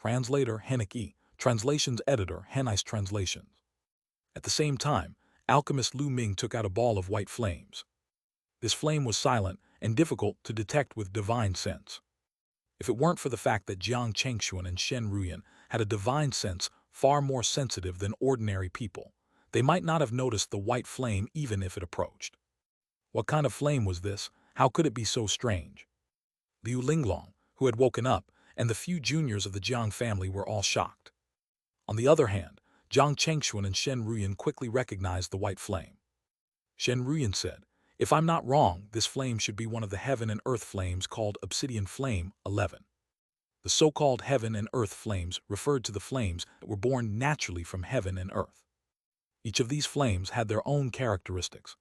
Translator Henik E. Translations Editor Henice Translations. At the same time, alchemist Lu Ming took out a ball of white flames. This flame was silent and difficult to detect with divine sense. If it weren't for the fact that Jiang Chengxuan and Shen Ruyan had a divine sense far more sensitive than ordinary people, they might not have noticed the white flame even if it approached. What kind of flame was this? How could it be so strange? Liu Linglong, who had woken up, and the few juniors of the Jiang family were all shocked. On the other hand, Jiang Chengxuan and Shen Ruyan quickly recognized the white flame. Shen Ruyan said, "If I'm not wrong, this flame should be one of the heaven and earth flames called Obsidian Flame 11. The so-called heaven and earth flames referred to the flames that were born naturally from heaven and earth. Each of these flames had their own characteristics.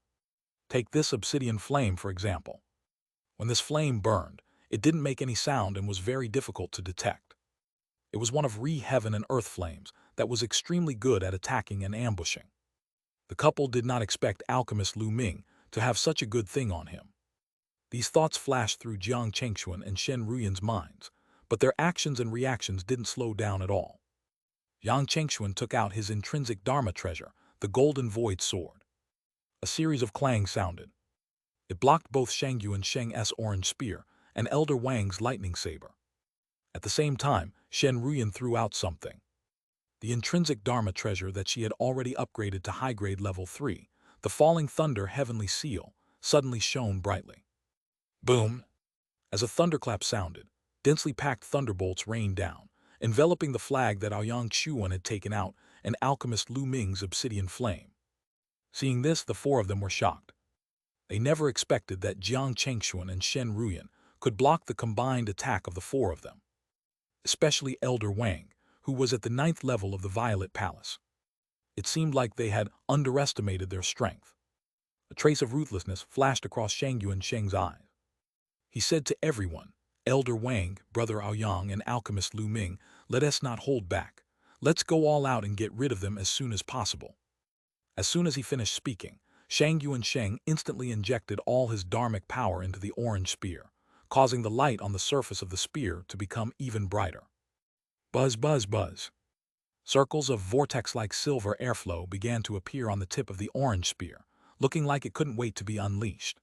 Take this obsidian flame, for example. When this flame burned, it didn't make any sound and was very difficult to detect. It was one of heaven and earth flames that was extremely good at attacking and ambushing. The couple did not expect alchemist Lu Ming to have such a good thing on him. These thoughts flashed through Jiang Chengxuan and Shen Ruyan's minds, but their actions and reactions didn't slow down at all. Jiang Chengxuan took out his intrinsic Dharma treasure, the golden void sword. A series of clangs sounded. It blocked both Shangyu and Sheng's orange spear and Elder Wang's lightning saber. At the same time, Shen Ruyan threw out something. The intrinsic Dharma treasure that she had already upgraded to high-grade level 3, the Falling Thunder Heavenly Seal, suddenly shone brightly. Boom! As a thunderclap sounded, densely packed thunderbolts rained down, enveloping the flag that Aoyang Chuan had taken out and alchemist Lu Ming's obsidian flame. Seeing this, the four of them were shocked. They never expected that Jiang Chengxuan and Shen Ruyan could block the combined attack of the four of them. Especially Elder Wang, who was at the 9th level of the Violet Palace. It seemed like they had underestimated their strength. A trace of ruthlessness flashed across Shangyu and Sheng's eyes. He said to everyone, "Elder Wang, Brother Aoyang, and Alchemist Lu Ming, let us not hold back. Let's go all out and get rid of them as soon as possible." As soon as he finished speaking, Shangyu and Sheng instantly injected all his dharmic power into the orange spear, causing the light on the surface of the spear to become even brighter. Buzz, buzz, buzz. Circles of vortex-like silver airflow began to appear on the tip of the orange spear, looking like it couldn't wait to be unleashed.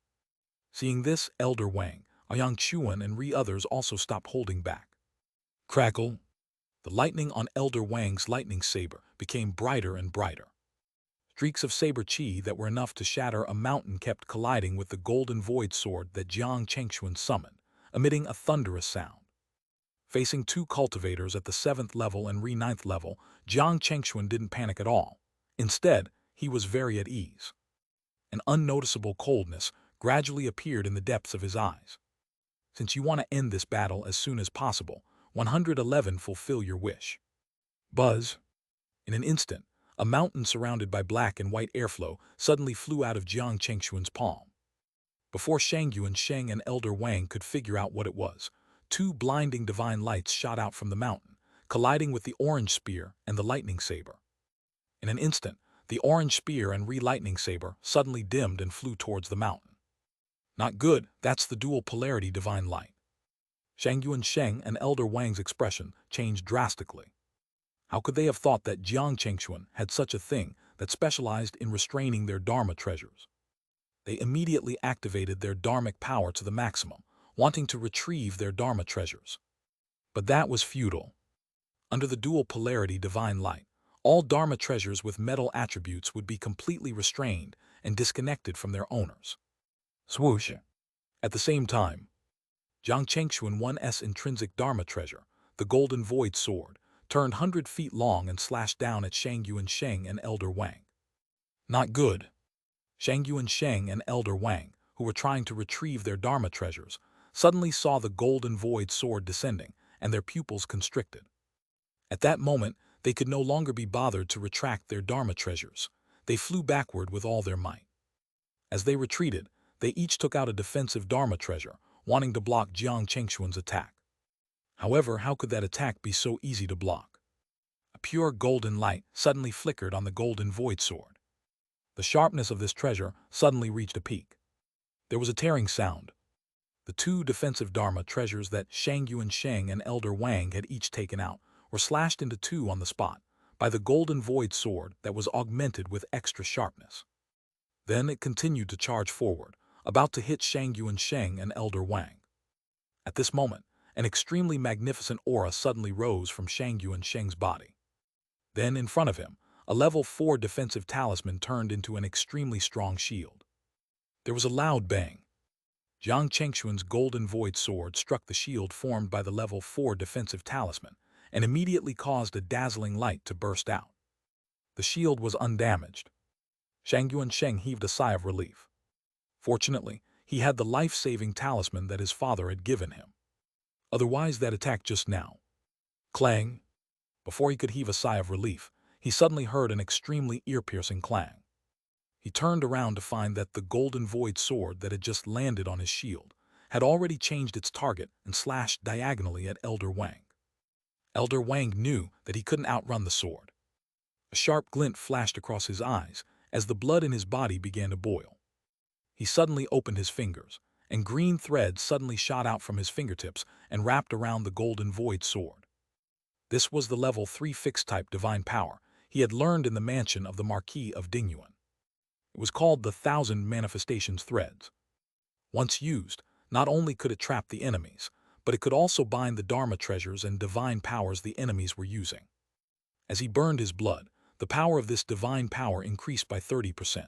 Seeing this, Elder Wang, Aoyang Chuan, and others also stopped holding back. Crackle! The lightning on Elder Wang's lightning saber became brighter and brighter. Streaks of saber chi that were enough to shatter a mountain kept colliding with the golden void sword that Jiang Chengxuan summoned, emitting a thunderous sound. Facing two cultivators at the 7th level and 9th level, Jiang Chengxuan didn't panic at all. Instead, he was very at ease. An unnoticeable coldness gradually appeared in the depths of his eyes. "Since you want to end this battle as soon as possible, 111 fulfill your wish." Buzz! In an instant, a mountain surrounded by black and white airflow suddenly flew out of Jiang Chengxuan's palm. Before Shangyu and Sheng and Elder Wang could figure out what it was, two blinding divine lights shot out from the mountain, colliding with the orange spear and the lightning saber. In an instant, the orange spear and lightning saber suddenly dimmed and flew towards the mountain. Not good, that's the dual polarity divine light. Shangyu and Sheng and Elder Wang's expression changed drastically. How could they have thought that Jiang Chengxuan had such a thing that specialized in restraining their Dharma treasures? They immediately activated their Dharmic power to the maximum, wanting to retrieve their Dharma treasures. But that was futile. Under the dual polarity divine light, all Dharma treasures with metal attributes would be completely restrained and disconnected from their owners. Swoosh! At the same time, Jiang Chengxuan 1's intrinsic Dharma treasure, the golden void sword, turned 100 feet long and slashed down at Shangyu and Sheng and Elder Wang. Not good. Shangyu and Sheng and Elder Wang, who were trying to retrieve their Dharma treasures, suddenly saw the golden void sword descending, and their pupils constricted. At that moment, they could no longer be bothered to retract their Dharma treasures. They flew backward with all their might. As they retreated, they each took out a defensive Dharma treasure, wanting to block Jiang Chengxuan's attack. However, how could that attack be so easy to block? A pure golden light suddenly flickered on the golden void sword. The sharpness of this treasure suddenly reached a peak. There was a tearing sound. The two defensive Dharma treasures that Shangyu and Sheng and Elder Wang had each taken out were slashed into two on the spot by the golden void sword that was augmented with extra sharpness. Then it continued to charge forward, about to hit Xianxia and Elder Wang. At this moment, an extremely magnificent aura suddenly rose from Xianxua's body. Then, in front of him, a level 4 defensive talisman turned into an extremely strong shield. There was a loud bang. Jiang Chengxuan's golden void sword struck the shield formed by the level 4 defensive talisman and immediately caused a dazzling light to burst out. The shield was undamaged. Xianxia heaved a sigh of relief. Fortunately, he had the life-saving talisman that his father had given him. Otherwise, that attack just now. Clang! Before he could heave a sigh of relief, he suddenly heard an extremely ear-piercing clang. He turned around to find that the golden void sword that had just landed on his shield had already changed its target and slashed diagonally at Elder Wang. Elder Wang knew that he couldn't outrun the sword. A sharp glint flashed across his eyes as the blood in his body began to boil. He suddenly opened his fingers, and green threads suddenly shot out from his fingertips and wrapped around the golden void sword. This was the level 3 fixed-type divine power he had learned in the mansion of the Marquis of Dingyuan. It was called the 1,000 Manifestations Threads. Once used, not only could it trap the enemies, but it could also bind the Dharma treasures and divine powers the enemies were using. As he burned his blood, the power of this divine power increased by 30%.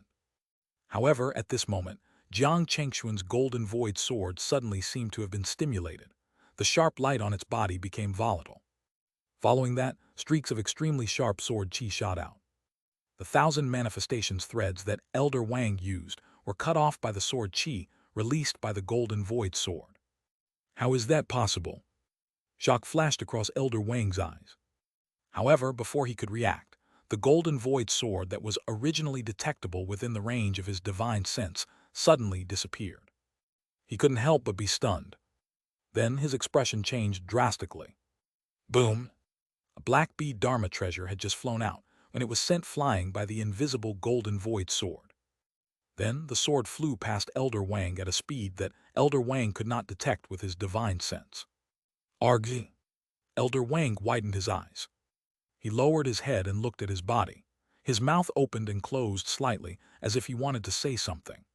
However, at this moment, Jiang Chengxuan's golden void sword suddenly seemed to have been stimulated. The sharp light on its body became volatile. Following that, streaks of extremely sharp sword chi shot out. The 1,000 manifestations threads that Elder Wang used were cut off by the sword chi released by the golden void sword. How is that possible? Shock flashed across Elder Wang's eyes. However, before he could react, the golden void sword that was originally detectable within the range of his divine sense suddenly disappeared. He couldn't help but be stunned. Then his expression changed drastically. Boom! A black bead Dharma treasure had just flown out when it was sent flying by the invisible golden void sword. Then the sword flew past Elder Wang at a speed that Elder Wang could not detect with his divine sense. Arg! Elder Wang widened his eyes. He lowered his head and looked at his body. His mouth opened and closed slightly as if he wanted to say something.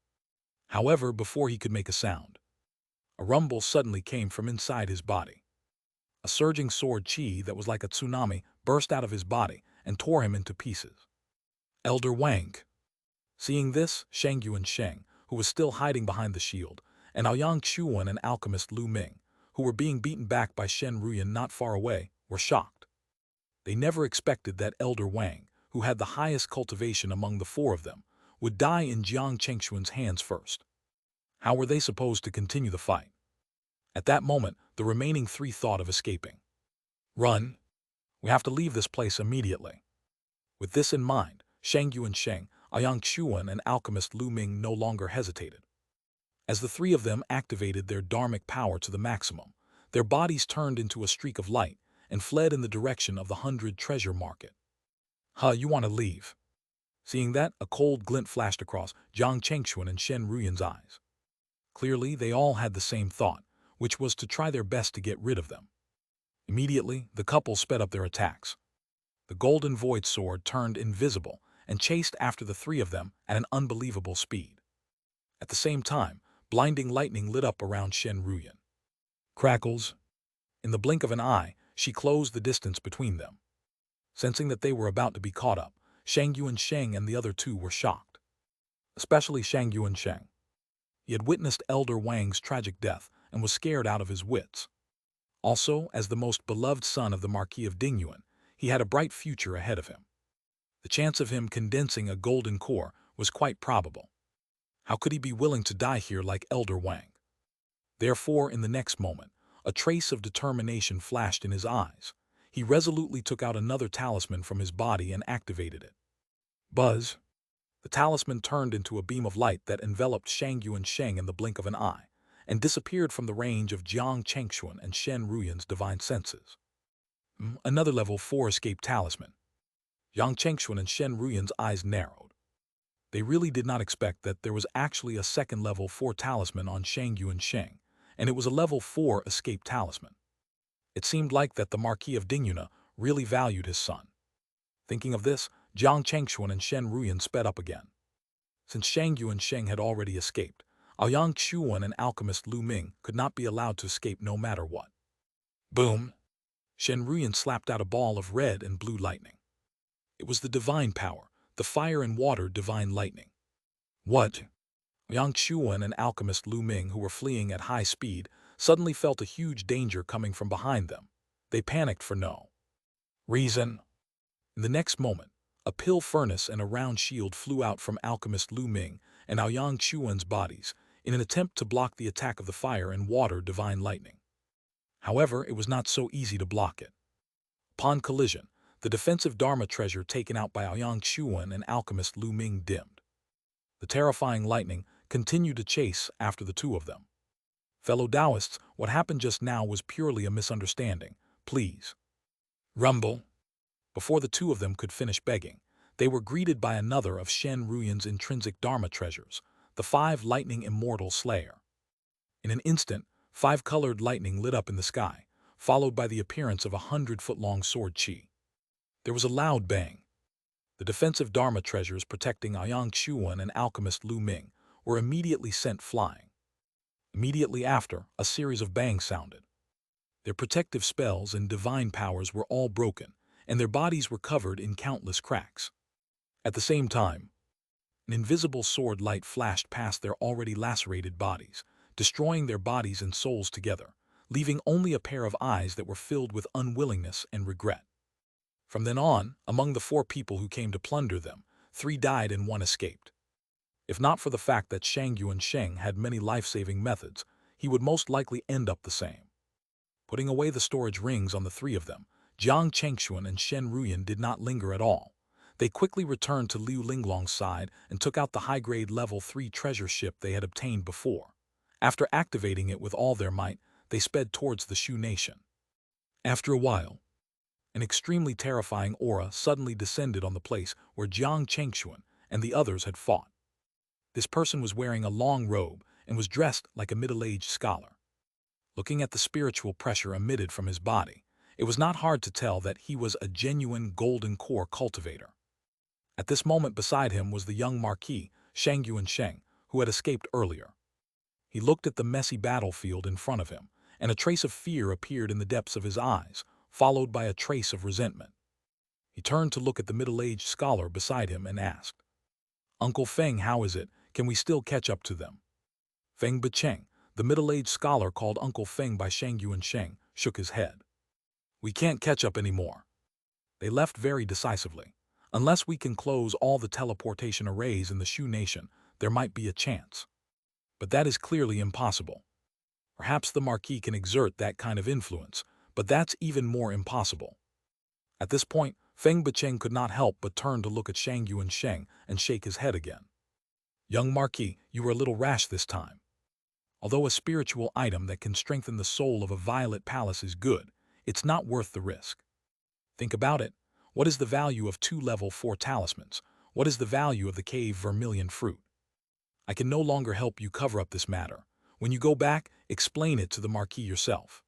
However, before he could make a sound, a rumble suddenly came from inside his body. A surging sword chi that was like a tsunami burst out of his body and tore him into pieces. Elder Wang. Seeing this, Xianxia, who was still hiding behind the shield, and Aoyang Xuan and alchemist Lu Ming, who were being beaten back by Shen Ruyan not far away, were shocked. They never expected that Elder Wang, who had the highest cultivation among the four of them, would die in Jiang Chengxuan's hands first. How were they supposed to continue the fight? At that moment, the remaining three thought of escaping. Run! We have to leave this place immediately. With this in mind, Xianxia, Aoyang Xuan, and alchemist Lu Ming no longer hesitated. As the three of them activated their dharmic power to the maximum, their bodies turned into a streak of light and fled in the direction of the 100 treasure market. You want to leave? Seeing that, a cold glint flashed across Jiang Chengxuan and Shen Ruyan's eyes. Clearly, they all had the same thought, which was to try their best to get rid of them. Immediately, the couple sped up their attacks. The golden void sword turned invisible and chased after the three of them at an unbelievable speed. At the same time, blinding lightning lit up around Shen Ruyan. Crackles. In the blink of an eye, she closed the distance between them. Sensing that they were about to be caught up, Xianxia and the other two were shocked. Especially Xianxia. He had witnessed Elder Wang's tragic death and was scared out of his wits. Also, as the most beloved son of the Marquis of Dingyuan, he had a bright future ahead of him. The chance of him condensing a golden core was quite probable. How could he be willing to die here like Elder Wang? Therefore, in the next moment, a trace of determination flashed in his eyes. He resolutely took out another talisman from his body and activated it. Buzz! The talisman turned into a beam of light that enveloped Xianxia in the blink of an eye, and disappeared from the range of Jiang Chengxuan and Shen Ruyan's divine senses. Another level 4 escape talisman. Jiang Chengxuan and Shen Ruyan's eyes narrowed. They really did not expect that there was actually a second level 4 talisman on Xianxia, and it was a level 4 escape talisman. It seemed like that the Marquis of Dingyuna really valued his son. Thinking of this, Jiang Chengxuan and Shen Ruyan sped up again. Since Shang Yu and Sheng had already escaped, Aoyang Xuan and alchemist Lu Ming could not be allowed to escape no matter what. Boom! Shen Ruyan slapped out a ball of red and blue lightning. It was the divine power, the fire and water divine lightning. What? Yang Xuan and alchemist Lu Ming, who were fleeing at high speed, suddenly felt a huge danger coming from behind them. They panicked for no reason. In the next moment, a pill furnace and a round shield flew out from alchemist Lu Ming and Aoyang Xuan's bodies in an attempt to block the attack of the fire and water divine lightning. However, it was not so easy to block it. Upon collision, the defensive Dharma treasure taken out by Aoyang Xuan and alchemist Lu Ming dimmed. The terrifying lightning continued to chase after the two of them. Fellow Taoists, what happened just now was purely a misunderstanding. Please. Rumble. Before the two of them could finish begging, they were greeted by another of Shen Ruyan's intrinsic Dharma treasures, the 5 lightning immortal slayer. In an instant, 5 colored lightning lit up in the sky, followed by the appearance of a 100-foot-long sword chi. There was a loud bang. The defensive Dharma treasures protecting Aoyang Xuan and alchemist Lu Ming were immediately sent flying. Immediately after, a series of bangs sounded. Their protective spells and divine powers were all broken, and their bodies were covered in countless cracks. At the same time, an invisible sword light flashed past their already lacerated bodies, destroying their bodies and souls together, leaving only a pair of eyes that were filled with unwillingness and regret. From then on, among the 4 people who came to plunder them, 3 died and 1 escaped. If not for the fact that Shang Yu and Sheng had many life-saving methods, he would most likely end up the same. Putting away the storage rings on the 3 of them, Jiang Chengxuan and Shen Ruyan did not linger at all. They quickly returned to Liu Linglong's side and took out the high-grade level 3 treasure ship they had obtained before. After activating it with all their might, they sped towards the Shu Nation. After a while, an extremely terrifying aura suddenly descended on the place where Jiang Chengxuan and the others had fought. This person was wearing a long robe and was dressed like a middle-aged scholar. Looking at the spiritual pressure emitted from his body, it was not hard to tell that he was a genuine golden core cultivator. At this moment beside him was the young Marquis, Shang Yu and Sheng, who had escaped earlier. He looked at the messy battlefield in front of him, and a trace of fear appeared in the depths of his eyes, followed by a trace of resentment. He turned to look at the middle-aged scholar beside him and asked, "Uncle Feng, how is it? Can we still catch up to them?" Feng Bicheng, the middle-aged scholar called Uncle Feng by Shang Yu and Sheng, shook his head. "We can't catch up anymore." They left very decisively. Unless we can close all the teleportation arrays in the Shu Nation, there might be a chance. But that is clearly impossible. Perhaps the Marquis can exert that kind of influence, but that's even more impossible. At this point, Feng Bicheng could not help but turn to look at Shang Yu and Sheng and shake his head again. "Young Marquis, you were a little rash this time. Although a spiritual item that can strengthen the soul of a violet palace is good, it's not worth the risk. Think about it. What is the value of 2 level 4 talismans? What is the value of the cave vermilion fruit? I can no longer help you cover up this matter. When you go back, explain it to the Marquis yourself."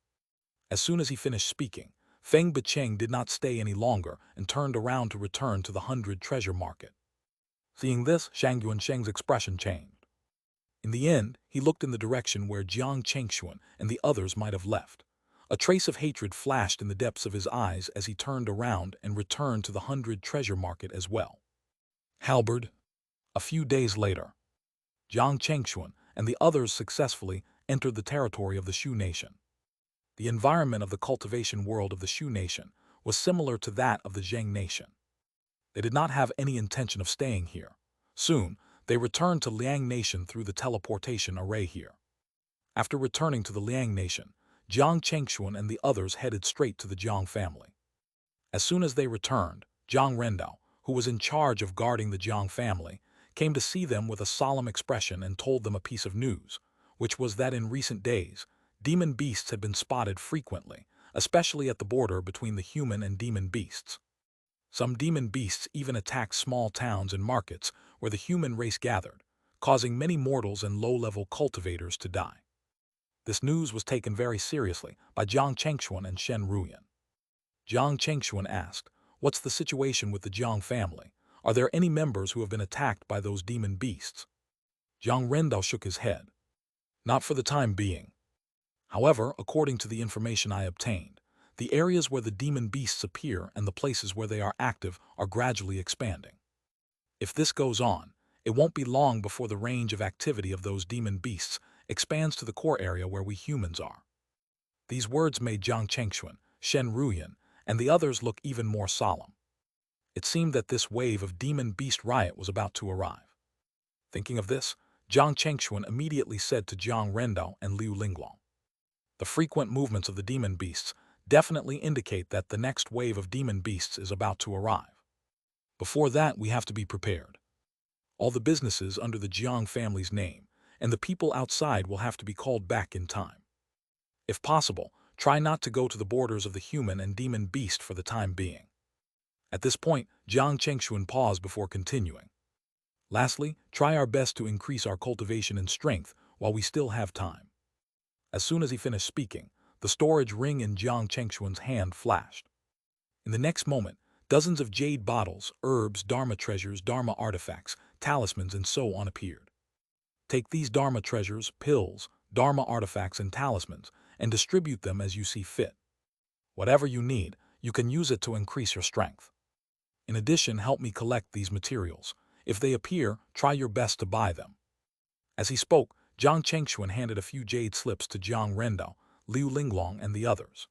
As soon as he finished speaking, Feng Bicheng did not stay any longer and turned around to return to the 100 treasure market. Seeing this, Shang Yu and Sheng's expression changed. In the end, he looked in the direction where Jiang Chengxuan and the others might have left. A trace of hatred flashed in the depths of his eyes as he turned around and returned to the 100 treasure market as well. Halberd. A few days later, Jiang Chengxuan and the others successfully entered the territory of the Shu Nation. The environment of the cultivation world of the Shu Nation was similar to that of the Zheng Nation. They did not have any intention of staying here. Soon, they returned to Liang Nation through the teleportation array here. After returning to the Liang Nation, Jiang Chengxuan and the others headed straight to the Jiang family. As soon as they returned, Jiang Rendao, who was in charge of guarding the Jiang family, came to see them with a solemn expression and told them a piece of news, which was that in recent days, demon beasts had been spotted frequently, especially at the border between the human and demon beasts. Some demon beasts even attacked small towns and markets where the human race gathered, causing many mortals and low-level cultivators to die. This news was taken very seriously by Jiang Chengxuan and Shen Ruyan. Jiang Chengxuan asked, "What's the situation with the Jiang family? Are there any members who have been attacked by those demon beasts?" Jiang Rendao shook his head. "Not for the time being. However, according to the information I obtained, the areas where the demon beasts appear and the places where they are active are gradually expanding. If this goes on, it won't be long before the range of activity of those demon beasts expands to the core area where we humans are." These words made Jiang Chengxuan, Shen Ruyan, and the others look even more solemn. It seemed that this wave of demon beast riot was about to arrive. Thinking of this, Jiang Chengxuan immediately said to Jiang Rendao and Liu Linglong, "The frequent movements of the demon beasts definitely indicate that the next wave of demon beasts is about to arrive. Before that, we have to be prepared. All the businesses under the Jiang family's name and the people outside will have to be called back in time. If possible, try not to go to the borders of the human and demon beast for the time being." At this point, Jiang Chengxuan paused before continuing. "Lastly, try our best to increase our cultivation and strength while we still have time." As soon as he finished speaking, the storage ring in Jiang Chengxuan's hand flashed. In the next moment, dozens of jade bottles, herbs, dharma treasures, dharma artifacts, talismans, and so on appeared. Take these dharma treasures, pills, dharma artifacts, and talismans, and distribute them as you see fit. Whatever you need, you can use it to increase your strength. In addition, help me collect these materials. If they appear, try your best to buy them. As he spoke, Jiang Chengxuan handed a few jade slips to Jiang Rendao, Liu Linglong, and the others.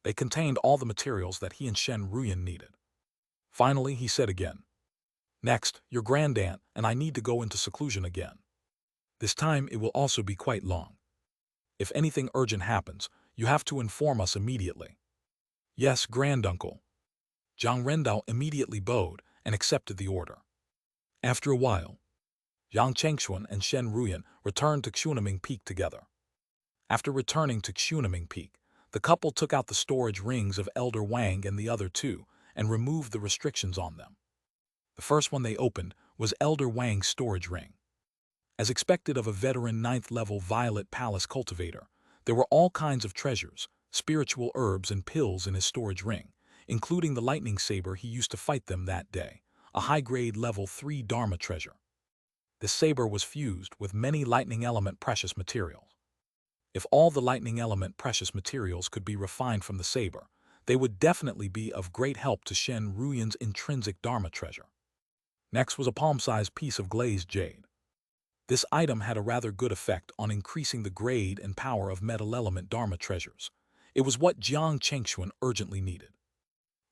They contained all the materials that he and Shen Ruyan needed. Finally, he said again, "Next, your grandaunt and I need to go into seclusion again. This time it will also be quite long. If anything urgent happens, you have to inform us immediately." "Yes, granduncle." Jiang Rendao immediately bowed and accepted the order. After a while, Jiang Chengxuan and Shen Ruyan returned to Xunaming Peak together. After returning to Xunaming Peak, the couple took out the storage rings of Elder Wang and the other two and removed the restrictions on them. The first one they opened was Elder Wang's storage ring. As expected of a veteran 9th-level Violet Palace cultivator, there were all kinds of treasures, spiritual herbs, and pills in his storage ring, including the lightning saber he used to fight them that day, a high-grade level 3 Dharma treasure. This saber was fused with many lightning element precious materials. If all the lightning element precious materials could be refined from the saber, they would definitely be of great help to Shen Ruyan's intrinsic Dharma treasure. Next was a palm-sized piece of glazed jade. This item had a rather good effect on increasing the grade and power of metal element Dharma treasures. It was what Jiang Chengxuan urgently needed.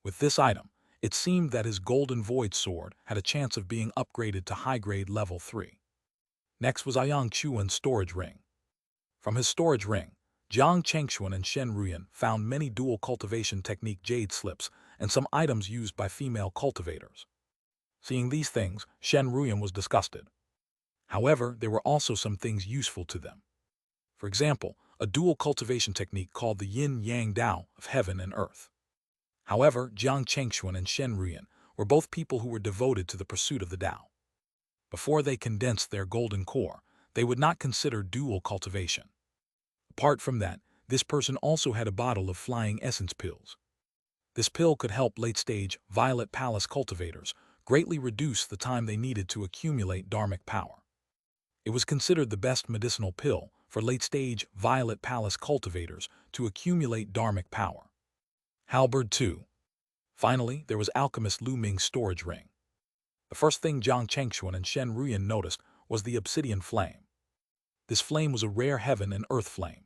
With this item, it seemed that his golden void sword had a chance of being upgraded to high-grade level 3. Next was Yang Chuan's storage ring. From his storage ring, Jiang Chengxuan and Shen Ruyan found many dual cultivation technique jade slips and some items used by female cultivators. Seeing these things, Shen Ruyan was disgusted. However, there were also some things useful to them. For example, a dual cultivation technique called the Yin-Yang Dao of heaven and earth. However, Jiang Chengxuan and Shen Ruyan were both people who were devoted to the pursuit of the Dao. Before they condensed their golden core, they would not consider dual cultivation. Apart from that, this person also had a bottle of flying essence pills. This pill could help late-stage Violet Palace cultivators greatly reduce the time they needed to accumulate dharmic power. It was considered the best medicinal pill for late-stage Violet Palace cultivators to accumulate dharmic power. Halberd 2. Finally, there was alchemist Lu Ming's storage ring. The first thing Jiang Chengxuan and Shen Ruyan noticed was the obsidian flame. This flame was a rare heaven and earth flame.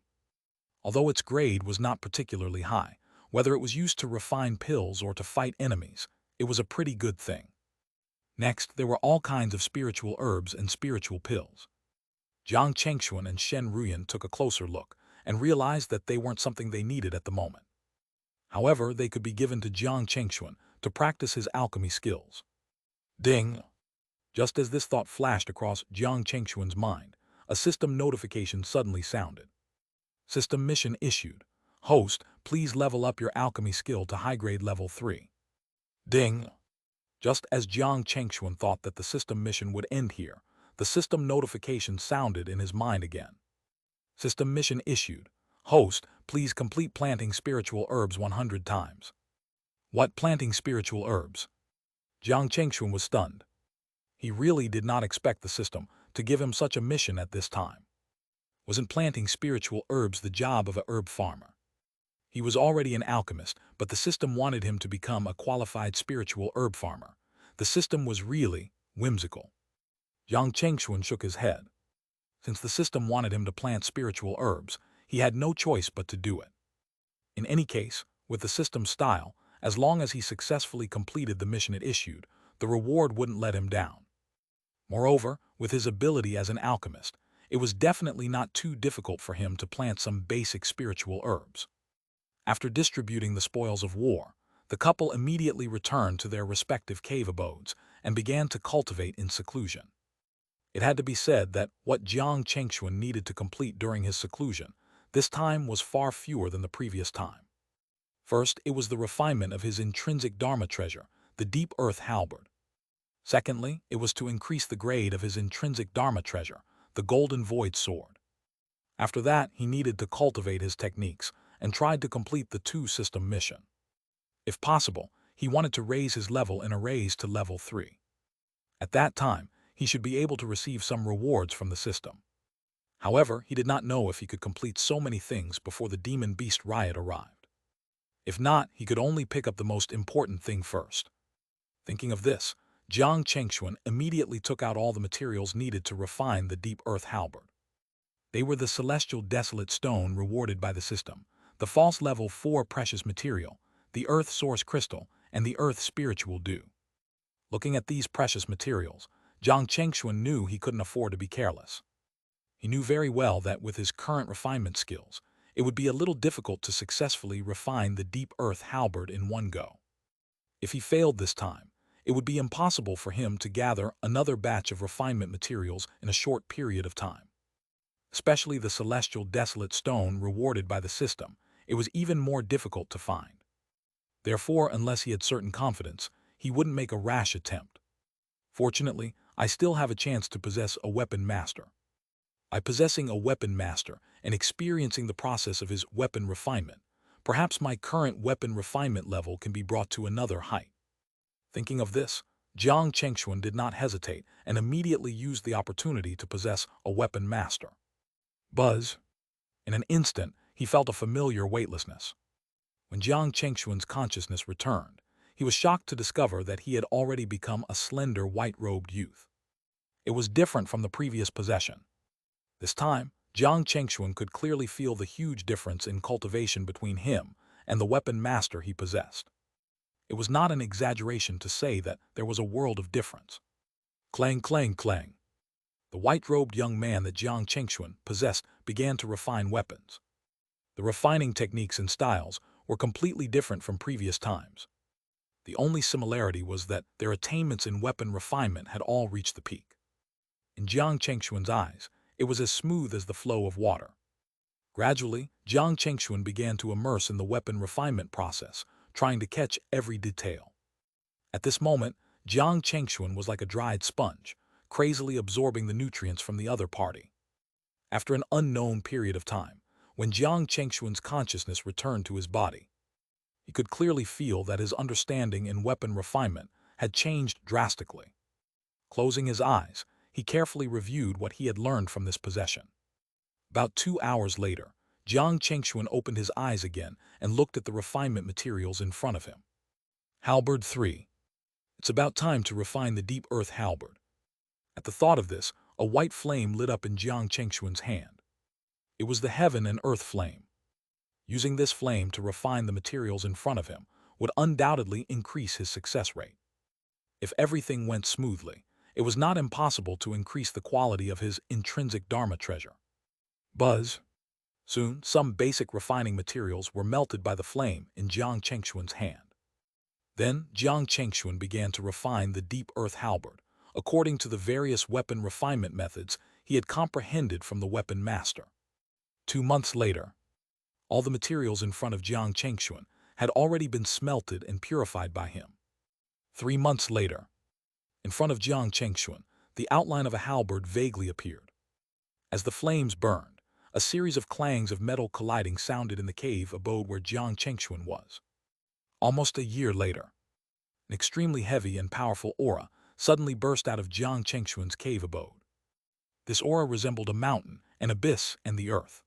Although its grade was not particularly high, whether it was used to refine pills or to fight enemies, it was a pretty good thing. Next, there were all kinds of spiritual herbs and spiritual pills. Jiang Chengxuan and Shen Ruyan took a closer look and realized that they weren't something they needed at the moment. However, they could be given to Jiang Chengxuan to practice his alchemy skills. Ding! Just as this thought flashed across Jiang Chengxuan's mind, a system notification suddenly sounded. System mission issued. Host, please level up your alchemy skill to high-grade level 3. Ding! Just as Jiang Chengxuan thought that the system mission would end here, the system notification sounded in his mind again. System mission issued. Host, please complete planting spiritual herbs 100 times. What, planting spiritual herbs? Jiang Chengxuan was stunned. He really did not expect the system to give him such a mission at this time. Wasn't planting spiritual herbs the job of a herb farmer? He was already an alchemist, but the system wanted him to become a qualified spiritual herb farmer. The system was really whimsical. Jiang Chengxuan shook his head. Since the system wanted him to plant spiritual herbs, he had no choice but to do it. In any case, with the system's style, as long as he successfully completed the mission it issued, the reward wouldn't let him down. Moreover, with his ability as an alchemist, it was definitely not too difficult for him to plant some basic spiritual herbs. After distributing the spoils of war, the couple immediately returned to their respective cave abodes and began to cultivate in seclusion. It had to be said that what Jiang Chengxuan needed to complete during his seclusion this time was far fewer than the previous time. First, it was the refinement of his intrinsic dharma treasure, the deep earth halberd. Secondly, it was to increase the grade of his intrinsic dharma treasure, the golden void sword. After that, he needed to cultivate his techniques and tried to complete the two-system mission. If possible, he wanted to raise his level in a raise to level 3. At that time, he should be able to receive some rewards from the system. However, he did not know if he could complete so many things before the demon beast riot arrived. If not, he could only pick up the most important thing first. Thinking of this, Jiang Chengxuan immediately took out all the materials needed to refine the deep earth halberd. They were the celestial desolate stone rewarded by the system, the false level 4 precious material, the earth source crystal, and the earth spiritual dew. Looking at these precious materials, Jiang Chengxuan knew he couldn't afford to be careless. He knew very well that with his current refinement skills, it would be a little difficult to successfully refine the deep earth halberd in one go. If he failed this time, it would be impossible for him to gather another batch of refinement materials in a short period of time. Especially the celestial desolate stone rewarded by the system, it was even more difficult to find. Therefore, unless he had certain confidence, he wouldn't make a rash attempt. Fortunately, I still have a chance to possess a weapon master. By possessing a weapon master and experiencing the process of his weapon refinement, perhaps my current weapon refinement level can be brought to another height. Thinking of this, Jiang Chengxuan did not hesitate and immediately used the opportunity to possess a weapon master. Buzz! In an instant, he felt a familiar weightlessness. When Jiang Chengxuan's consciousness returned, he was shocked to discover that he had already become a slender white-robed youth. It was different from the previous possession. This time, Jiang Chengxuan could clearly feel the huge difference in cultivation between him and the weapon master he possessed. It was not an exaggeration to say that there was a world of difference. Clang, clang, clang. The white-robed young man that Jiang Chengxuan possessed began to refine weapons. The refining techniques and styles were completely different from previous times. The only similarity was that their attainments in weapon refinement had all reached the peak. In Jiang Chengxuan's eyes, it was as smooth as the flow of water. Gradually, Jiang Chengxuan began to immerse in the weapon refinement process, trying to catch every detail. At this moment, Jiang Chengxuan was like a dried sponge, crazily absorbing the nutrients from the other party. After an unknown period of time, when Jiang Chengxuan's consciousness returned to his body, he could clearly feel that his understanding in weapon refinement had changed drastically. Closing his eyes, he carefully reviewed what he had learned from this possession. About 2 hours later, Jiang Chengxuan opened his eyes again and looked at the refinement materials in front of him. Halberd 3. It's about time to refine the deep earth halberd. At the thought of this, a white flame lit up in Jiang Chengxuan's hand. It was the heaven and earth flame. Using this flame to refine the materials in front of him would undoubtedly increase his success rate. If everything went smoothly, it was not impossible to increase the quality of his intrinsic dharma treasure. Buzz! Soon, some basic refining materials were melted by the flame in Jiang Chengxuan's hand. Then, Jiang Chengxuan began to refine the deep earth halberd, according to the various weapon refinement methods he had comprehended from the weapon master. 2 months later, all the materials in front of Jiang Chengxuan had already been smelted and purified by him. 3 months later, in front of Jiang Chengxuan, the outline of a halberd vaguely appeared. As the flames burned, a series of clangs of metal colliding sounded in the cave abode where Jiang Chengxuan was. Almost a year later, an extremely heavy and powerful aura suddenly burst out of Jiang Chengxuan's cave abode. This aura resembled a mountain, an abyss, and the earth.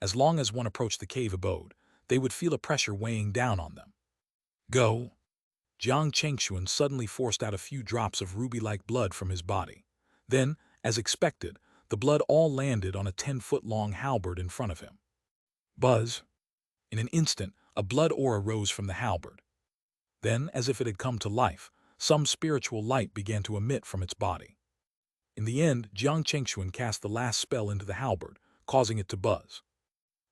As long as one approached the cave abode, they would feel a pressure weighing down on them. Go! Jiang Chengxuan suddenly forced out a few drops of ruby-like blood from his body. Then, as expected, the blood all landed on a 10-foot-long halberd in front of him. Buzz! In an instant, a blood aura rose from the halberd. Then, as if it had come to life, some spiritual light began to emit from its body. In the end, Jiang Chengxuan cast the last spell into the halberd, causing it to buzz.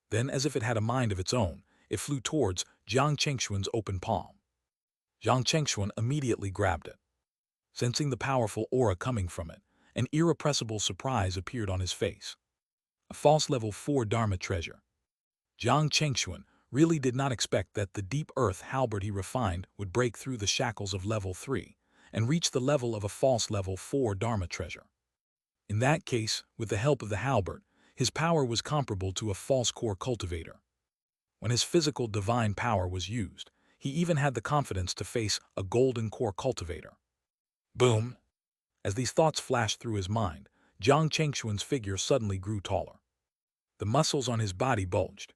Then, as if it had a mind of its own, it flew towards Jiang Chengxuan's open palm. Jiang Chengxuan immediately grabbed it. Sensing the powerful aura coming from it, an irrepressible surprise appeared on his face. A false level 4 Dharma treasure. Jiang Chengxuan really did not expect that the deep earth halberd he refined would break through the shackles of level 3 and reach the level of a false level 4 Dharma treasure. In that case, with the help of the halberd, his power was comparable to a false core cultivator. When his physical divine power was used, he even had the confidence to face a golden core cultivator. Boom! As these thoughts flashed through his mind, Jiang Chengxuan's figure suddenly grew taller. The muscles on his body bulged.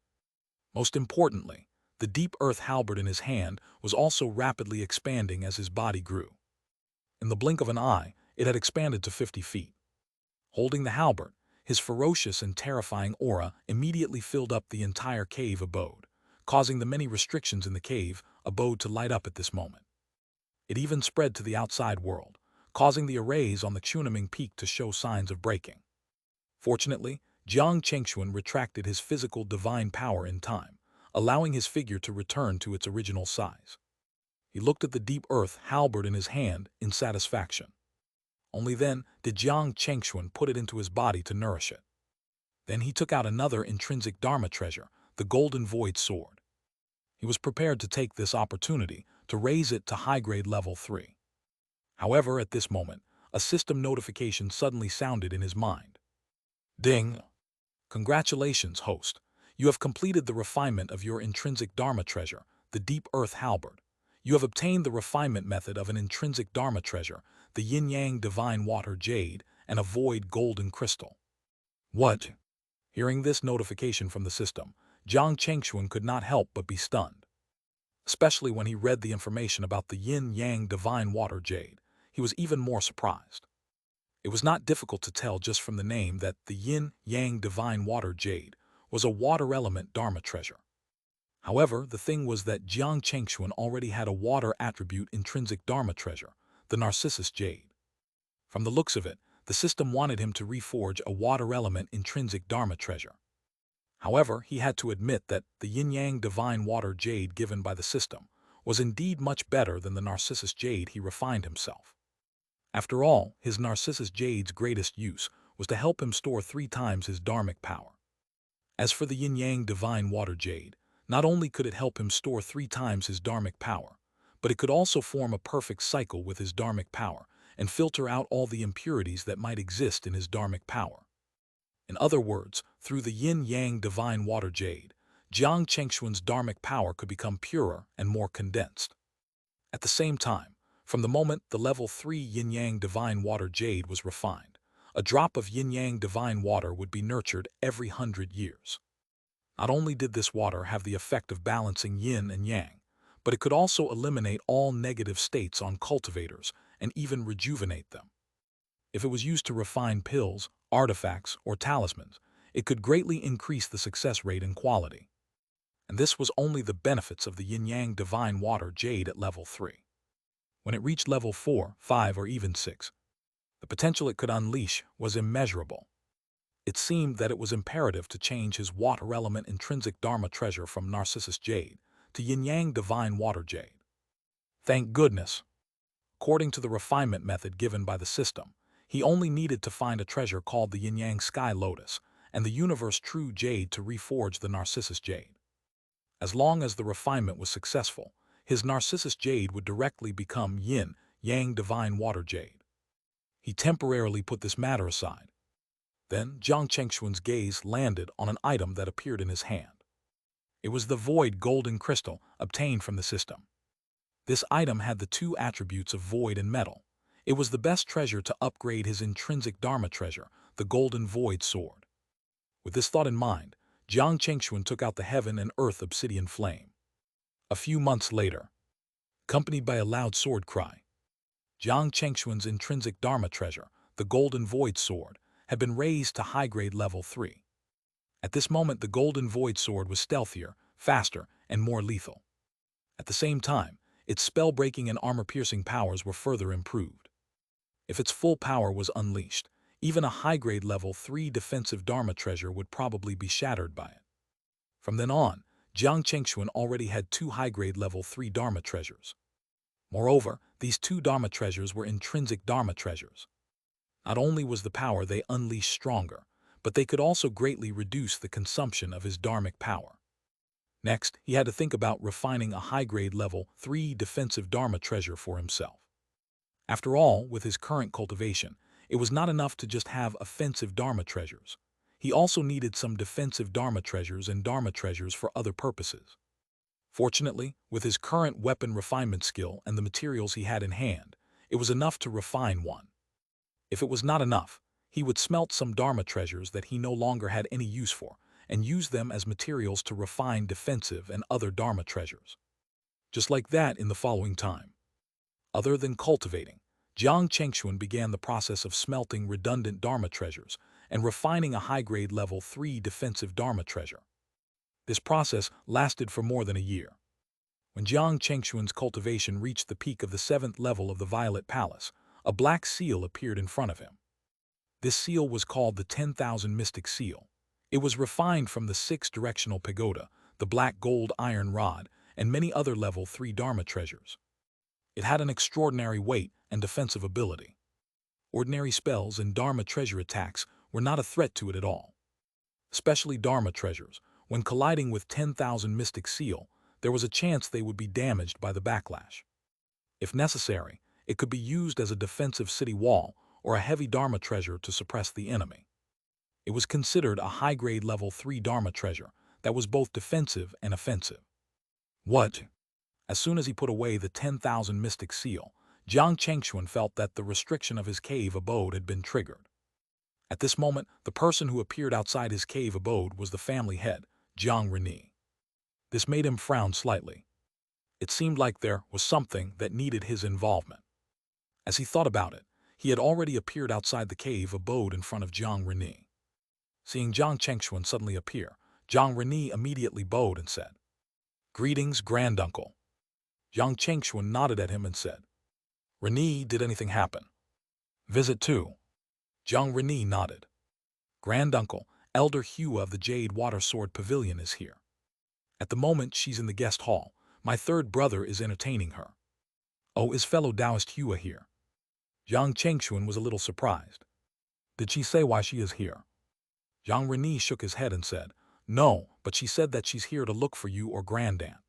Most importantly, the deep earth halberd in his hand was also rapidly expanding as his body grew. In the blink of an eye, it had expanded to 50 feet. Holding the halberd, his ferocious and terrifying aura immediately filled up the entire cave abode, causing the many restrictions in the cave abode to light up at this moment. It even spread to the outside world, causing the arrays on the Chunaming Peak to show signs of breaking. Fortunately, Jiang Chengxuan retracted his physical divine power in time, allowing his figure to return to its original size. He looked at the deep earth halberd in his hand in satisfaction. Only then did Jiang Chengxuan put it into his body to nourish it. Then he took out another intrinsic Dharma treasure, the golden void sword. He was prepared to take this opportunity to raise it to high-grade level 3. However, at this moment, a system notification suddenly sounded in his mind. Ding! Congratulations, host. You have completed the refinement of your intrinsic Dharma treasure, the deep earth halberd. You have obtained the refinement method of an intrinsic Dharma treasure, the yin-yang divine water Jade, and a void golden crystal. What? Hearing this notification from the system, Jiang Chengxuan could not help but be stunned. Especially when he read the information about the yin-yang divine water Jade, he was even more surprised. It was not difficult to tell just from the name that the yin-yang divine water Jade was a water element Dharma treasure. However, the thing was that Jiang Chengxuan already had a water attribute intrinsic Dharma treasure, the Narcissus Jade. From the looks of it, the system wanted him to reforge a water element intrinsic Dharma treasure. However, he had to admit that the yin-yang divine water Jade given by the system was indeed much better than the Narcissus Jade he refined himself. After all, his Narcissus Jade's greatest use was to help him store 3 times his dharmic power. As for the yin-yang divine water Jade, not only could it help him store 3 times his dharmic power, but it could also form a perfect cycle with his dharmic power and filter out all the impurities that might exist in his dharmic power. In other words, through the yin-yang divine water Jade, Jiang Chengxuan's dharmic power could become purer and more condensed. At the same time, from the moment the level 3 yin-yang divine water Jade was refined, a drop of yin-yang divine water would be nurtured every 100 years. Not only did this water have the effect of balancing yin and yang, but it could also eliminate all negative states on cultivators and even rejuvenate them. If it was used to refine pills, artifacts, or talismans, it could greatly increase the success rate and quality. And this was only the benefits of the yin-yang divine water Jade at level 3. When it reached level 4, 5, or even 6, the potential it could unleash was immeasurable. It seemed that it was imperative to change his water element intrinsic Dharma treasure from Narcissus Jade to yin-yang divine water Jade. Thank goodness. According to the refinement method given by the system, he only needed to find a treasure called the yin-yang sky lotus and the universe true Jade to reforge the Narcissus Jade. As long as the refinement was successful, his Narcissus Jade would directly become yin-yang divine water Jade. He temporarily put this matter aside. Then Jiang Chengxuan's gaze landed on an item that appeared in his hand. It was the void golden crystal obtained from the system. This item had the two attributes of void and metal. It was the best treasure to upgrade his intrinsic dharma treasure, the golden void sword. With this thought in mind, Jiang Chengxuan took out the heaven and earth obsidian flame. A few months later, accompanied by a loud sword cry, Jiang Chengxuan's intrinsic dharma treasure, the golden void sword, had been raised to high-grade level 3. At this moment, the golden void sword was stealthier, faster, and more lethal. At the same time, its spell-breaking and armor-piercing powers were further improved. If its full power was unleashed, even a high-grade level 3 defensive dharma treasure would probably be shattered by it. From then on, Jiang Chengxuan already had 2 high-grade level 3 dharma treasures. Moreover, these 2 dharma treasures were intrinsic dharma treasures. Not only was the power they unleashed stronger, but they could also greatly reduce the consumption of his dharmic power. Next, he had to think about refining a high-grade level 3 defensive dharma treasure for himself. After all, with his current cultivation, it was not enough to just have offensive dharma treasures. He also needed some defensive dharma treasures and dharma treasures for other purposes. Fortunately, with his current weapon refinement skill and the materials he had in hand, it was enough to refine one. If it was not enough, he would smelt some dharma treasures that he no longer had any use for and use them as materials to refine defensive and other dharma treasures. Just like that in the following time. Other than cultivating, Jiang Chengxuan began the process of smelting redundant dharma treasures and refining a high-grade level 3 defensive dharma treasure. This process lasted for more than a year. When Jiang Chengxuan's cultivation reached the peak of the 7th level of the Violet Palace, a black seal appeared in front of him. This seal was called the 10,000 Mystic Seal. It was refined from the 6 directional pagoda, the black gold iron rod, and many other level 3 dharma treasures. It had an extraordinary weight and defensive ability. Ordinary spells and dharma treasure attacks were not a threat to it at all. Especially dharma treasures, when colliding with 10,000 Mystic Seal, there was a chance they would be damaged by the backlash. If necessary, it could be used as a defensive city wall or a heavy dharma treasure to suppress the enemy. It was considered a high-grade level 3 dharma treasure that was both defensive and offensive. What? As soon as he put away the 10,000 Mystic Seal, Jiang Chengxuan felt that the restriction of his cave abode had been triggered. At this moment, the person who appeared outside his cave abode was the family head, Jiang Reni. This made him frown slightly. It seemed like there was something that needed his involvement. As he thought about it, he had already appeared outside the cave abode in front of Jiang Reni. Seeing Jiang Chengxuan suddenly appear, Jiang Reni immediately bowed and said, "Greetings, granduncle." Jiang Chengxuan nodded at him and said, "Reni, did anything happen?" "Visit too." Jiang Reni nodded. "Granduncle, Elder Hua of the Jade Water Sword Pavilion is here. At the moment she's in the guest hall. My third brother is entertaining her." "Oh, is fellow Taoist Hua here?" Jiang Chengxuan was a little surprised. "Did she say why she is here?" Jiang Reni shook his head and said, "No, but she said that she's here to look for you or Grandaunt."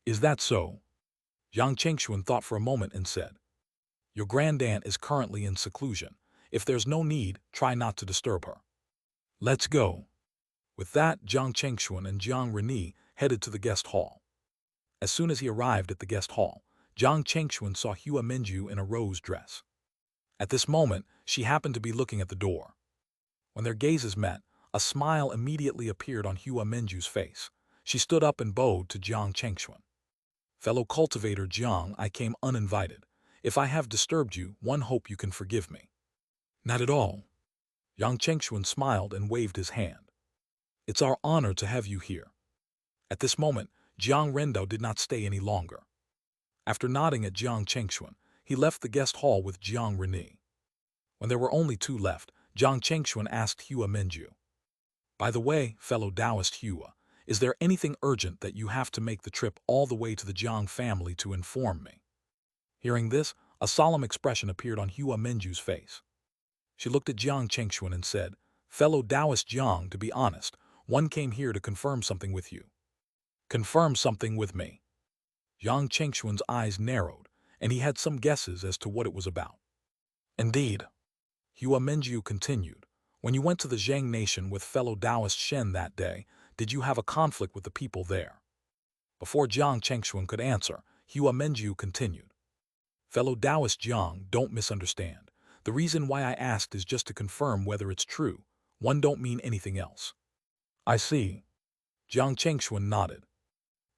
"Is that so?" Jiang Chengxuan thought for a moment and said, "Your Grandaunt is currently in seclusion. If there's no need, try not to disturb her. Let's go." With that, Jiang Chengxuan and Jiang Reni headed to the guest hall. As soon as he arrived at the guest hall, Jiang Chengxuan saw Hua Minju in a rose dress. At this moment, she happened to be looking at the door. When their gazes met, a smile immediately appeared on Hua Minju's face. She stood up and bowed to Jiang Chengxuan. "Fellow cultivator Jiang, I came uninvited. If I have disturbed you, one hope you can forgive me." "Not at all." Jiang Chengxuan smiled and waved his hand. "It's our honor to have you here." At this moment, Jiang Rendo did not stay any longer. After nodding at Jiang Chengxuan, he left the guest hall with Jiang Reni. When there were only 2 left, Jiang Chengxuan asked Hua Minju, "By the way, fellow Taoist Hua, is there anything urgent that you have to make the trip all the way to the Jiang family to inform me?" Hearing this, a solemn expression appeared on Hua Minju's face. She looked at Jiang Chengxuan and said, "Fellow Taoist Jiang, to be honest, one came here to confirm something with you." "Confirm something with me?" Jiang Chengxuan's eyes narrowed, and he had some guesses as to what it was about. "Indeed," Hua Minju continued, "when you went to the Zhang nation with fellow Taoist Shen that day, Did you have a conflict with the people there? Before Jiang Chengxuan could answer, Hua Menju continued. Fellow Taoist Jiang, don't misunderstand. The reason why I asked is just to confirm whether it's true. One don't mean anything else. I see. Jiang Chengxuan nodded.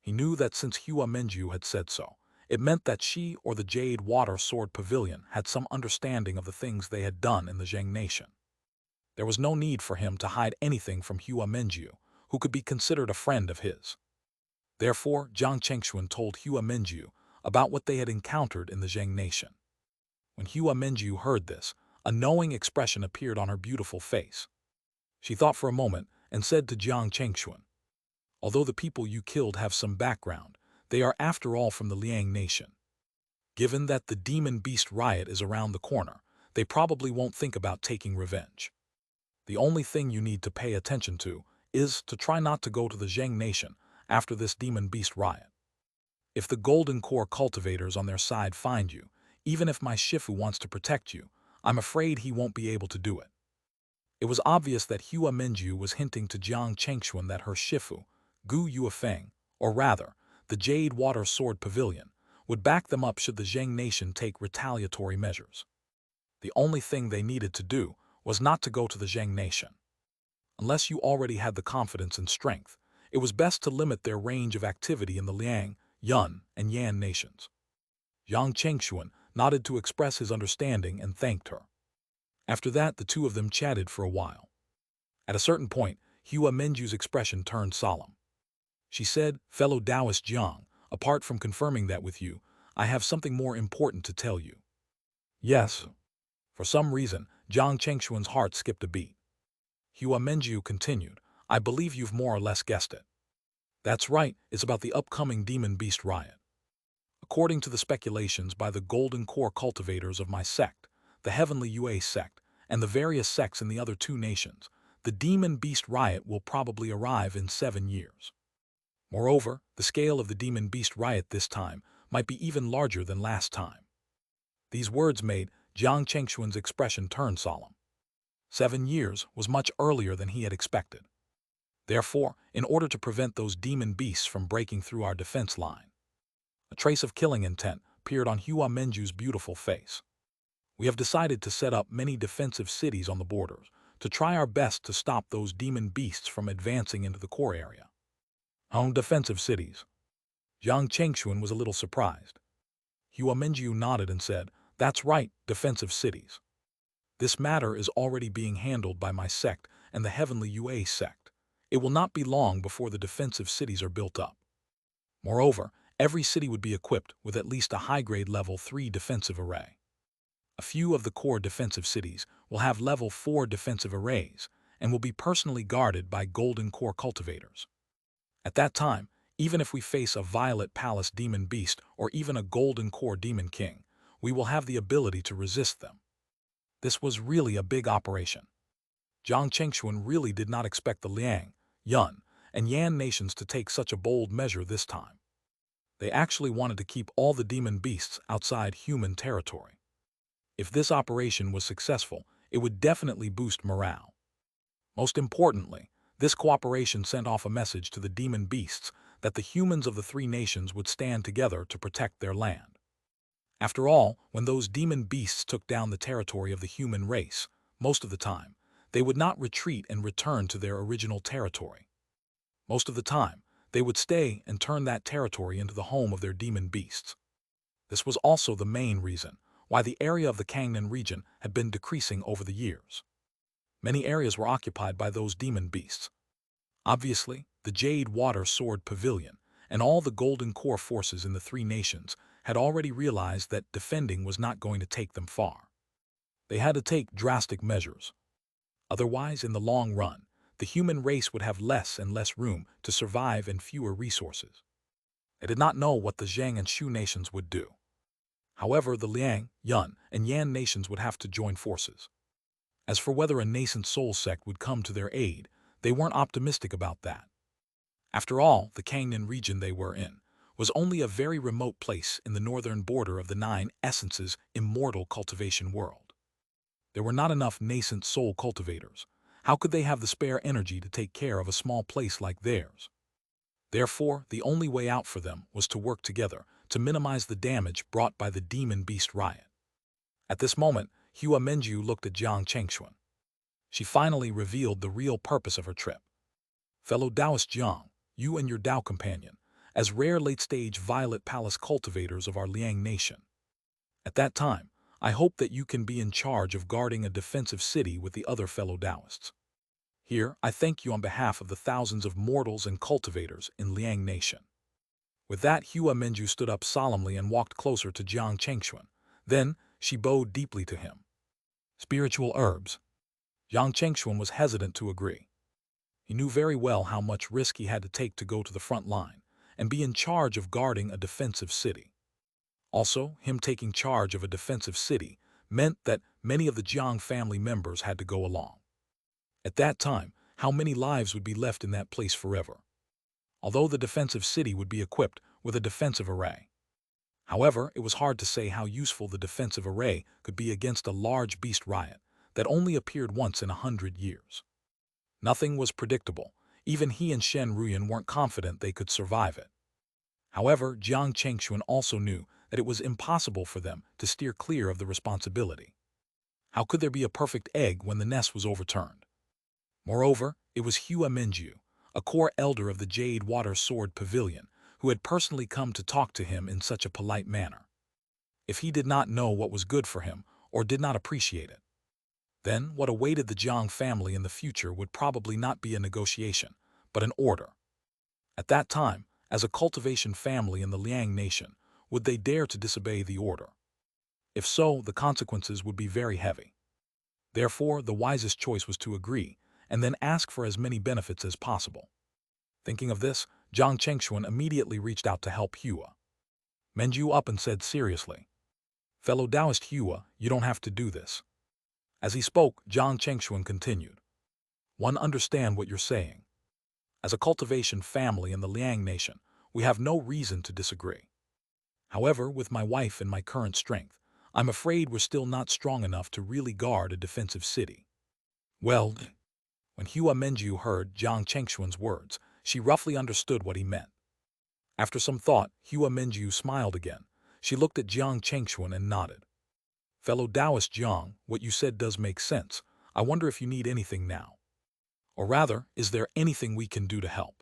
He knew that since Hua Menju had said so, it meant that she or the Jade Water Sword Pavilion had some understanding of the things they had done in the Zheng Nation. There was no need for him to hide anything from Hua Menju, who could be considered a friend of his. Therefore, Jiang Chengxuan told Hua Menju about what they had encountered in the Zheng Nation. When Hua Menju heard this, a knowing expression appeared on her beautiful face. She thought for a moment and said to Jiang Chengxuan, although the people you killed have some background, they are after all from the Liang Nation. Given that the demon beast riot is around the corner, they probably won't think about taking revenge. The only thing you need to pay attention to is to try not to go to the Zheng Nation after this demon beast riot. If the golden core cultivators on their side find you, even if my Shifu wants to protect you, I'm afraid he won't be able to do it. It was obvious that Hua Menju was hinting to Jiang Chengxuan that her Shifu, Gu Yuefeng, or rather, the Jade Water Sword Pavilion, would back them up should the Zheng Nation take retaliatory measures. The only thing they needed to do was not to go to the Zheng Nation. Unless you already had the confidence and strength, it was best to limit their range of activity in the Liang, Yun, and Yan nations. Jiang Chengxuan nodded to express his understanding and thanked her. After that, the two of them chatted for a while. At a certain point, Hua Menju's expression turned solemn. She said, fellow Taoist Jiang, apart from confirming that with you, I have something more important to tell you. Yes. For some reason, Jiang Chengxuan's heart skipped a beat. Hua Menju continued, I believe you've more or less guessed it. That's right, it's about the upcoming demon beast riot. According to the speculations by the golden core cultivators of my sect, the heavenly Yue sect, and the various sects in the other two nations, the demon beast riot will probably arrive in 7 years. Moreover, the scale of the demon beast riot this time might be even larger than last time. These words made Jiang Chengxuan's expression turn solemn. 7 years was much earlier than he had expected. Therefore, in order to prevent those demon beasts from breaking through our defense line, a trace of killing intent appeared on Hua Menju's beautiful face. We have decided to set up many defensive cities on the borders to try our best to stop those demon beasts from advancing into the core area. Defensive cities. Jiang Chengxuan was a little surprised. Hua Menju nodded and said, that's right, defensive cities. This matter is already being handled by my sect and the heavenly Yue sect. It will not be long before the defensive cities are built up. Moreover, every city would be equipped with at least a high-grade level 3 defensive array. A few of the core defensive cities will have level 4 defensive arrays and will be personally guarded by golden core cultivators. At that time, even if we face a violet palace demon beast or even a golden core demon king, we will have the ability to resist them. This was really a big operation. Jiang Chengxuan really did not expect the Liang, Yun, and Yan nations to take such a bold measure this time. They actually wanted to keep all the demon beasts outside human territory. If this operation was successful, it would definitely boost morale. Most importantly, this cooperation sent off a message to the demon beasts that the humans of the 3 nations would stand together to protect their land. After all, when those demon beasts took down the territory of the human race, most of the time, they would not retreat and return to their original territory. Most of the time, they would stay and turn that territory into the home of their demon beasts. This was also the main reason why the area of the Kangnan region had been decreasing over the years. Many areas were occupied by those demon beasts. Obviously, the Jade Water Sword Pavilion and all the golden core forces in the 3 nations had already realized that defending was not going to take them far. They had to take drastic measures. Otherwise, in the long run, the human race would have less and less room to survive and fewer resources. They did not know what the Zhang and Shu nations would do. However, the Liang, Yun, and Yan nations would have to join forces. As for whether a nascent soul sect would come to their aid, they weren't optimistic about that. After all, the Kangnan region they were in was only a very remote place in the northern border of the 9 Essences immortal cultivation world. There were not enough nascent soul cultivators. How could they have the spare energy to take care of a small place like theirs? Therefore, the only way out for them was to work together to minimize the damage brought by the demon beast riot. At this moment, Hua Menju looked at Jiang Chengxuan. She finally revealed the real purpose of her trip. Fellow Taoist Jiang, you and your Tao companion, as rare late-stage Violet Palace cultivators of our Liang nation. At that time, I hope that you can be in charge of guarding a defensive city with the other fellow Taoists. Here, I thank you on behalf of the thousands of mortals and cultivators in Liang nation. With that, Hua Menju stood up solemnly and walked closer to Jiang Chengxuan. Then, she bowed deeply to him. Spiritual herbs. Jiang Chengxuan was hesitant to agree. He knew very well how much risk he had to take to go to the front line and be in charge of guarding a defensive city. Also, him taking charge of a defensive city meant that many of the Jiang family members had to go along. At that time, how many lives would be left in that place forever? Although the defensive city would be equipped with a defensive array. However, it was hard to say how useful the defensive array could be against a large beast riot that only appeared once in 100 years. Nothing was predictable. Even he and Shen Ruyan weren't confident they could survive it. However, Jiang Chengxuan also knew that it was impossible for them to steer clear of the responsibility. How could there be a perfect egg when the nest was overturned? Moreover, it was Hua Menju, a core elder of the Jade Water Sword Pavilion, who had personally come to talk to him in such a polite manner. If he did not know what was good for him or did not appreciate it, then what awaited the Jiang family in the future would probably not be a negotiation, but an order. At that time, as a cultivation family in the Liang nation, would they dare to disobey the order? If so, the consequences would be very heavy. Therefore, the wisest choice was to agree, and then ask for as many benefits as possible. Thinking of this, Jiang Chengxuan immediately reached out to help Hua Menju up and said seriously, "Fellow Taoist Hua, you don't have to do this." As he spoke, Jiang Chengxuan continued, "One understand what you're saying. As a cultivation family in the Liang nation, we have no reason to disagree. However, with my wife and my current strength, I'm afraid we're still not strong enough to really guard a defensive city." Well, when Hua Menju heard Jiang Chengxuan's words, she roughly understood what he meant. After some thought, Hua Menju smiled again. She looked at Jiang Chengxuan and nodded. "Fellow Taoist Jiang, what you said does make sense. I wonder if you need anything now. Or rather, is there anything we can do to help?"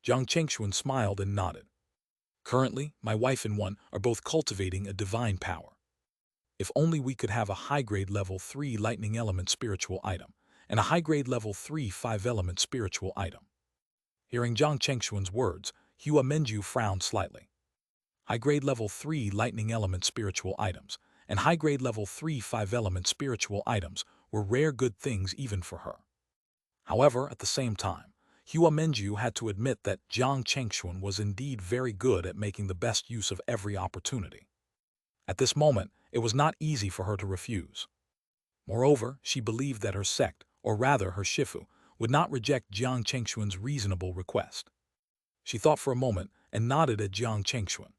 Jiang Chengxuan smiled and nodded. "Currently, my wife and one are both cultivating a divine power. If only we could have a high-grade level 3 lightning element spiritual item and a high-grade level 3 5-element spiritual item." Hearing Jiang Chengxuan's words, Hua Menju frowned slightly. High-grade level 3 lightning element spiritual items and high-grade level 3 5-element spiritual items were rare good things even for her. However, at the same time, Hua Menju had to admit that Jiang Chengxuan was indeed very good at making the best use of every opportunity. At this moment, it was not easy for her to refuse. Moreover, she believed that her sect, or rather her Shifu, would not reject Jiang Chengxuan's reasonable request. She thought for a moment and nodded at Jiang Chengxuan.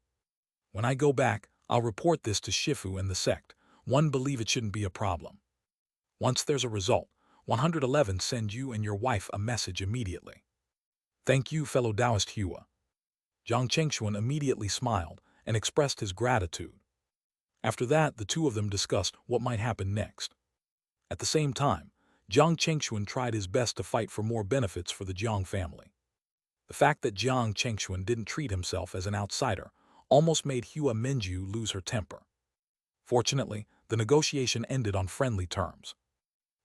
"When I go back, I'll report this to Shifu and the sect. One believe it shouldn't be a problem. Once there's a result, 111 send you and your wife a message immediately." "Thank you, fellow Taoist Hua." Jiang Chengxuan immediately smiled and expressed his gratitude. After that, the two of them discussed what might happen next. At the same time, Jiang Chengxuan tried his best to fight for more benefits for the Jiang family. The fact that Jiang Chengxuan didn't treat himself as an outsider almost made Hua Menju lose her temper. Fortunately, the negotiation ended on friendly terms.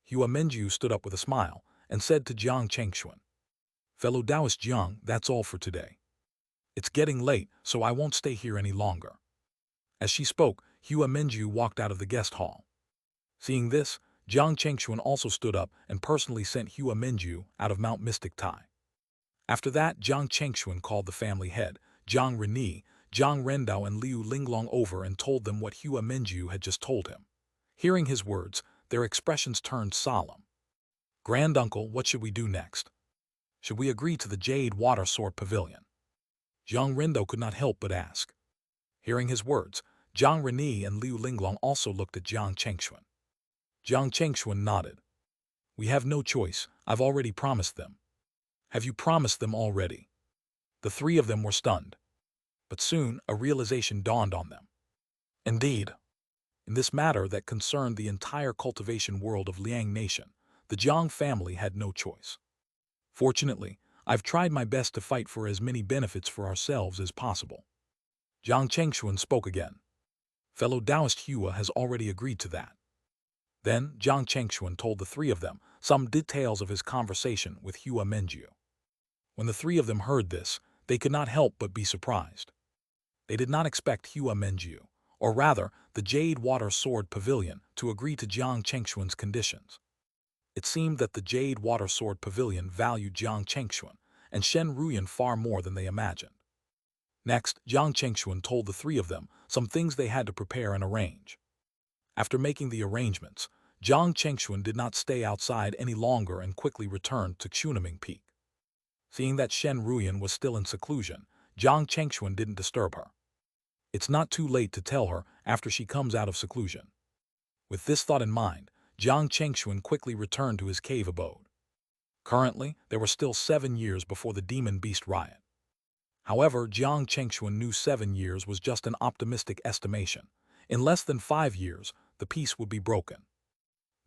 Hua Menju stood up with a smile and said to Jiang Chengxuan, "Fellow Taoist Jiang, that's all for today. It's getting late, so I won't stay here any longer." As she spoke, Hua Menju walked out of the guest hall. Seeing this, Jiang Chengxuan also stood up and personally sent Hua Menju out of Mount Mystic Tai. After that, Jiang Chengxuan called the family head, Jiang Reni, Jiang Rendao and Liu Linglong over and told them what Hua Menju had just told him. Hearing his words, their expressions turned solemn. "Granduncle, what should we do next? Should we agree to the Jade Water Sword Pavilion?" Jiang Rendao could not help but ask. Hearing his words, Jiang Reni and Liu Linglong also looked at Jiang Chengxuan. Jiang Chengxuan nodded. We have no choice. I've already promised them. Have you promised them already? The three of them were stunned. But soon a realization dawned on them. Indeed, in this matter that concerned the entire cultivation world of Liang Nation, the Jiang family had no choice. Fortunately, I've tried my best to fight for as many benefits for ourselves as possible. Jiang Chengxuan spoke again. Fellow Taoist Hua has already agreed to that. Then Jiang Chengxuan told the three of them some details of his conversation with Hua Menjiu. When the three of them heard this, they could not help but be surprised. They did not expect Hua Menjiu, or rather the Jade Water Sword Pavilion, to agree to Jiang Chengxuan's conditions. It seemed that the Jade Water Sword Pavilion valued Jiang Chengxuan and Shen Ruyan far more than they imagined. Next, Jiang Chengxuan told the three of them some things they had to prepare and arrange. After making the arrangements, Jiang Chengxuan did not stay outside any longer and quickly returned to Xunaming Peak. Seeing that Shen Ruyan was still in seclusion, Jiang Chengxuan didn't disturb her. It's not too late to tell her after she comes out of seclusion. With this thought in mind, Jiang Chengxuan quickly returned to his cave abode. Currently, there were still 7 years before the Demon Beast riot. However, Jiang Chengxuan knew 7 years was just an optimistic estimation. In less than 5 years, the peace would be broken.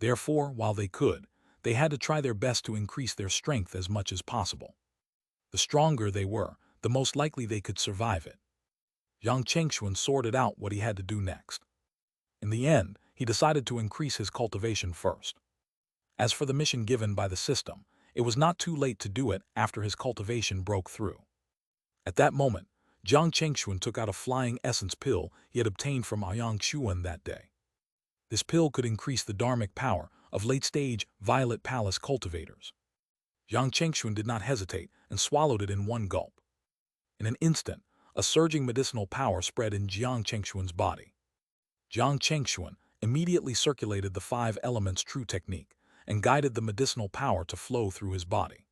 Therefore, while they could, they had to try their best to increase their strength as much as possible. The stronger they were, the most likely they could survive it. Jiang Chengxuan sorted out what he had to do next. In the end, he decided to increase his cultivation first. As for the mission given by the system, it was not too late to do it after his cultivation broke through. At that moment, Jiang Chengxuan took out a flying essence pill he had obtained from Ouyang Xuan that day. This pill could increase the dharmic power of late-stage Violet Palace cultivators. Jiang Chengxuan did not hesitate and swallowed it in one gulp. In an instant, a surging medicinal power spread in Jiang Chengxuan's body. Jiang Chengxuan immediately circulated the 5 elements true technique and guided the medicinal power to flow through his body.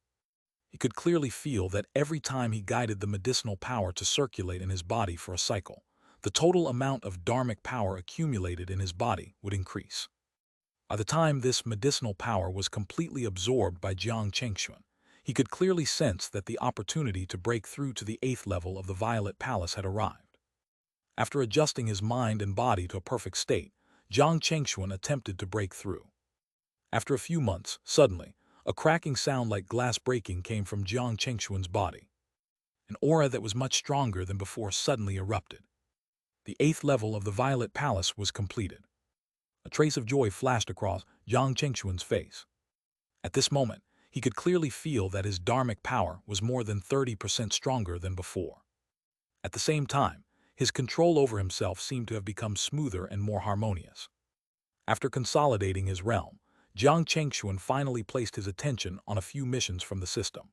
He could clearly feel that every time he guided the medicinal power to circulate in his body for a cycle, the total amount of dharmic power accumulated in his body would increase. By the time this medicinal power was completely absorbed by Jiang Chengxuan, he could clearly sense that the opportunity to break through to the 8th level of the Violet Palace had arrived. After adjusting his mind and body to a perfect state, Jiang Chengxuan attempted to break through. After a few months, suddenly, a cracking sound like glass breaking came from Jiang Chengxuan's body. An aura that was much stronger than before suddenly erupted. The 8th level of the Violet Palace was completed. A trace of joy flashed across Jiang Chengxuan's face. At this moment, he could clearly feel that his dharmic power was more than 30% stronger than before. At the same time, his control over himself seemed to have become smoother and more harmonious. After consolidating his realm, Jiang Chengxuan finally placed his attention on a few missions from the system.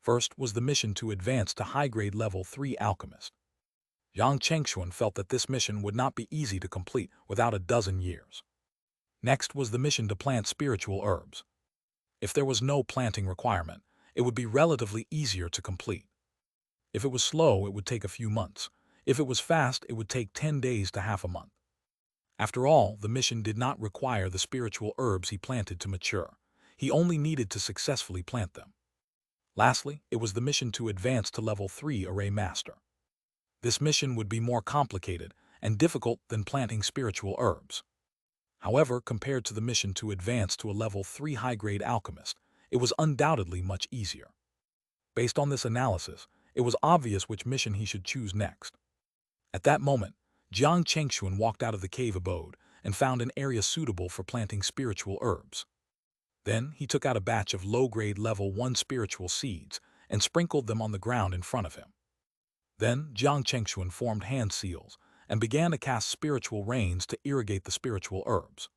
First was the mission to advance to high-grade level 3 alchemist. Jiang Chengxuan felt that this mission would not be easy to complete without a dozen years. Next was the mission to plant spiritual herbs. If there was no planting requirement, it would be relatively easier to complete. If it was slow, it would take a few months. If it was fast, it would take 10 days to half a month. After all, the mission did not require the spiritual herbs he planted to mature. He only needed to successfully plant them. Lastly, it was the mission to advance to level 3 Array Master. This mission would be more complicated and difficult than planting spiritual herbs. However, compared to the mission to advance to a level 3 high-grade alchemist, it was undoubtedly much easier. Based on this analysis, it was obvious which mission he should choose next. At that moment, Jiang Chengxuan walked out of the cave abode and found an area suitable for planting spiritual herbs. Then he took out a batch of low-grade level 1 spiritual seeds and sprinkled them on the ground in front of him. Then Jiang Chengxuan formed hand seals and began to cast spiritual rains to irrigate the spiritual herbs.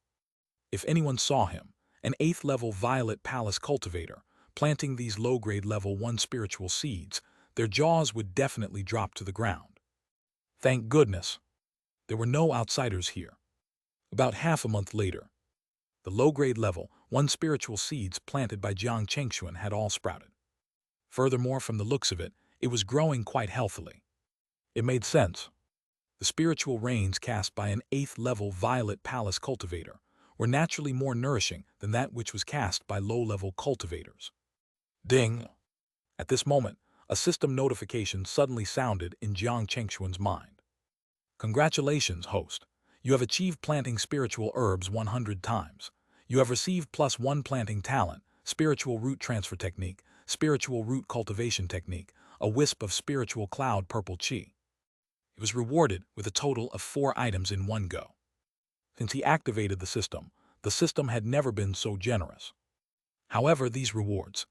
If anyone saw him, an 8th level Violet Palace cultivator, planting these low-grade level 1 spiritual seeds, their jaws would definitely drop to the ground. Thank goodness, there were no outsiders here. About half a month later, the low-grade level 1 spiritual seeds planted by Jiang Chengxuan had all sprouted. Furthermore, from the looks of it, it was growing quite healthily. It made sense. The spiritual rains cast by an 8th level Violet Palace cultivator were naturally more nourishing than that which was cast by low-level cultivators. Ding! At this moment, a system notification suddenly sounded in Jiang Chengxuan's mind. Congratulations, host. You have achieved planting spiritual herbs 100 times. You have received +1 planting talent, spiritual root transfer technique, spiritual root cultivation technique, a wisp of spiritual cloud purple chi. He was rewarded with a total of 4 items in one go. Since he activated the system had never been so generous. However, these rewards,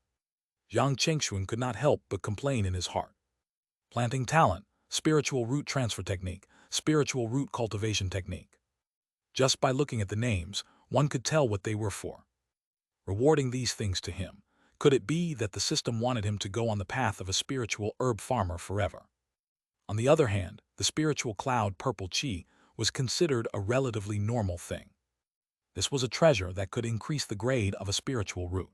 Jiang Chengxuan could not help but complain in his heart. Planting talent, spiritual root transfer technique, spiritual root cultivation technique. Just by looking at the names, one could tell what they were for. Rewarding these things to him, could it be that the system wanted him to go on the path of a spiritual herb farmer forever? On the other hand, the spiritual cloud purple chi was considered a relatively normal thing. This was a treasure that could increase the grade of a spiritual root.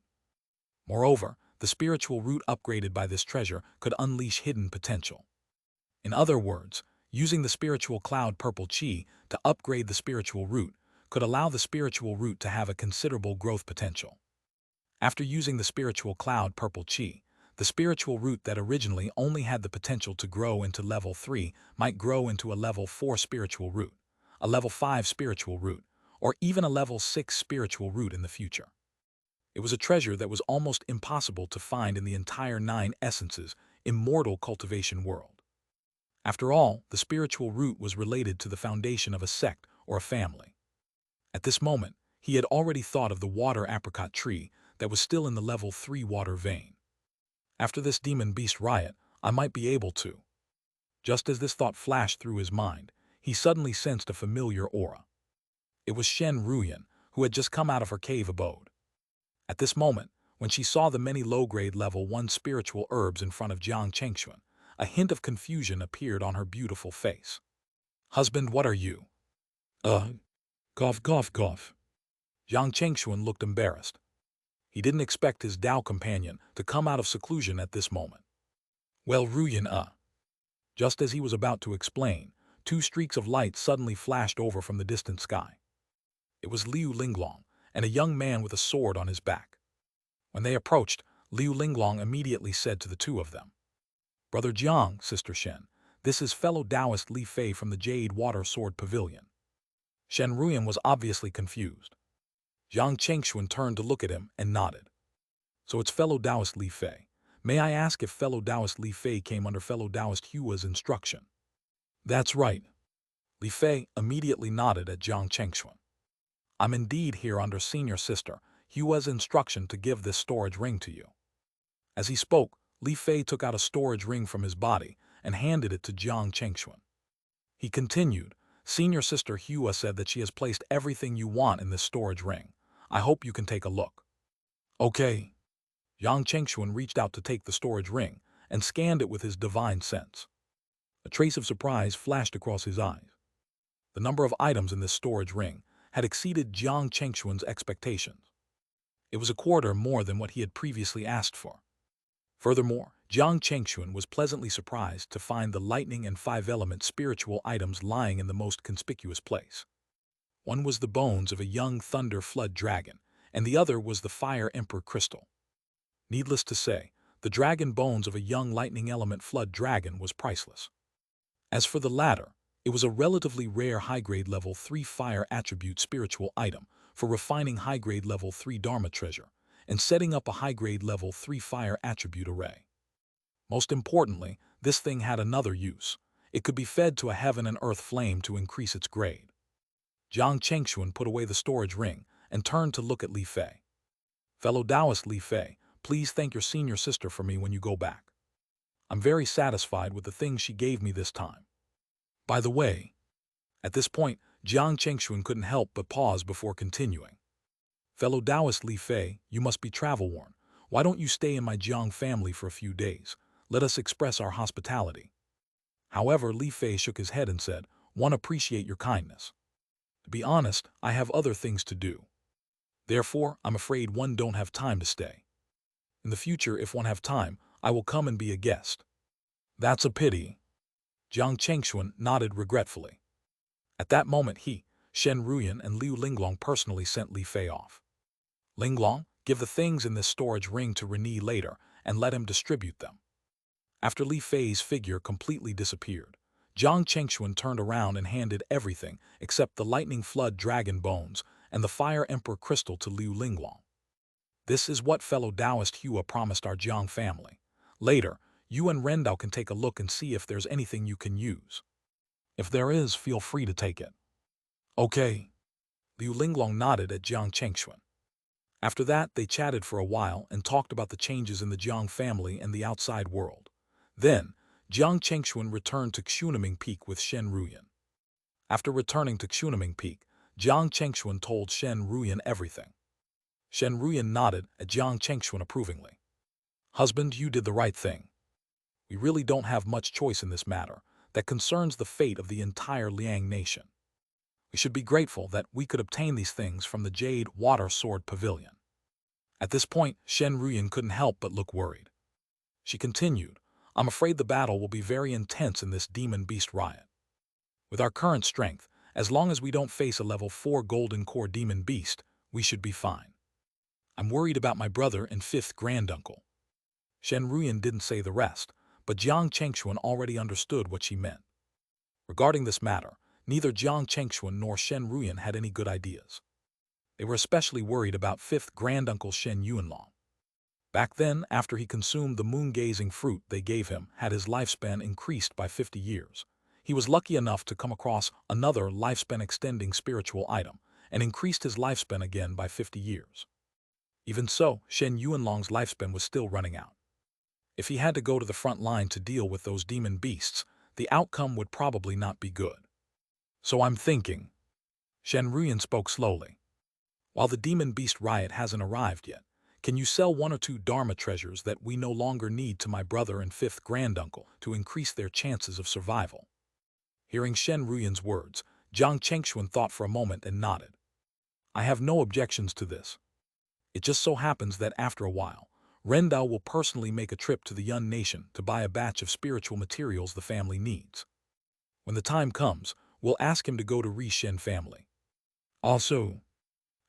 Moreover, the spiritual root upgraded by this treasure could unleash hidden potential. In other words, using the spiritual cloud purple chi to upgrade the spiritual root could allow the spiritual root to have a considerable growth potential. After using the spiritual cloud purple chi, the spiritual root that originally only had the potential to grow into level 3 might grow into a level 4 spiritual root, a level 5 spiritual root, or even a level 6 spiritual root in the future. It was a treasure that was almost impossible to find in the entire 9 essences, immortal cultivation world. After all, the spiritual root was related to the foundation of a sect or a family. At this moment, he had already thought of the water apricot tree that was still in the level 3 water vein. After this demon beast riot, I might be able to. Just as this thought flashed through his mind, he suddenly sensed a familiar aura. It was Shen Ruyan, who had just come out of her cave abode. At this moment, when she saw the many low-grade level 1 spiritual herbs in front of Jiang Chengxuan, a hint of confusion appeared on her beautiful face. Husband, what are you? Cough. Jiang Chengxuan looked embarrassed. He didn't expect his Dao companion to come out of seclusion at this moment. Well, Ruyan, Just as he was about to explain, 2 streaks of light suddenly flashed over from the distant sky. It was Liu Linglong, and a young man with a sword on his back. When they approached, Liu Linglong immediately said to the 2 of them, Brother Jiang, Sister Shen, this is fellow Taoist Li Fei from the Jade Water Sword Pavilion. Shen Ruyan was obviously confused. Jiang Chengxuan turned to look at him and nodded. So it's fellow Taoist Li Fei. May I ask if fellow Taoist Li Fei came under fellow Taoist Hua's instruction? That's right. Li Fei immediately nodded at Jiang Chengxuan. I'm indeed here under senior sister Hua's instruction to give this storage ring to you. As he spoke, Li Fei took out a storage ring from his body and handed it to Jiang Chengxuan. He continued, Senior sister Hua said that she has placed everything you want in this storage ring. I hope you can take a look. Okay. Jiang Chengxuan reached out to take the storage ring and scanned it with his divine sense. A trace of surprise flashed across his eyes. The number of items in this storage ring had exceeded Jiang Chengxuan's expectations. It was a quarter more than what he had previously asked for. Furthermore, Jiang Chengxuan was pleasantly surprised to find the lightning and 5-element spiritual items lying in the most conspicuous place. One was the bones of a young thunder flood dragon, and the other was the fire emperor crystal. Needless to say, the dragon bones of a young lightning element flood dragon was priceless. As for the latter, it was a relatively rare high-grade level 3 fire attribute spiritual item for refining high-grade level 3 Dharma treasure and setting up a high-grade level 3 fire attribute array. Most importantly, this thing had another use. It could be fed to a heaven and earth flame to increase its grade. Jiang Chengxuan put away the storage ring and turned to look at Li Fei. Fellow Taoist Li Fei, please thank your senior sister for me when you go back. I'm very satisfied with the things she gave me this time. By the way, at this point, Jiang Chengxuan couldn't help but pause before continuing. Fellow Taoist Li Fei, you must be travel-worn. Why don't you stay in my Jiang family for a few days? Let us express our hospitality. However, Li Fei shook his head and said, One appreciate your kindness. To be honest, I have other things to do. Therefore, I'm afraid one don't have time to stay. In the future, if one have time, I will come and be a guest. That's a pity. Jiang Chengxuan nodded regretfully. At that moment Shen Ruyan and Liu Linglong personally sent Li Fei off. Linglong, give the things in this storage ring to Reni later and let him distribute them. After Li Fei's figure completely disappeared, Jiang Chengxuan turned around and handed everything except the lightning flood dragon bones and the fire emperor crystal to Liu Linglong. This is what fellow Taoist Hua promised our Jiang family. Later, you and Rendao can take a look and see if there's anything you can use. If there is, feel free to take it. Okay. Liu Linglong nodded at Jiang Chengxuan. After that, they chatted for a while and talked about the changes in the Jiang family and the outside world. Then, Jiang Chengxuan returned to Xunaming Peak with Shen Ruyan. After returning to Xunaming Peak, Jiang Chengxuan told Shen Ruyan everything. Shen Ruyan nodded at Jiang Chengxuan approvingly. Husband, you did the right thing. We really don't have much choice in this matter that concerns the fate of the entire Liang nation. We should be grateful that we could obtain these things from the Jade Water Sword Pavilion. At this point, Shen Ruyan couldn't help but look worried. She continued, I'm afraid the battle will be very intense in this demon beast riot. With our current strength, as long as we don't face a level 4 golden core demon beast, we should be fine. I'm worried about my brother and 5th granduncle. Shen Ruyan didn't say the rest, but Jiang Chengxuan already understood what she meant. Regarding this matter, neither Jiang Chengxuan nor Shen Ruyan had any good ideas. They were especially worried about 5th granduncle Shen Yuanlong. Back then, after he consumed the moon-gazing fruit they gave him, had his lifespan increased by 50 years. He was lucky enough to come across another lifespan-extending spiritual item, and increased his lifespan again by 50 years. Even so, Shen Yuanlong's lifespan was still running out. If he had to go to the front line to deal with those demon beasts, the outcome would probably not be good. So I'm thinking. Shen Ruyan spoke slowly. While the demon beast riot hasn't arrived yet, can you sell 1 or 2 Dharma treasures that we no longer need to my brother and 5th granduncle to increase their chances of survival? Hearing Shen Ruyan's words, Jiang Chengxuan thought for a moment and nodded. I have no objections to this. It just so happens that after a while, Rendao will personally make a trip to the Yun Nation to buy a batch of spiritual materials the family needs. When the time comes, we'll ask him to go to Ri Shen family. Also,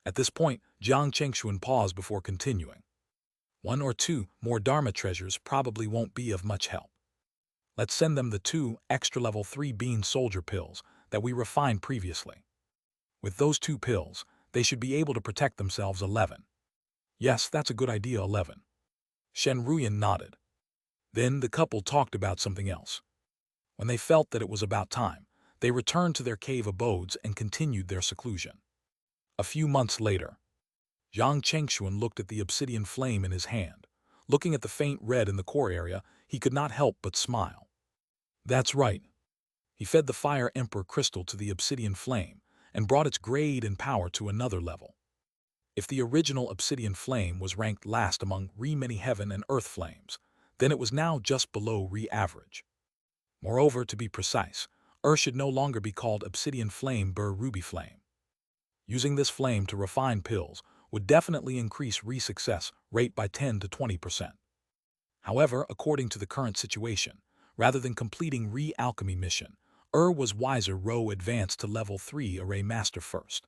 at this point, Jiang Chengxuan paused before continuing. 1 or 2 more Dharma treasures probably won't be of much help. Let's send them the 2 extra level 3 bean soldier pills that we refined previously. With those 2 pills, they should be able to protect themselves 11. Yes, that's a good idea 11. Shen Ruyan nodded. Then the couple talked about something else. When they felt that it was about time, they returned to their cave abodes and continued their seclusion. A few months later, Jiang Chengxuan looked at the obsidian flame in his hand. Looking at the faint red in the core area, he could not help but smile. That's right. He fed the fire emperor crystal to the obsidian flame and brought its grade and power to another level. If the original obsidian flame was ranked last among many heaven and earth flames, then it was now just below average. Moreover, to be precise, should no longer be called obsidian flame ruby flame. Using this flame to refine pills would definitely increase success rate by 10 to 20%. However, according to the current situation, rather than completing alchemy mission, was wiser advance to level 3 array master first.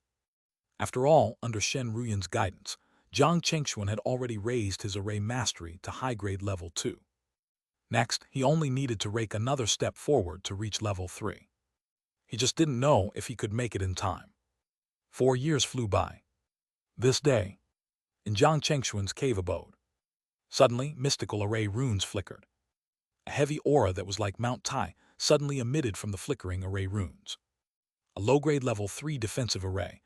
After all, under Shen Ruyan's guidance, Jiang Chengxuan had already raised his array mastery to high-grade level 2. Next, he only needed to rake another step forward to reach level 3. He just didn't know if he could make it in time. 4 years flew by. This day, in Jiang Chengxuan's cave abode, suddenly mystical array runes flickered. A heavy aura that was like Mount Tai suddenly emitted from the flickering array runes. A low-grade level 3 defensive array,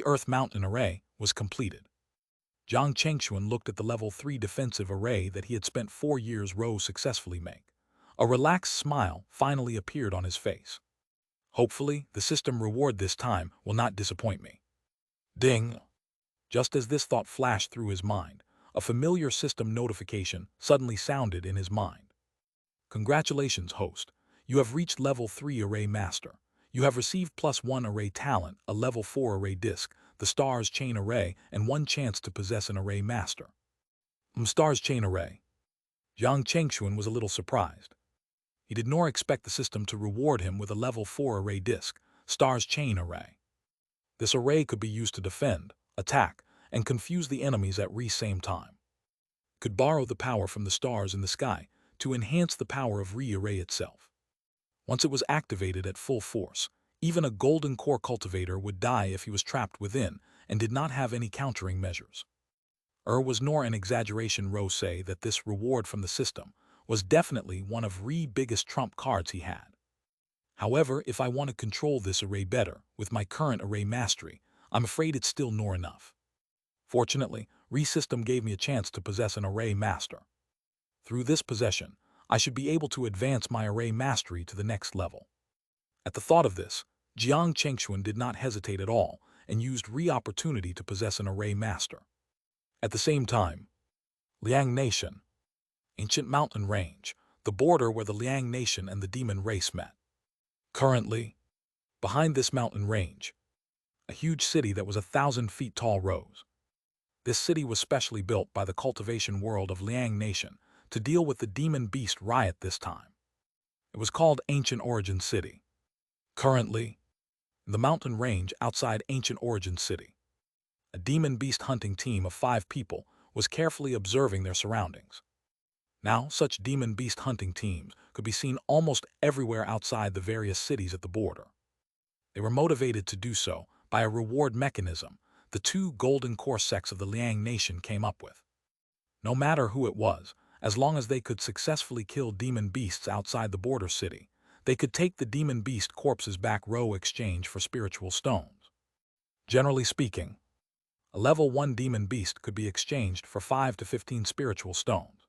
Earth Mountain Array, was completed. Jiang Chengxuan looked at the level 3 defensive array that he had spent 4 years successfully make. A relaxed smile finally appeared on his face. Hopefully, the system reward this time will not disappoint me. Ding! Just as this thought flashed through his mind, a familiar system notification suddenly sounded in his mind. Congratulations, host. You have reached level 3 array master. You have received +1 array talent, a level 4 array disc, the Stars Chain Array, and 1 chance to possess an array master. Stars Chain Array. Jiang Chengxuan was a little surprised. He did not expect the system to reward him with a level 4 array disc, Stars Chain Array. This array could be used to defend, attack, and confuse the enemies at same time. Could borrow the power from the stars in the sky to enhance the power of array itself. Once it was activated at full force, even a golden core cultivator would die if he was trapped within and did not have any countering measures. Was nor an exaggeration say that this reward from the system was definitely one of biggest trump cards he had. However, if I want to control this array better with my current array mastery, I'm afraid it's still nor enough. Fortunately, system gave me a chance to possess an array master. Through this possession, I should be able to advance my array mastery to the next level. At the thought of this, Xianxia did not hesitate at all and used opportunity to possess an array master. At the same time, Liang Nation, ancient mountain range, the border where the Liang Nation and the demon race met. Currently, behind this mountain range, a huge city that was 1,000 feet tall rose. This city was specially built by the cultivation world of Liang Nation to deal with the demon beast riot this time. It was called Ancient Origin City. Currently, in the mountain range outside Ancient Origin City, a demon beast hunting team of 5 people was carefully observing their surroundings. Now, such demon beast hunting teams could be seen almost everywhere outside the various cities at the border. They were motivated to do so by a reward mechanism the 2 golden core sects of the Liang Nation came up with. No matter who it was, as long as they could successfully kill demon beasts outside the border city, they could take the demon beast corpses back exchange for spiritual stones. Generally speaking, a level 1 demon beast could be exchanged for 5 to 15 spiritual stones.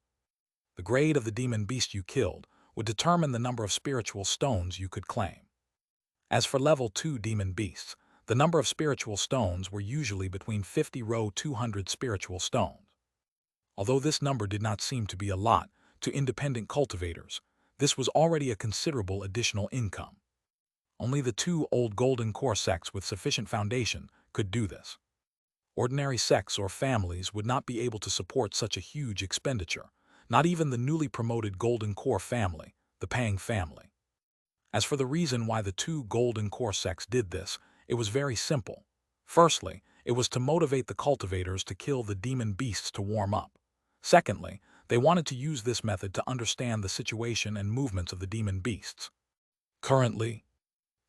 The grade of the demon beast you killed would determine the number of spiritual stones you could claim. As for level 2 demon beasts, the number of spiritual stones were usually between 50 to 200 spiritual stones. Although this number did not seem to be a lot to independent cultivators, this was already a considerable additional income. Only the 2 old golden core sects with sufficient foundation could do this. Ordinary sects or families would not be able to support such a huge expenditure, not even the newly promoted golden core family, the Pang family. As for the reason why the 2 golden core sects did this, it was very simple. Firstly, it was to motivate the cultivators to kill the demon beasts to warm up. Secondly, they wanted to use this method to understand the situation and movements of the demon beasts. Currently,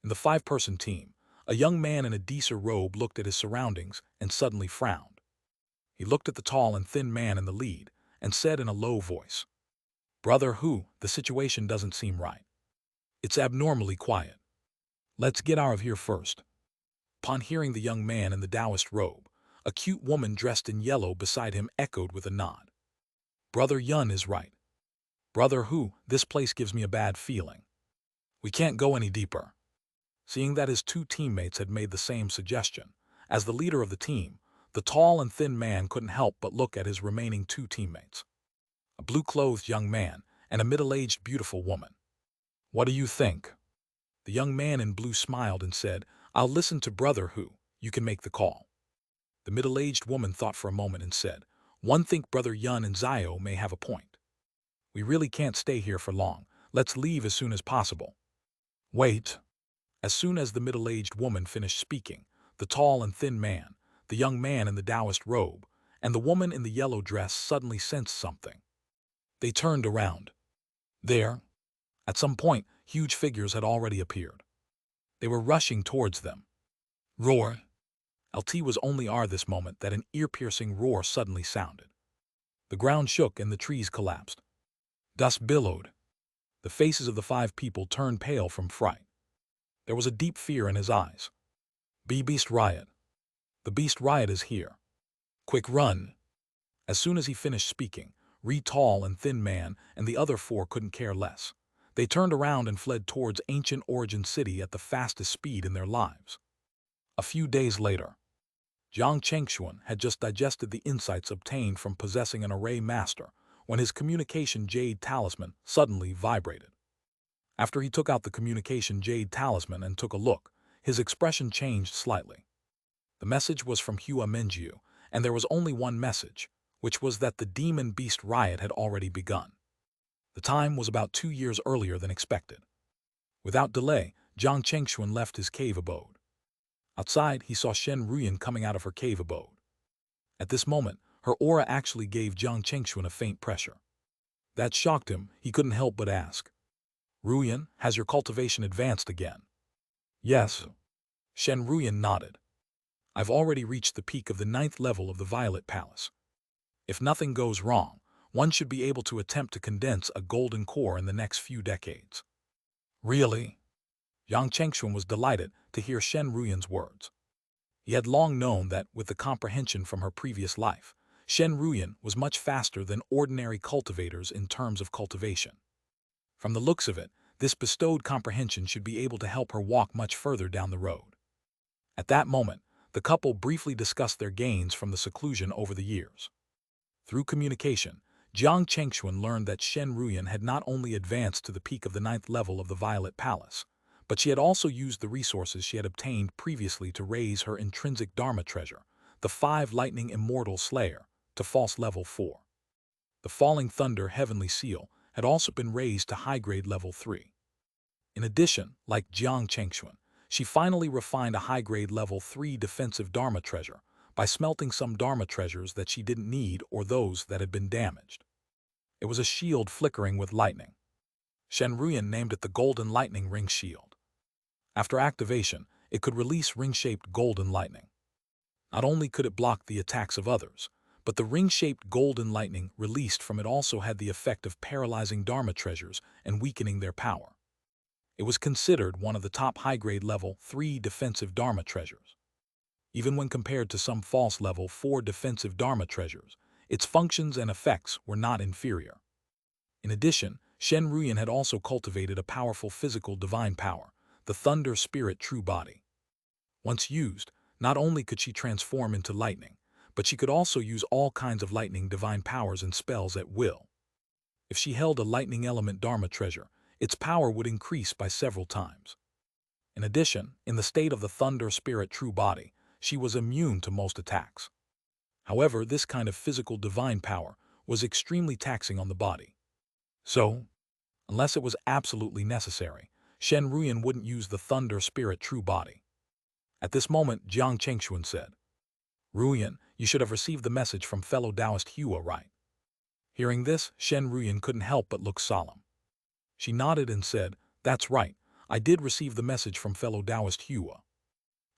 in the 5-person team, a young man in a decent robe looked at his surroundings and suddenly frowned. He looked at the tall and thin man in the lead and said in a low voice, "Brother Hu, the situation doesn't seem right. It's abnormally quiet. Let's get out of here first." Upon hearing the young man in the Taoist robe, a cute woman dressed in yellow beside him echoed with a nod. "Brother Yun is right. Brother Hu, this place gives me a bad feeling. We can't go any deeper." Seeing that his 2 teammates had made the same suggestion, as the leader of the team, the tall and thin man couldn't help but look at his remaining 2 teammates, a blue-clothed young man and a middle-aged beautiful woman. "What do you think?" The young man in blue smiled and said, "I'll listen to Brother Hu. You can make the call." The middle-aged woman thought for a moment and said, "One think Brother Yun and Zio may have a point. We really can't stay here for long. Let's leave as soon as possible." "Wait." As soon as the middle-aged woman finished speaking, the tall and thin man, the young man in the Taoist robe, and the woman in the yellow dress suddenly sensed something. They turned around. There, at some point, huge figures had already appeared. They were rushing towards them. Roar! LT was only this moment that an ear-piercing roar suddenly sounded. The ground shook and the trees collapsed. Dust billowed. The faces of the 5 people turned pale from fright. There was a deep fear in his eyes. Beast riot. The beast riot is here. Quick run. As soon as he finished speaking, tall and thin man and the other 4 couldn't care less. They turned around and fled towards Ancient Origin City at the fastest speed in their lives. A few days later, Jiang Chengxuan had just digested the insights obtained from possessing an array master when his communication Jade talisman suddenly vibrated. After he took out the communication Jade talisman and took a look, his expression changed slightly. The message was from Hua Menjiu, and there was only one message, which was that the demon beast riot had already begun. The time was about 2 years earlier than expected. Without delay, Jiang Chengxuan left his cave abode. Outside, he saw Shen Ruyan coming out of her cave abode. At this moment, her aura actually gave Jiang Chengxuan a faint pressure. That shocked him. He couldn't help but ask, "Ruyan, has your cultivation advanced again?" "Yes." Shen Ruyan nodded. "I've already reached the peak of the 9th level of the Violet Palace. If nothing goes wrong, one should be able to attempt to condense a golden core in the next few decades." "Really?" Yang Chengxuan was delighted to hear Shen Ruyan's words. He had long known that, with the comprehension from her previous life, Shen Ruyan was much faster than ordinary cultivators in terms of cultivation. From the looks of it, this bestowed comprehension should be able to help her walk much further down the road. At that moment, the couple briefly discussed their gains from the seclusion over the years. Through communication, Jiang Chengxuan learned that Shen Ruyan had not only advanced to the peak of the 9th level of the Violet Palace, but she had also used the resources she had obtained previously to raise her intrinsic Dharma treasure, the 5 Lightning Immortal Slayer, to false level 4. The Falling Thunder Heavenly Seal had also been raised to high-grade level 3. In addition, like Jiang Chengxuan, she finally refined a high-grade level 3 defensive Dharma treasure by smelting some Dharma treasures that she didn't need or those that had been damaged. It was a shield flickering with lightning. Shen Ruyan named it the Golden Lightning Ring Shield. After activation, it could release ring-shaped golden lightning. Not only could it block the attacks of others, but the ring-shaped golden lightning released from it also had the effect of paralyzing Dharma treasures and weakening their power. It was considered one of the top high-grade level 3 defensive Dharma treasures. Even when compared to some false level 4 defensive Dharma treasures, its functions and effects were not inferior. In addition, Shen Ruyan had also cultivated a powerful physical divine power, the Thunder Spirit True Body. Once used, not only could she transform into lightning, but she could also use all kinds of lightning divine powers and spells at will. If she held a lightning element Dharma treasure, its power would increase by several times. In addition, in the state of the Thunder Spirit True Body, she was immune to most attacks. However, this kind of physical divine power was extremely taxing on the body. So, unless it was absolutely necessary, Shen Ruyan wouldn't use the Thunder Spirit True Body. At this moment, Jiang Chengxuan said, "Ruyan, you should have received the message from fellow Taoist Hua, right?" Hearing this, Shen Ruyan couldn't help but look solemn. She nodded and said, "That's right, I did receive the message from fellow Taoist Hua."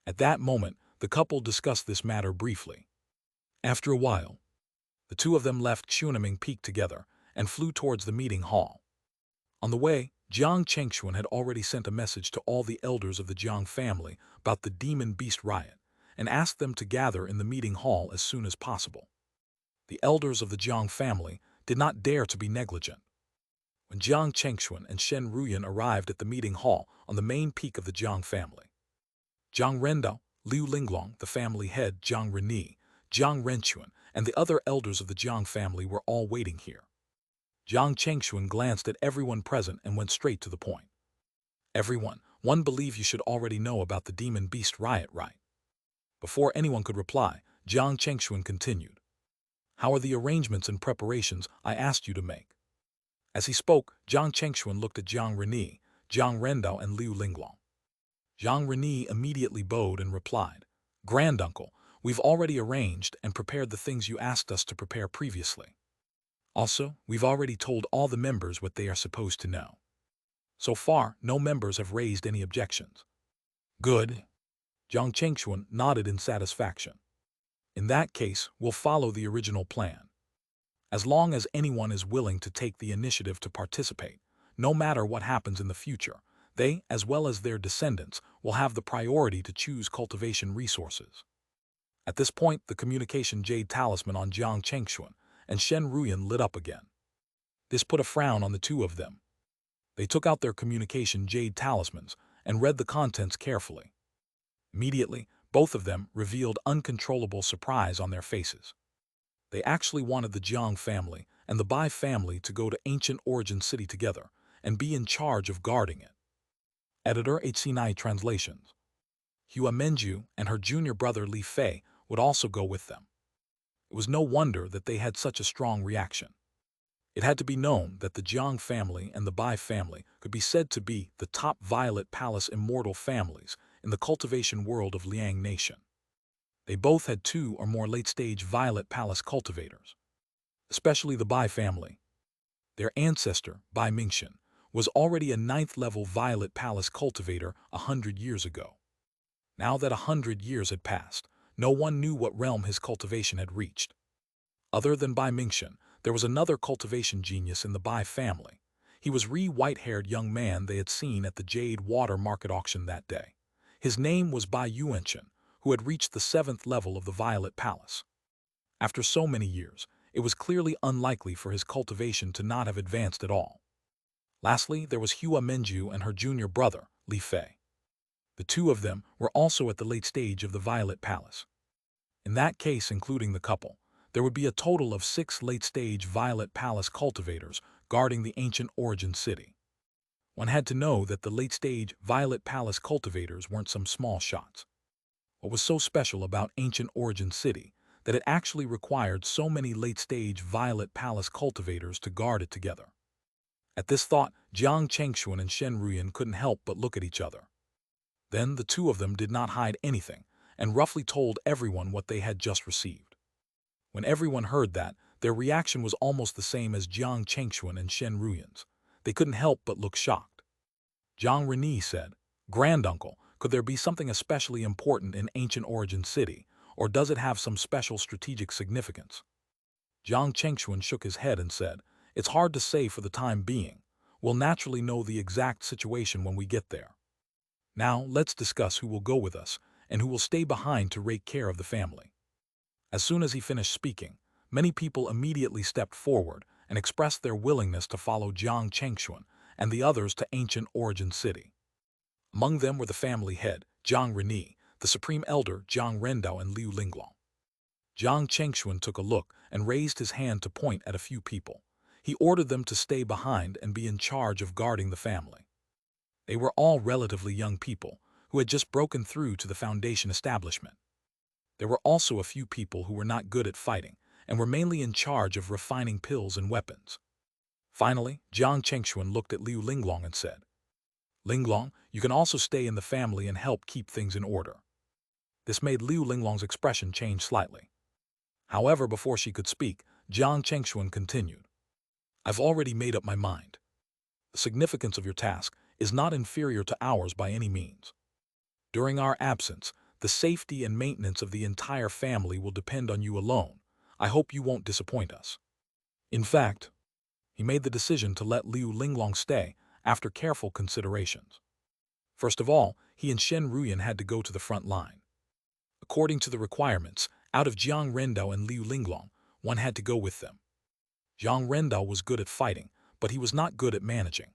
At that moment, the couple discussed this matter briefly. After a while, the two of them left Xunaming Peak together and flew towards the meeting hall. On the way, Jiang Chengxuan had already sent a message to all the elders of the Jiang family about the demon beast riot and asked them to gather in the meeting hall as soon as possible. The elders of the Jiang family did not dare to be negligent. When Jiang Chengxuan and Shen Ruyan arrived at the meeting hall on the main peak of the Jiang family, Jiang Rendao, Liu Linglong, the family head, Jiang Reni, Jiang Renchuan, and the other elders of the Jiang family were all waiting here. Jiang Chengxuan glanced at everyone present and went straight to the point. "Everyone, one believe you should already know about the demon beast riot, right?" Before anyone could reply, Jiang Chengxuan continued, "How are the arrangements and preparations I asked you to make?" As he spoke, Jiang Chengxuan looked at Jiang Reni, Jiang Rendao, and Liu Linglong. Jiang Reni immediately bowed and replied, "Granduncle, we've already arranged and prepared the things you asked us to prepare previously. Also, we've already told all the members what they are supposed to know. So far, no members have raised any objections." "Good." Jiang Chengxuan nodded in satisfaction. "In that case, we'll follow the original plan. As long as anyone is willing to take the initiative to participate, no matter what happens in the future, they, as well as their descendants, will have the priority to choose cultivation resources." At this point, the communication Jade talisman on Jiang Chengxuan and Shen Ruyan lit up again. This put a frown on the two of them. They took out their communication Jade talismans and read the contents carefully. Immediately, both of them revealed uncontrollable surprise on their faces. They actually wanted the Jiang family and the Bai family to go to ancient origin city together and be in charge of guarding it. Editor HC9 Translations. Hua Menju and her junior brother Li Fei would also go with them. It was no wonder that they had such a strong reaction. It had to be known that the Jiang family and the Bai family could be said to be the top Violet Palace immortal families in the cultivation world of Liang Nation. They both had 2 or more late-stage Violet Palace cultivators, especially the Bai family. Their ancestor, Bai Mingxian, was already a 9th-level Violet Palace cultivator 100 years ago. Now that 100 years had passed, no one knew what realm his cultivation had reached. Other than Bai Mingxian, there was another cultivation genius in the Bai family. He was the white-haired young man they had seen at the Jade water market auction that day. His name was Bai Yuanchen, who had reached the 7th level of the Violet Palace. After so many years, it was clearly unlikely for his cultivation to not have advanced at all. Lastly, there was Hua Menju and her junior brother, Li Fei. The 2 of them were also at the late stage of the Violet Palace. In that case, including the couple, there would be a total of 6 late-stage Violet Palace cultivators guarding the ancient origin city. One had to know that the late-stage Violet Palace cultivators weren't some small shots. What was so special about ancient origin city that it actually required so many late-stage Violet Palace cultivators to guard it together? At this thought, Jiang Chengxuan and Shen Ruyan couldn't help but look at each other. Then the 2 of them did not hide anything and roughly told everyone what they had just received. When everyone heard that, their reaction was almost the same as Jiang Chengxuan and Shen Ruyan's. They couldn't help but look shocked. Jiang Reni said, "Granduncle, could there be something especially important in ancient origin city, or does it have some special strategic significance?" Jiang Chengxuan shook his head and said, "It's hard to say for the time being. We'll naturally know the exact situation when we get there. Now, let's discuss who will go with us and who will stay behind to take care of the family." As soon as he finished speaking, many people immediately stepped forward and expressed their willingness to follow Jiang Chengxuan and the others to ancient origin city. Among them were the family head, Jiang Reni, the supreme elder, Jiang Rendao, and Liu Linglong. Jiang Chengxuan took a look and raised his hand to point at a few people. He ordered them to stay behind and be in charge of guarding the family. They were all relatively young people who had just broken through to the foundation establishment. There were also a few people who were not good at fighting and were mainly in charge of refining pills and weapons. Finally, Jiang Chengxuan looked at Liu Linglong and said, "Linglong, you can also stay in the family and help keep things in order." This made Liu Linglong's expression change slightly. However, before she could speak, Jiang Chengxuan continued, "I've already made up my mind. The significance of your task is not inferior to ours by any means. During our absence, the safety and maintenance of the entire family will depend on you alone. I hope you won't disappoint us." In fact, he made the decision to let Liu Linglong stay after careful considerations. First of all, he and Shen Ruyan had to go to the front line. According to the requirements, out of Jiang Rendao and Liu Linglong, one had to go with them. Jiang Rendao was good at fighting, but he was not good at managing.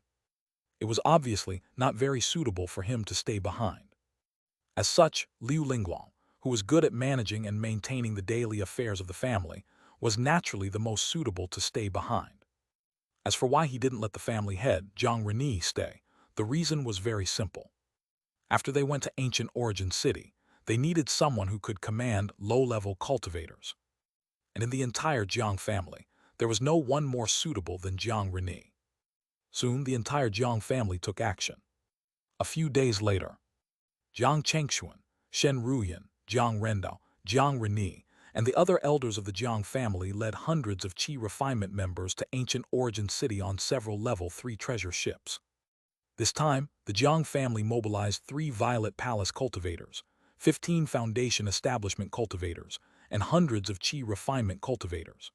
It was obviously not very suitable for him to stay behind. As such, Liu Linglong, who was good at managing and maintaining the daily affairs of the family, was naturally the most suitable to stay behind. As for why he didn't let the family head, Jiang Reni, stay, the reason was very simple. After they went to ancient origin city, they needed someone who could command low-level cultivators. And in the entire Jiang family, there was no one more suitable than Jiang Reni. Soon, the entire Jiang family took action. A few days later, Jiang Chengxuan, Shen Ruyan, Jiang Rendao, Jiang Reni, and the other elders of the Jiang family led hundreds of Qi refinement members to ancient origin city on several level 3 treasure ships. This time, the Jiang family mobilized 3 Violet Palace cultivators, 15 Foundation Establishment cultivators, and hundreds of Qi refinement cultivators.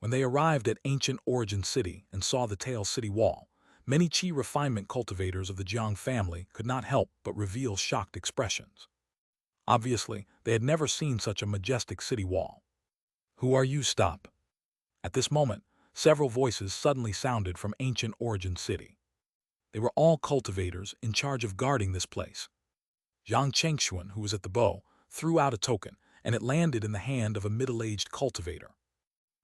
When they arrived at ancient origin city and saw the Tail City wall, many Qi refinement cultivators of the Jiang family could not help but reveal shocked expressions. Obviously, they had never seen such a majestic city wall. "Who are you? Stop!" At this moment, several voices suddenly sounded from ancient origin city. They were all cultivators in charge of guarding this place. Jiang Chengxuan, who was at the bow, threw out a token, and it landed in the hand of a middle-aged cultivator.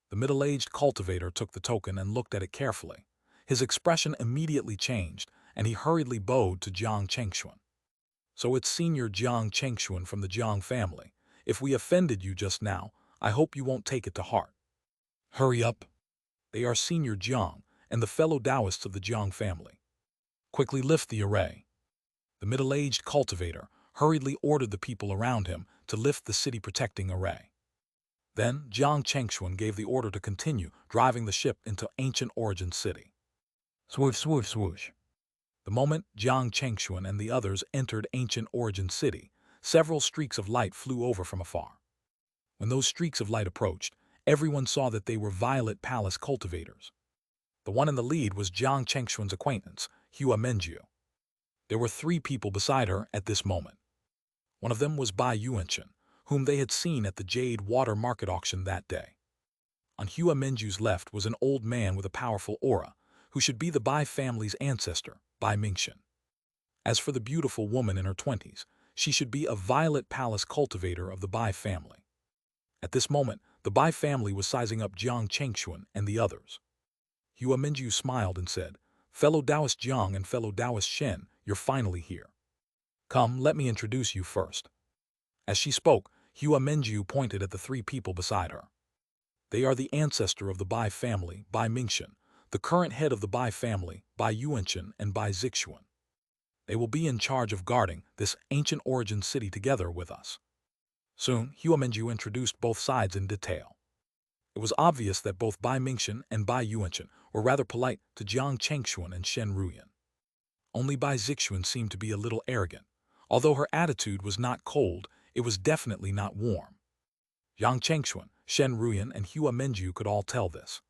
The middle-aged cultivator took the token and looked at it carefully. His expression immediately changed, and he hurriedly bowed to Jiang Chengxuan. "So it's Senior Jiang Chengxuan from the Jiang family. If we offended you just now, I hope you won't take it to heart." "Hurry up. They are Senior Jiang and the fellow Taoists of the Jiang family. Quickly lift the array." The middle-aged cultivator hurriedly ordered the people around him to lift the city-protecting array. Then Jiang Chengxuan gave the order to continue driving the ship into ancient origin city. Swoosh, swoosh, swoosh. The moment Jiang Chengxuan and the others entered ancient origin city, several streaks of light flew over from afar. When those streaks of light approached, everyone saw that they were Violet Palace cultivators. The one in the lead was Jiang Chengxuan's acquaintance, Hua Menju. There were 3 people beside her at this moment. One of them was Bai Yuanchen, whom they had seen at the Jade water market auction that day. On Hua Menju's left was an old man with a powerful aura, who should be the Bai family's ancestor, Bai Mingxian. As for the beautiful woman in her 20s, she should be a Violet Palace cultivator of the Bai family. At this moment, the Bai family was sizing up Jiang Chengxuan and the others. Hua Menju smiled and said, "Fellow Taoist Jiang and fellow Taoist Shen, you're finally here. Come, let me introduce you first." As she spoke, Hua Menju pointed at the 3 people beside her. They are the ancestor of the Bai family, Bai Mingxian, the current head of the Bai family, Bai Yuanchen and Bai Zixuan. They will be in charge of guarding this ancient origin city together with us. Soon, Hua Menju introduced both sides in detail. It was obvious that both Bai Mingxian and Bai Yuanchen were rather polite to Jiang Chengxuan and Shen Ruyan. Only Bai Zixuan seemed to be a little arrogant. Although her attitude was not cold, it was definitely not warm. Jiang Chengxuan, Shen Ruyan, and Hua Menju could all tell this.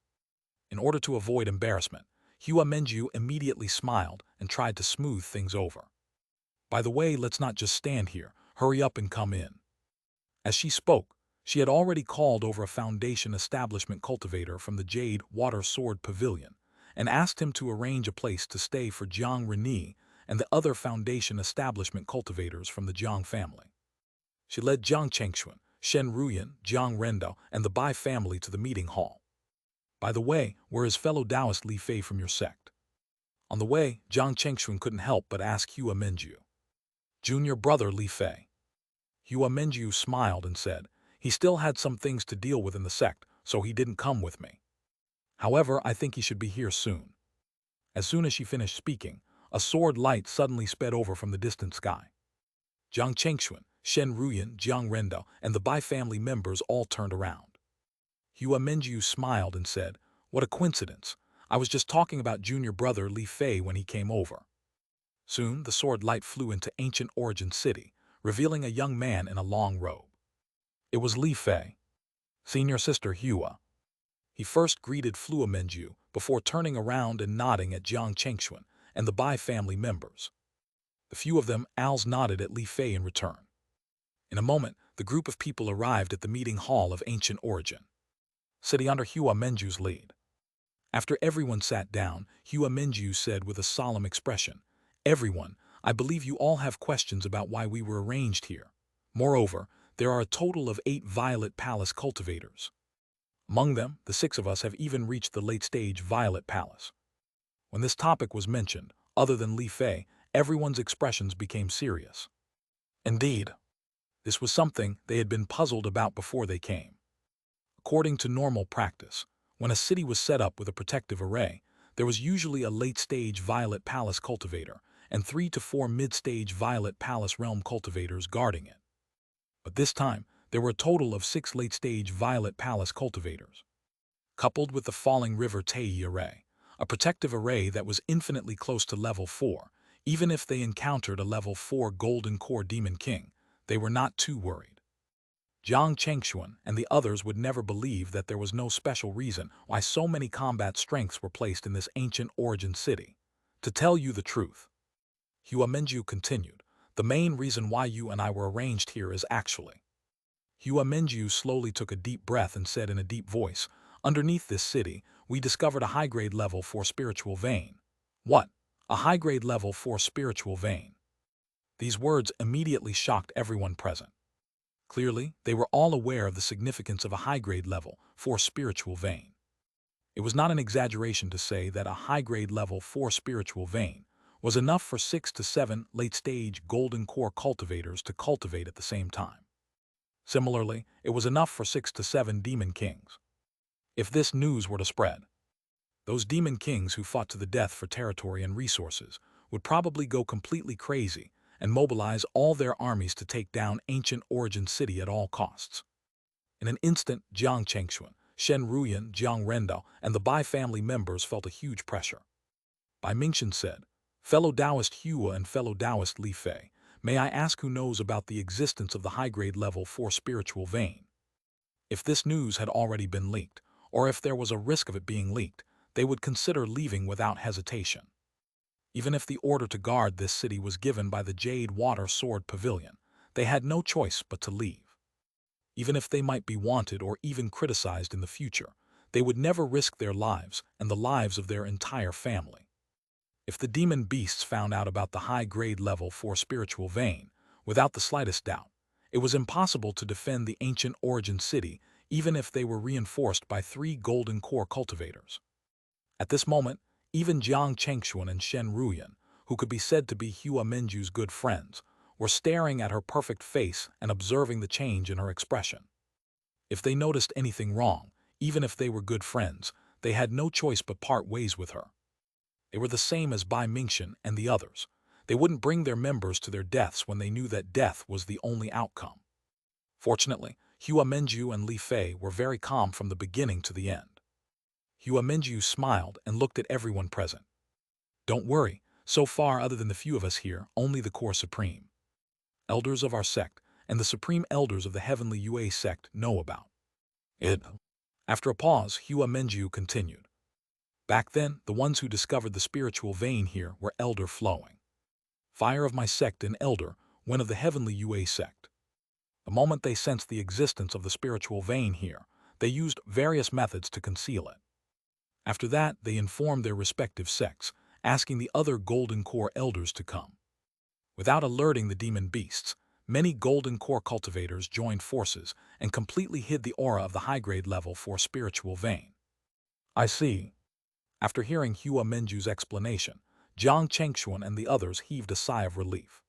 In order to avoid embarrassment, Hua Menju immediately smiled and tried to smooth things over. "By the way, let's not just stand here. Hurry up and come in." As she spoke, she had already called over a Foundation establishment cultivator from the Jade Water Sword Pavilion and asked him to arrange a place to stay for Jiang Reni and the other Foundation establishment cultivators from the Jiang family. She led Jiang Chengxuan, Shen Ruyan, Jiang Rendo, and the Bai family to the meeting hall. "By the way, where is fellow Taoist Li Fei from your sect?" On the way, Jiang Chengxuan couldn't help but ask Hua Menju. "Junior brother Li Fei." Hua Menju smiled and said, "He still had some things to deal with in the sect, so he didn't come with me. However, I think he should be here soon." As soon as she finished speaking, a sword light suddenly sped over from the distant sky. Jiang Chengxuan, Shen Ruyan, Jiang Rendo, and the Bai family members all turned around. Hua Menju smiled and said, "What a coincidence. I was just talking about junior brother Li Fei when he came over." Soon, the sword light flew into ancient origin city, revealing a young man in a long robe. It was Li Fei. "Senior sister Hua." He first greeted Hua Menju before turning around and nodding at Jiang Chengxuan and the Bai family members. The few of them alls nodded at Li Fei in return. In a moment, the group of people arrived at the meeting hall of ancient origin, sitting under Hua Menju's lead. After everyone sat down, Hua Menju said with a solemn expression, "Everyone, I believe you all have questions about why we were arranged here. Moreover, there are a total of 8 Violet Palace cultivators. Among them, the 6 of us have even reached the late-stage Violet Palace." When this topic was mentioned, other than Li Fei, everyone's expressions became serious. Indeed, this was something they had been puzzled about before they came. According to normal practice, when a city was set up with a protective array, there was usually a late-stage Violet Palace cultivator and 3 to 4 mid-stage Violet Palace realm cultivators guarding it. But this time, there were a total of 6 late-stage Violet Palace cultivators. Coupled with the Falling River Tei array, a protective array that was infinitely close to level 4, even if they encountered a level 4 Golden Core Demon King, they were not too worried. Jiang Chengxuan and the others would never believe that there was no special reason why so many combat strengths were placed in this ancient origin city. "To tell you the truth," Hua Menju continued, "the main reason why you and I were arranged here is actually..." Hua Menju slowly took a deep breath and said in a deep voice, "Underneath this city, we discovered a high-grade level 4 spiritual vein." "What? A high-grade level 4 spiritual vein?" These words immediately shocked everyone present. Clearly, they were all aware of the significance of a high-grade level 4 spiritual vein. It was not an exaggeration to say that a high-grade level 4 spiritual vein was enough for 6 to 7 late-stage Golden Core cultivators to cultivate at the same time. Similarly, it was enough for 6 to 7 Demon Kings. If this news were to spread, those Demon Kings who fought to the death for territory and resources would probably go completely crazy and mobilize all their armies to take down ancient origin city at all costs. In an instant, Jiang Chengxuan, Shen Ruyan, Jiang Rendo, and the Bai family members felt a huge pressure. Bai Mingxian said, "Fellow Taoist Hua and fellow Taoist Li Fei, may I ask who knows about the existence of the high-grade level 4 spiritual vein? If this news had already been leaked, or if there was a risk of it being leaked, they would consider leaving without hesitation. Even if the order to guard this city was given by the Jade Water Sword Pavilion, they had no choice but to leave. Even if they might be wanted or even criticized in the future, they would never risk their lives and the lives of their entire family. If the demon beasts found out about the high-grade level 4 spiritual vein, without the slightest doubt, it was impossible to defend the ancient origin city even if they were reinforced by 3 golden core cultivators. At this moment, even Jiang Chengxuan and Shen Ruyan, who could be said to be Hua Menju's good friends, were staring at her perfect face and observing the change in her expression. If they noticed anything wrong, even if they were good friends, they had no choice but part ways with her. They were the same as Bai Mingxian and the others. They wouldn't bring their members to their deaths when they knew that death was the only outcome. Fortunately, Hua Menju and Li Fei were very calm from the beginning to the end. Hua Menju smiled and looked at everyone present. "Don't worry, so far other than the few of us here, only the core supreme elders of our sect and the supreme elders of the heavenly Yue sect know about it." After a pause, Hua Menju continued. "Back then, the ones who discovered the spiritual vein here were elder flowing. Fire of my sect and elder, one of the heavenly Yue sect. The moment they sensed the existence of the spiritual vein here, they used various methods to conceal it. After that, they informed their respective sects, asking the other Golden Core elders to come. Without alerting the demon beasts, many Golden Core cultivators joined forces and completely hid the aura of the high-grade level 4 spiritual vein." "I see." After hearing Hua Menju's explanation, Jiang Chengxuan and the others heaved a sigh of relief.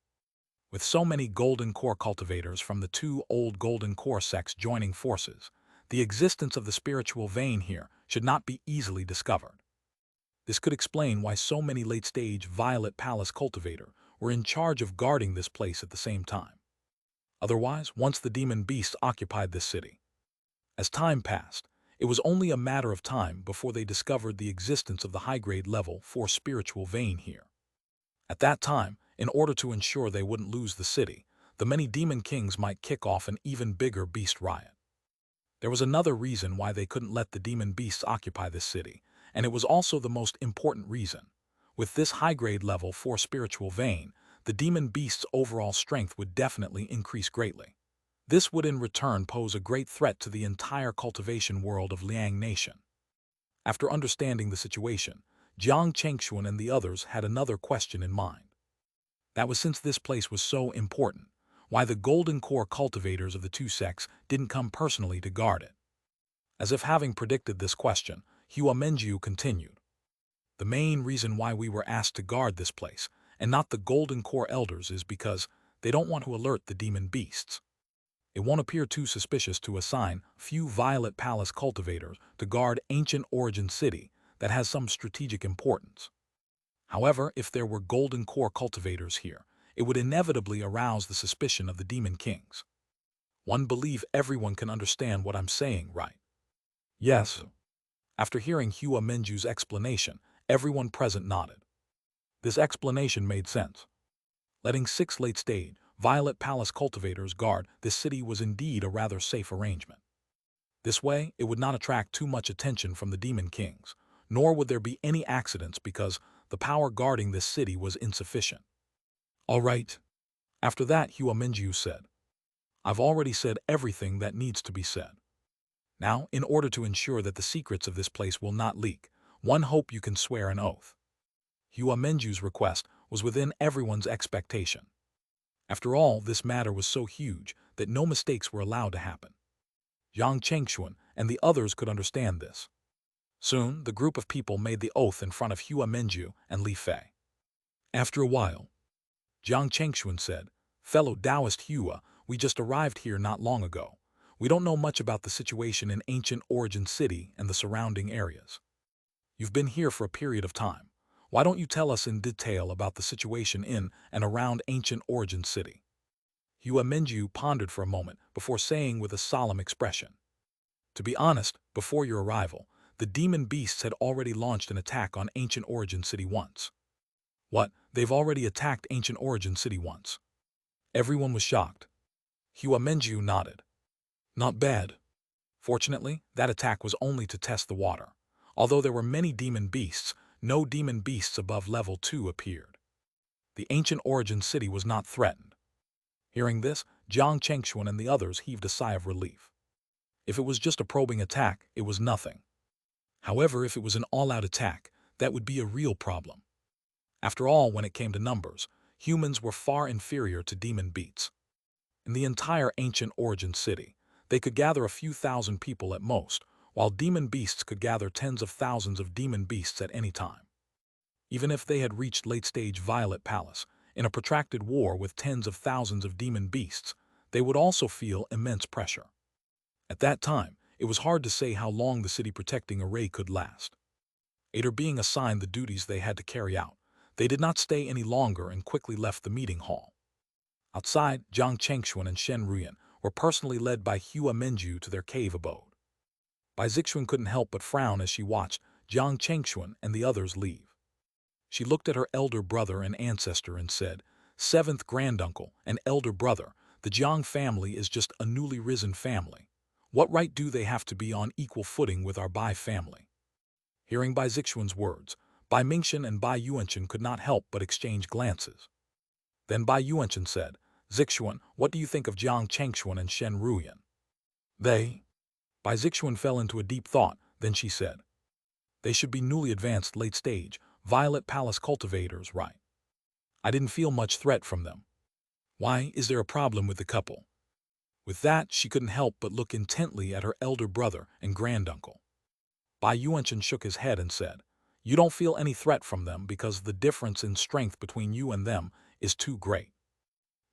With so many Golden Core cultivators from the 2 old Golden Core sects joining forces, the existence of the spiritual vein here should not be easily discovered. This could explain why so many late-stage Violet Palace cultivators were in charge of guarding this place at the same time. Otherwise, once the demon beasts occupied this city, as time passed, it was only a matter of time before they discovered the existence of the high-grade level 4 spiritual vein here. At that time, in order to ensure they wouldn't lose the city, the many demon kings might kick off an even bigger beast riot. There was another reason why they couldn't let the demon beasts occupy this city, and it was also the most important reason. With this high-grade level 4 spiritual vein, the demon beast's overall strength would definitely increase greatly. This would in return pose a great threat to the entire cultivation world of Liang Nation. After understanding the situation, Jiang Chengxuan and the others had another question in mind. That was, since this place was so important, why the Golden Core cultivators of the 2 sects didn't come personally to guard it. As if having predicted this question, Hua Menju continued. "The main reason why we were asked to guard this place, and not the Golden Core elders, is because they don't want to alert the demon beasts. It won't appear too suspicious to assign few Violet Palace cultivators to guard ancient origin city that has some strategic importance. However, if there were Golden Core cultivators here, it would inevitably arouse the suspicion of the demon kings. One believe everyone can understand what I'm saying, right?" "Yes." After hearing Hua Menju's explanation, everyone present nodded. This explanation made sense. Letting 6 late-stage Violet Palace cultivators guard this city was indeed a rather safe arrangement. This way, it would not attract too much attention from the demon kings, nor would there be any accidents because the power guarding this city was insufficient. "All right." After that, Hua Menju said, "I've already said everything that needs to be said. Now, in order to ensure that the secrets of this place will not leak, one hope you can swear an oath." Hua Menju's request was within everyone's expectation. After all, this matter was so huge that no mistakes were allowed to happen. Jiang Chengxuan and the others could understand this. Soon, the group of people made the oath in front of Hua Menju and Li Fei. After a while, Jiang Chengxuan said, "Fellow Taoist Hua, we just arrived here not long ago. We don't know much about the situation in ancient origin city and the surrounding areas. You've been here for a period of time. Why don't you tell us in detail about the situation in and around ancient origin city? Hua Menju pondered for a moment before saying with a solemn expression. To be honest, before your arrival, the demon beasts had already launched an attack on ancient origin city once. What? They've already attacked ancient origin city once? Everyone was shocked. Hua Menju nodded. Not bad. Fortunately, that attack was only to test the water. Although there were many demon beasts, no demon beasts above level 2 appeared. The ancient origin city was not threatened. Hearing this, Jiang Chengxuan and the others heaved a sigh of relief. If it was just a probing attack, it was nothing. However, if it was an all-out attack, that would be a real problem. After all, when it came to numbers, humans were far inferior to demon beasts. In the entire ancient origin city, they could gather a few thousand people at most, while demon beasts could gather tens of thousands of demon beasts at any time. Even if they had reached late-stage Violet Palace, in a protracted war with tens of thousands of demon beasts, they would also feel immense pressure. At that time, it was hard to say how long the city-protecting array could last. After being assigned the duties they had to carry out, they did not stay any longer and quickly left the meeting hall. Outside, Jiang Chengxuan and Shen Ruyan were personally led by Hua Menju to their cave abode. Bai Zixuan couldn't help but frown as she watched Jiang Chengxuan and the others leave. She looked at her elder brother and ancestor and said, "Seventh granduncle and elder brother, the Jiang family is just a newly risen family. What right do they have to be on equal footing with our Bai family?" Hearing Bai Zixuan's words, Bai Mingxian and Bai Yuanchen could not help but exchange glances. Then Bai Yuanchen said, "Zixuan, what do you think of Jiang Chengxuan and Shen Ruyan?" Bai Zixuan fell into a deep thought, then she said, "They should be newly advanced late-stage Violet Palace cultivators, right? I didn't feel much threat from them. Why, is there a problem with the couple?" With that, she couldn't help but look intently at her elder brother and granduncle. Bai Yuanchen shook his head and said, "You don't feel any threat from them because the difference in strength between you and them is too great.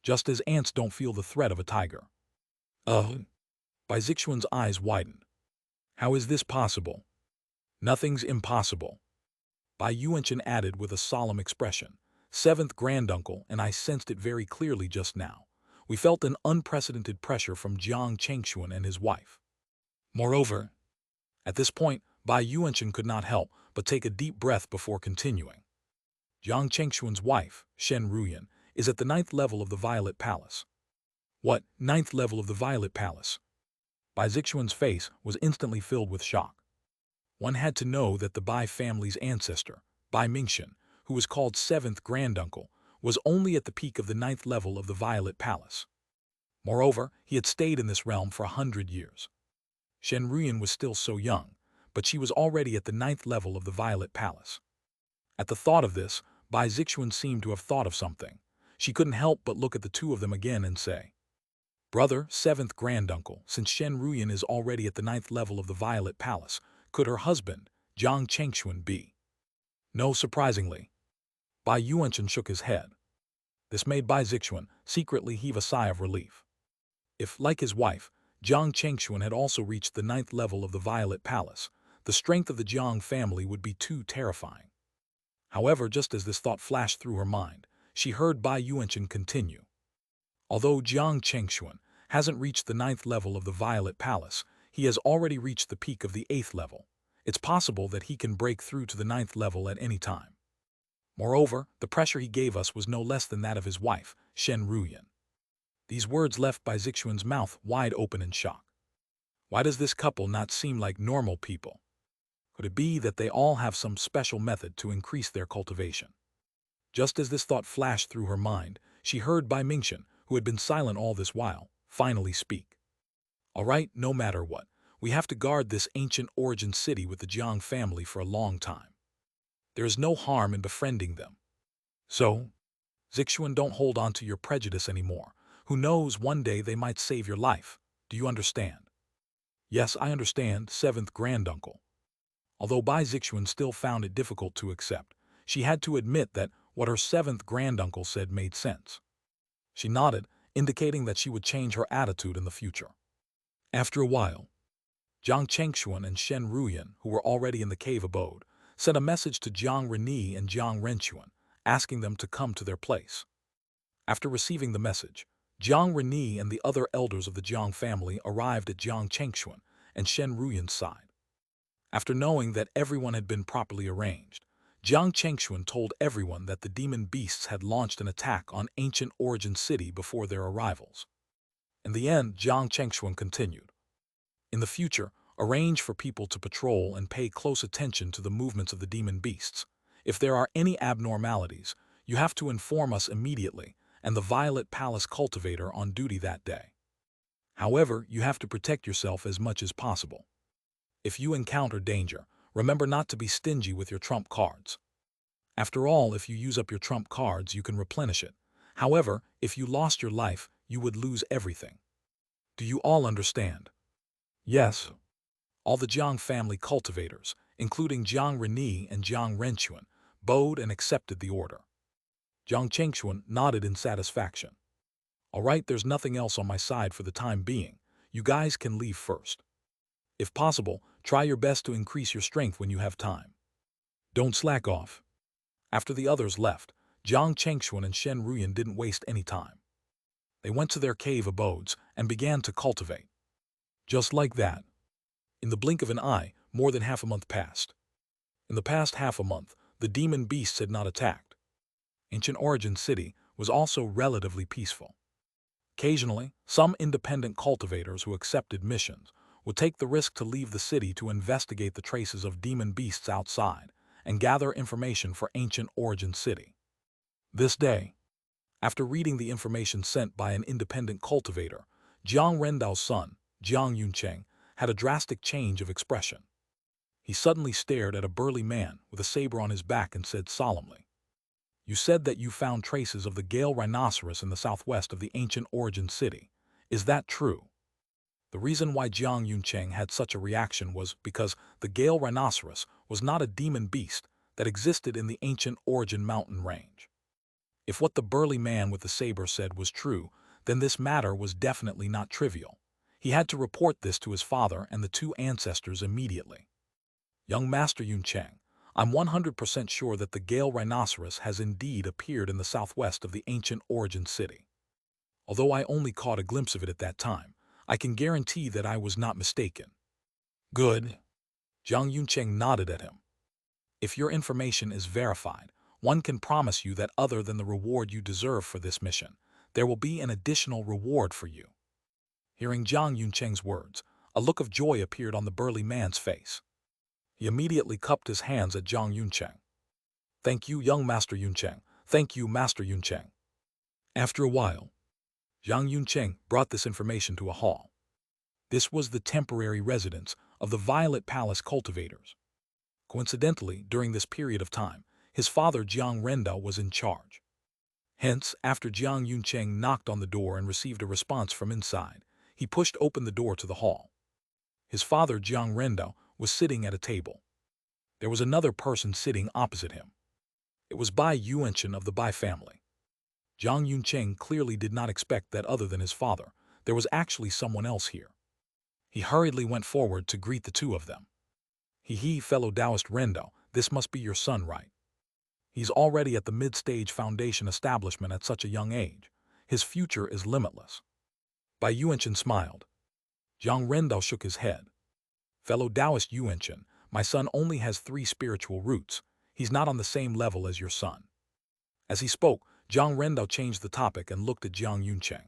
Just as ants don't feel the threat of a tiger." Bai Zixuan's eyes widened. "How is this possible?" "Nothing's impossible," Bai Yuanchen added with a solemn expression. "Seventh granduncle, and I sensed it very clearly just now. We felt an unprecedented pressure from Jiang Chengxuan and his wife. Moreover," at this point, Bai Yuanchen could not help but take a deep breath before continuing. "Jiang Chengxuan's wife, Shen Ruyan, is at the 9th level of the Violet Palace." "What, 9th level of the Violet Palace?" Bai Zixuan's face was instantly filled with shock. One had to know that the Bai family's ancestor, Bai Mingxian, who was called 7th granduncle, was only at the peak of the 9th level of the Violet Palace. Moreover, he had stayed in this realm for 100 years. Shen Ruyan was still so young, but she was already at the 9th level of the Violet Palace. At the thought of this, Bai Zixuan seemed to have thought of something. She couldn't help but look at the two of them again and say, "Brother, 7th granduncle, since Shen Ruyan is already at the 9th level of the Violet Palace, could her husband, Jiang Chengxuan, be?" "No, surprisingly." Bai Yuanchen shook his head. This made Bai Zixuan secretly heave a sigh of relief. If, like his wife, Jiang Chengxuan had also reached the 9th level of the Violet Palace, the strength of the Jiang family would be too terrifying. However, just as this thought flashed through her mind, she heard Bai Yuanchen continue. "Although Jiang Chengxuan hasn't reached the 9th level of the Violet Palace, he has already reached the peak of the 8th level. It's possible that he can break through to the 9th level at any time. Moreover, the pressure he gave us was no less than that of his wife, Shen Ruyan." These words left Bai Zixuan's mouth wide open in shock. Why does this couple not seem like normal people? Could it be that they all have some special method to increase their cultivation? Just as this thought flashed through her mind, she heard Bai Mingxian, who had been silent all this while, finally speak. "All right, no matter what, we have to guard this ancient origin city with the Jiang family for a long time. There is no harm in befriending them. So, Zixuan, don't hold on to your prejudice anymore. Who knows, one day they might save your life. Do you understand?" "Yes, I understand, 7th granduncle." Although Bai Zixuan still found it difficult to accept, she had to admit that what her 7th granduncle said made sense. She nodded, indicating that she would change her attitude in the future. After a while, Jiang Chengxuan and Shen Ruyan, who were already in the cave abode, sent a message to Jiang Reni and Jiang Renchuan, asking them to come to their place. After receiving the message, Jiang Reni and the other elders of the Jiang family arrived at Jiang Chengxuan and Shen Ruyan's side. After knowing that everyone had been properly arranged, Jiang Chengxuan told everyone that the demon beasts had launched an attack on ancient origin city before their arrivals. In the end, Jiang Chengxuan continued. In the future, arrange for people to patrol and pay close attention to the movements of the demon beasts. If there are any abnormalities, you have to inform us immediately, and the Violet Palace cultivator on duty that day. However, you have to protect yourself as much as possible. If you encounter danger, remember not to be stingy with your trump cards. After all, if you use up your trump cards, you can replenish it. However, if you lost your life, you would lose everything. Do you all understand? Yes. All the Jiang family cultivators, including Jiang Reni and Jiang Renchuan, bowed and accepted the order. Jiang Chengxuan nodded in satisfaction. All right, there's nothing else on my side for the time being. You guys can leave first. If possible, try your best to increase your strength when you have time. Don't slack off. After the others left, Jiang Chengxuan and Shen Ruyan didn't waste any time. They went to their cave abodes and began to cultivate. Just like that. In the blink of an eye, more than half a month passed. In the past half a month, the demon beasts had not attacked. Ancient Origin City was also relatively peaceful. Occasionally, some independent cultivators who accepted missions would take the risk to leave the city to investigate the traces of demon beasts outside and gather information for Ancient Origin City. This day, after reading the information sent by an independent cultivator, Jiang Rendao's son, Jiang Yuncheng, had a drastic change of expression. He suddenly stared at a burly man with a saber on his back and said solemnly, "You said that you found traces of the Gale rhinoceros in the southwest of the Ancient Origin City. Is that true?" The reason why Jiang Yuncheng had such a reaction was because the Gale rhinoceros was not a demon beast that existed in the Ancient Origin mountain range. If what the burly man with the saber said was true, then this matter was definitely not trivial. He had to report this to his father and the two ancestors immediately. Young Master Yuncheng, I'm 100% sure that the Gale rhinoceros has indeed appeared in the southwest of the Ancient Origin City. Although I only caught a glimpse of it at that time, I can guarantee that I was not mistaken. Good. Jiang Yuncheng nodded at him. If your information is verified, one can promise you that other than the reward you deserve for this mission, there will be an additional reward for you. Hearing Jiang Yuncheng's words, a look of joy appeared on the burly man's face. He immediately cupped his hands at Jiang Yuncheng. Thank you, young Master Yuncheng. Thank you, Master Yuncheng. After a while, Jiang Yuncheng brought this information to a hall. This was the temporary residence of the Violet Palace cultivators. Coincidentally, during this period of time, his father Jiang Rendao was in charge. Hence, after Jiang Yuncheng knocked on the door and received a response from inside, he pushed open the door to the hall. His father Jiang Rendao was sitting at a table. There was another person sitting opposite him. It was Bai Yuanchen of the Bai family. Jiang Yuncheng clearly did not expect that other than his father, there was actually someone else here. He hurriedly went forward to greet the two of them. Fellow Taoist Rendo, this must be your son, right? He's already at the mid-stage foundation establishment at such a young age. His future is limitless. Bai Yuanchen smiled. Jiang Rendao shook his head. Fellow Taoist Yuanchen, my son only has 3 spiritual roots. He's not on the same level as your son. As he spoke, Jiang Rendao changed the topic and looked at Jiang Yuncheng.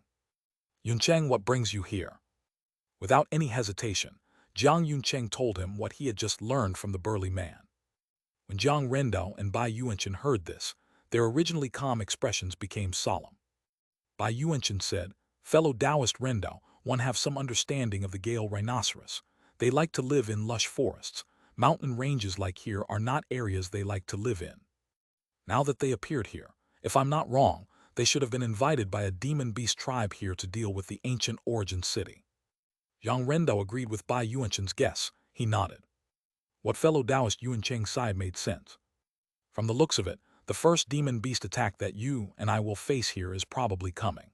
Yuncheng, what brings you here? Without any hesitation, Jiang Yuncheng told him what he had just learned from the burly man. When Jiang Rendao and Bai Yuanchen heard this, their originally calm expressions became solemn. Bai Yuanchen said, Fellow Taoist Rendao, one have some understanding of the Gale rhinoceros. They like to live in lush forests. Mountain ranges like here are not areas they like to live in. Now that they appeared here, if I'm not wrong, they should have been invited by a demon beast tribe here to deal with the Ancient Origin City. Jiang Rendao agreed with Bai Yuanchen's guess. He nodded. What fellow Taoist Yuancheng said made sense. From the looks of it, the first demon beast attack that you and I will face here is probably coming.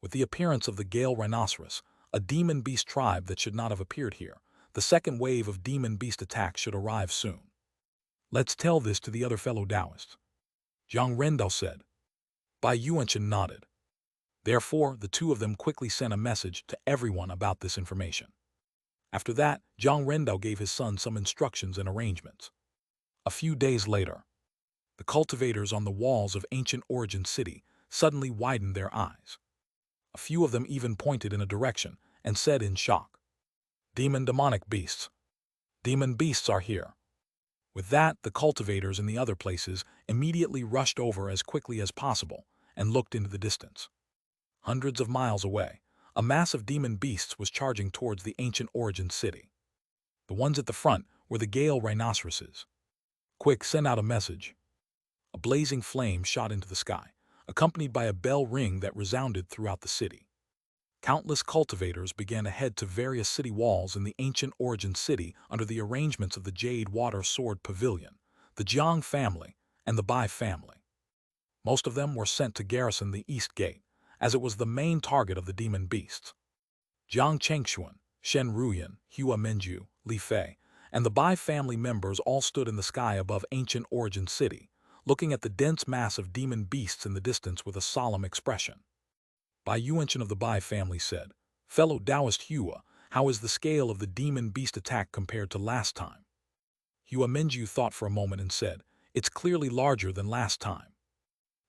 With the appearance of the Gale rhinoceros, a demon beast tribe that should not have appeared here, the second wave of demon beast attacks should arrive soon. Let's tell this to the other fellow Taoists, Zhang Rendao said. Bai Yuanchen nodded. Therefore, the two of them quickly sent a message to everyone about this information. After that, Zhang Rendao gave his son some instructions and arrangements. A few days later, the cultivators on the walls of ancient origin city suddenly widened their eyes. A few of them even pointed in a direction and said in shock, demonic beasts. Demon beasts are here. With that, the cultivators in the other places immediately rushed over as quickly as possible and looked into the distance. Hundreds of miles away, a mass of demon beasts was charging towards the ancient origin city. The ones at the front were the Gale rhinoceroses. Quick, send out a message. A blazing flame shot into the sky, accompanied by a bell ring that resounded throughout the city. Countless cultivators began to head to various city walls in the ancient origin city under the arrangements of the Jade Water Sword Pavilion, the Jiang family, and the Bai family. Most of them were sent to garrison the East Gate, as it was the main target of the demon beasts. Jiang Chengxuan, Shen Ruyan, Hua Menju, Li Fei, and the Bai family members all stood in the sky above ancient origin city, looking at the dense mass of demon beasts in the distance with a solemn expression. Bai Yuanchen of the Bai family said, Fellow Taoist Hua, how is the scale of the demon beast attack compared to last time? Hua Menju thought for a moment and said, It's clearly larger than last time.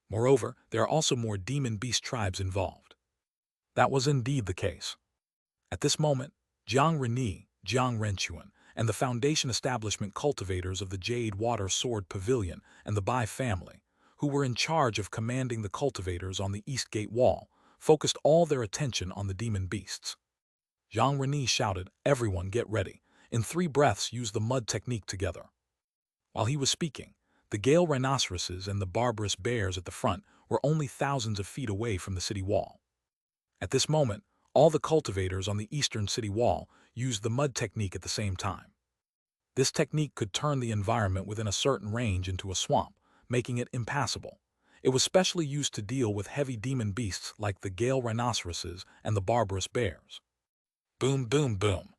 Moreover, there are also more demon beast tribes involved. That was indeed the case. At this moment, Jiang Reni, Jiang Renchuan, and the Foundation establishment cultivators of the Jade Water Sword Pavilion and the Bai family, who were in charge of commanding the cultivators on the East Gate Wall, focused all their attention on the demon beasts. Jiang Reni shouted, Everyone get ready. In 3 breaths use the mud technique together. While he was speaking, the Gale rhinoceroses and the barbarous bears at the front were only thousands of feet away from the city wall. At this moment, all the cultivators on the eastern city wall used the mud technique at the same time. This technique could turn the environment within a certain range into a swamp, making it impassable. It was specially used to deal with heavy demon beasts like the Gale rhinoceroses and the barbarous bears. Boom, boom, boom.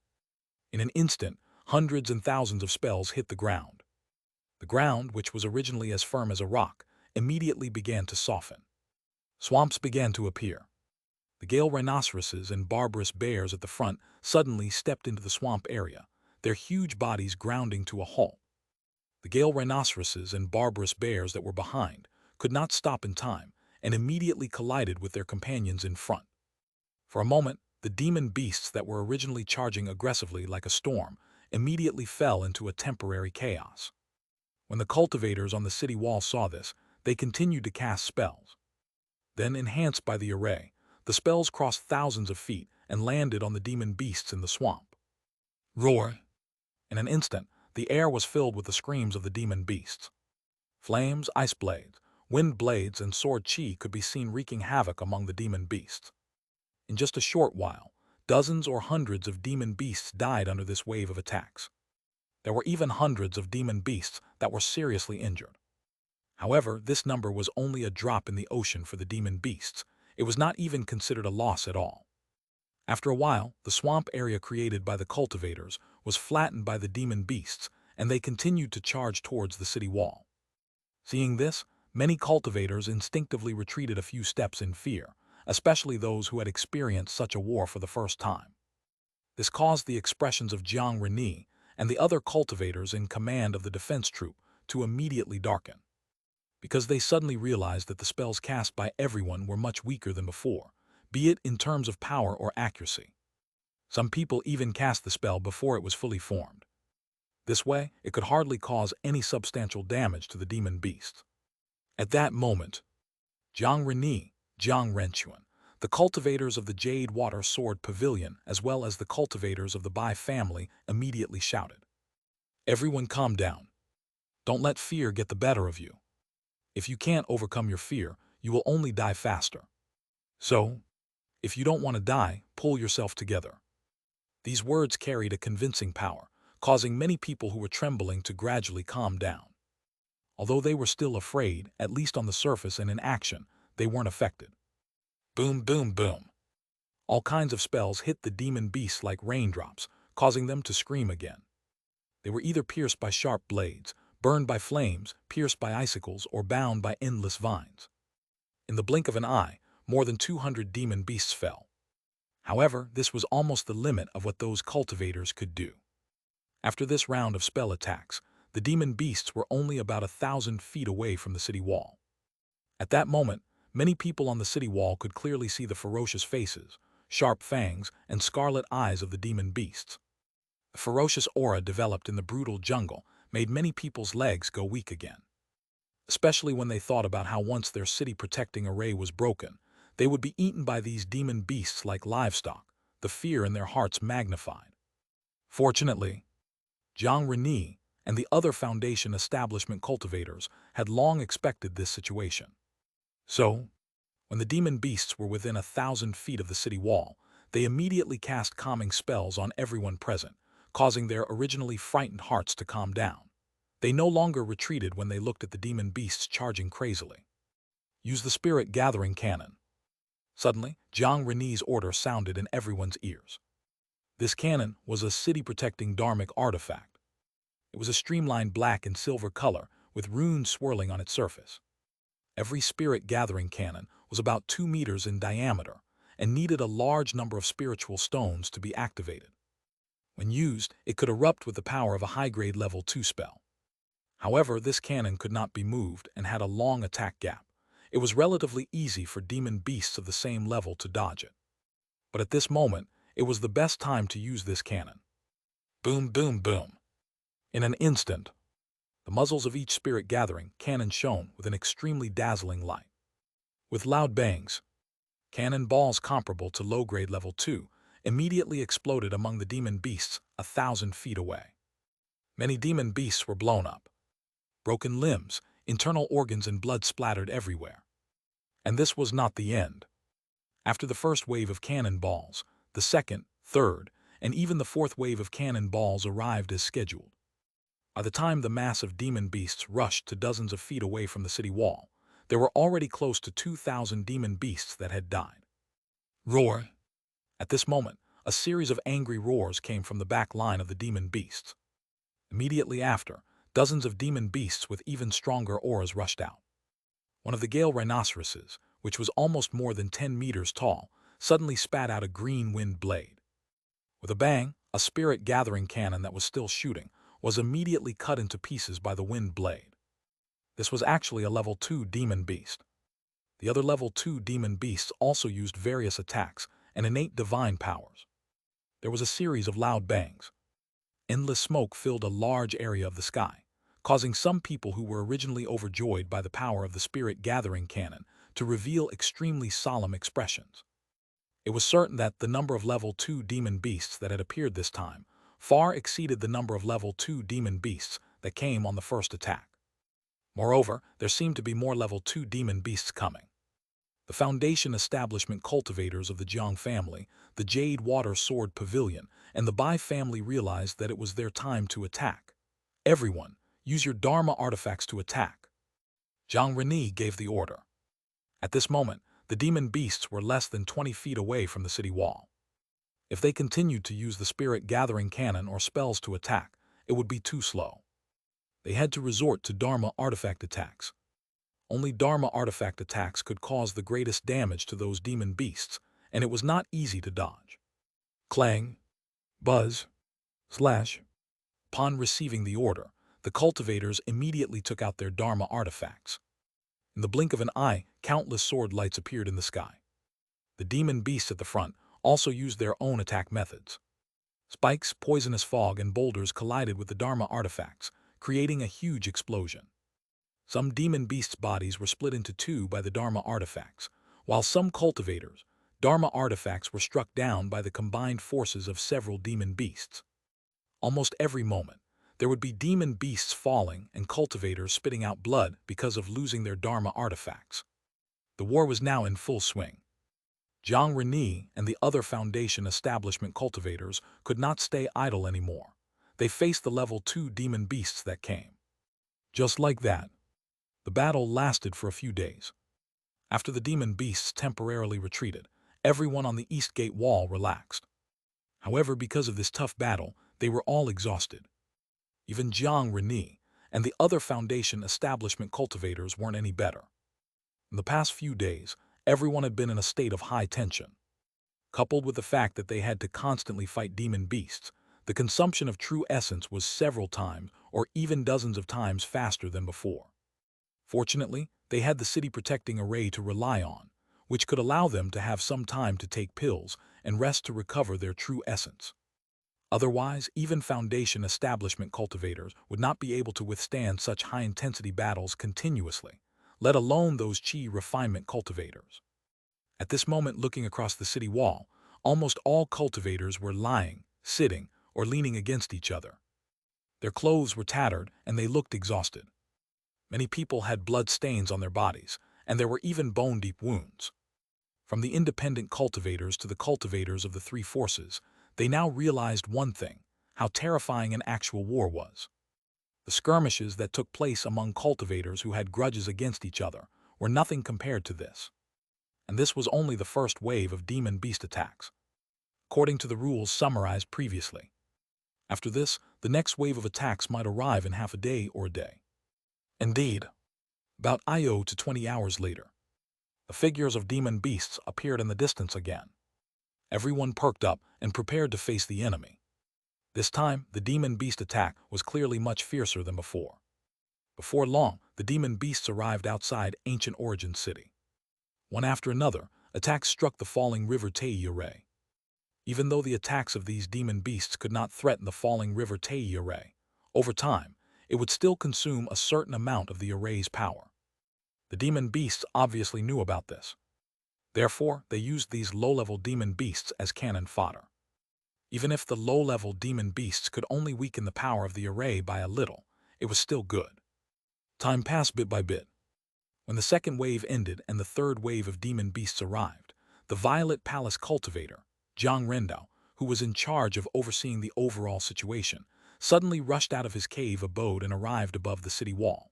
In an instant, hundreds and thousands of spells hit the ground. The ground, which was originally as firm as a rock, immediately began to soften. Swamps began to appear. The Gale rhinoceroses and barbarous bears at the front suddenly stepped into the swamp area, their huge bodies grounding to a halt. The Gale rhinoceroses and barbarous bears that were behind could not stop in time and immediately collided with their companions in front. For a moment, the demon beasts that were originally charging aggressively like a storm immediately fell into a temporary chaos. When the cultivators on the city wall saw this, they continued to cast spells. Then, enhanced by the array, the spells crossed thousands of feet and landed on the demon beasts in the swamp. Roar! In an instant, the air was filled with the screams of the demon beasts. Flames, ice blades, wind blades, and sword chi could be seen wreaking havoc among the demon beasts. In just a short while, dozens or hundreds of demon beasts died under this wave of attacks. There were even hundreds of demon beasts that were seriously injured. However, this number was only a drop in the ocean for the demon beasts. It was not even considered a loss at all. After a while, the swamp area created by the cultivators was flattened by the demon beasts, and they continued to charge towards the city wall. Seeing this, many cultivators instinctively retreated a few steps in fear, especially those who had experienced such a war for the first time. This caused the expressions of Jiang Reni and the other cultivators in command of the defense troop to immediately darken, because they suddenly realized that the spells cast by everyone were much weaker than before, be it in terms of power or accuracy. Some people even cast the spell before it was fully formed. This way, it could hardly cause any substantial damage to the demon beast. At that moment, Jiang Reni, Jiang Renchuan, the cultivators of the Jade Water Sword Pavilion, as well as the cultivators of the Bai family, immediately shouted, Everyone calm down. Don't let fear get the better of you. If you can't overcome your fear, you will only die faster. So, if you don't want to die, pull yourself together. These words carried a convincing power, causing many people who were trembling to gradually calm down. Although they were still afraid, at least on the surface and in action, they weren't affected. Boom, boom, boom. All kinds of spells hit the demon beasts like raindrops, causing them to scream again. They were either pierced by sharp blades, burned by flames, pierced by icicles, or bound by endless vines. In the blink of an eye, more than 200 demon beasts fell. However, this was almost the limit of what those cultivators could do. After this round of spell attacks, the demon beasts were only about 1,000 feet away from the city wall. At that moment, many people on the city wall could clearly see the ferocious faces, sharp fangs, and scarlet eyes of the demon beasts. A ferocious aura developed in the brutal jungle made many people's legs go weak again. Especially when they thought about how once their city-protecting array was broken, they would be eaten by these demon beasts like livestock, the fear in their hearts magnified. Fortunately, Jiang Reni and the other Foundation establishment cultivators had long expected this situation. So, when the demon beasts were within 1,000 feet of the city wall, they immediately cast calming spells on everyone present, causing their originally frightened hearts to calm down. They no longer retreated when they looked at the demon beasts charging crazily. Use the spirit gathering cannon. Suddenly, Jiang Reni's order sounded in everyone's ears. This cannon was a city-protecting dharmic artifact. It was a streamlined black and silver color with runes swirling on its surface. Every spirit gathering cannon was about 2 meters in diameter and needed a large number of spiritual stones to be activated. When used, it could erupt with the power of a high-grade level 2 spell. However, this cannon could not be moved and had a long attack gap. It was relatively easy for demon beasts of the same level to dodge it. But at this moment, it was the best time to use this cannon. Boom, boom, boom. In an instant, the muzzles of each spirit gathering cannon shone with an extremely dazzling light. With loud bangs, cannon balls comparable to low-grade level 2 immediately exploded among the demon beasts 1,000 feet away. Many demon beasts were blown up. Broken limbs, internal organs, and blood splattered everywhere. And this was not the end. After the first wave of cannonballs, the second, third, and even the fourth wave of cannonballs arrived as scheduled. By the time the mass of demon beasts rushed to dozens of feet away from the city wall, there were already close to 2,000 demon beasts that had died. Roar! At this moment, a series of angry roars came from the back line of the demon beasts. Immediately after, dozens of demon beasts with even stronger auras rushed out. One of the Gale rhinoceroses, which was almost more than 10 meters tall, suddenly spat out a green wind blade. With a bang, a spirit gathering cannon that was still shooting was immediately cut into pieces by the wind blade. This was actually a level 2 demon beast. The other level 2 demon beasts also used various attacks and innate divine powers. There was a series of loud bangs. Endless smoke filled a large area of the sky, causing some people who were originally overjoyed by the power of the spirit gathering cannon to reveal extremely solemn expressions. It was certain that the number of level 2 demon beasts that had appeared this time far exceeded the number of level 2 demon beasts that came on the first attack. Moreover, there seemed to be more level 2 demon beasts coming. The Foundation establishment cultivators of the Jiang family, the Jade Water Sword Pavilion, and the Bai family realized that it was their time to attack. Everyone, use your Dharma artifacts to attack. Jiang Reni gave the order. At this moment, the demon beasts were less than 20 feet away from the city wall. If they continued to use the spirit gathering cannon or spells to attack, it would be too slow. They had to resort to Dharma artifact attacks. Only Dharma artifact attacks could cause the greatest damage to those demon beasts, and it was not easy to dodge. Clang, buzz, slash. Upon receiving the order, the cultivators immediately took out their Dharma artifacts. In the blink of an eye, countless sword lights appeared in the sky. The demon beasts at the front also used their own attack methods. Spikes, poisonous fog, and boulders collided with the Dharma artifacts, creating a huge explosion. Some demon beasts' bodies were split into two by the Dharma artifacts, while some cultivators' Dharma artifacts were struck down by the combined forces of several demon beasts. Almost every moment, there would be demon beasts falling and cultivators spitting out blood because of losing their Dharma artifacts. The war was now in full swing. Jiang Reni and the other Foundation establishment cultivators could not stay idle anymore. They faced the level 2 demon beasts that came. Just like that, the battle lasted for a few days. After the demon beasts temporarily retreated, everyone on the East Gate wall relaxed. However, because of this tough battle, they were all exhausted. Even Jiang Reni and the other Foundation establishment cultivators weren't any better. In the past few days, everyone had been in a state of high tension. Coupled with the fact that they had to constantly fight demon beasts, the consumption of true essence was several times or even dozens of times faster than before. Fortunately, they had the city protecting array to rely on, which could allow them to have some time to take pills and rest to recover their true essence. Otherwise, even Foundation establishment cultivators would not be able to withstand such high-intensity battles continuously, let alone those chi refinement cultivators. At this moment, looking across the city wall, almost all cultivators were lying, sitting, or leaning against each other. Their clothes were tattered and they looked exhausted. Many people had blood stains on their bodies, and there were even bone-deep wounds. From the independent cultivators to the cultivators of the three forces, they now realized one thing: how terrifying an actual war was. The skirmishes that took place among cultivators who had grudges against each other were nothing compared to this. And this was only the first wave of demon beast attacks, according to the rules summarized previously. After this, the next wave of attacks might arrive in half a day or a day. Indeed, about IO to 20 hours later, the figures of demon beasts appeared in the distance again. Everyone perked up and prepared to face the enemy. This time, the demon beast attack was clearly much fiercer than before. Before long, the demon beasts arrived outside ancient Origin City. One after another, attacks struck the falling river Tei array. Even though the attacks of these demon beasts could not threaten the falling river Tei array, over time, it would still consume a certain amount of the array's power. The demon beasts obviously knew about this. Therefore, they used these low-level demon beasts as cannon fodder. Even if the low-level demon beasts could only weaken the power of the array by a little, it was still good. Time passed bit by bit. When the second wave ended and the third wave of demon beasts arrived, the Violet Palace cultivator, Zhang Rendao, who was in charge of overseeing the overall situation, suddenly rushed out of his cave abode and arrived above the city wall.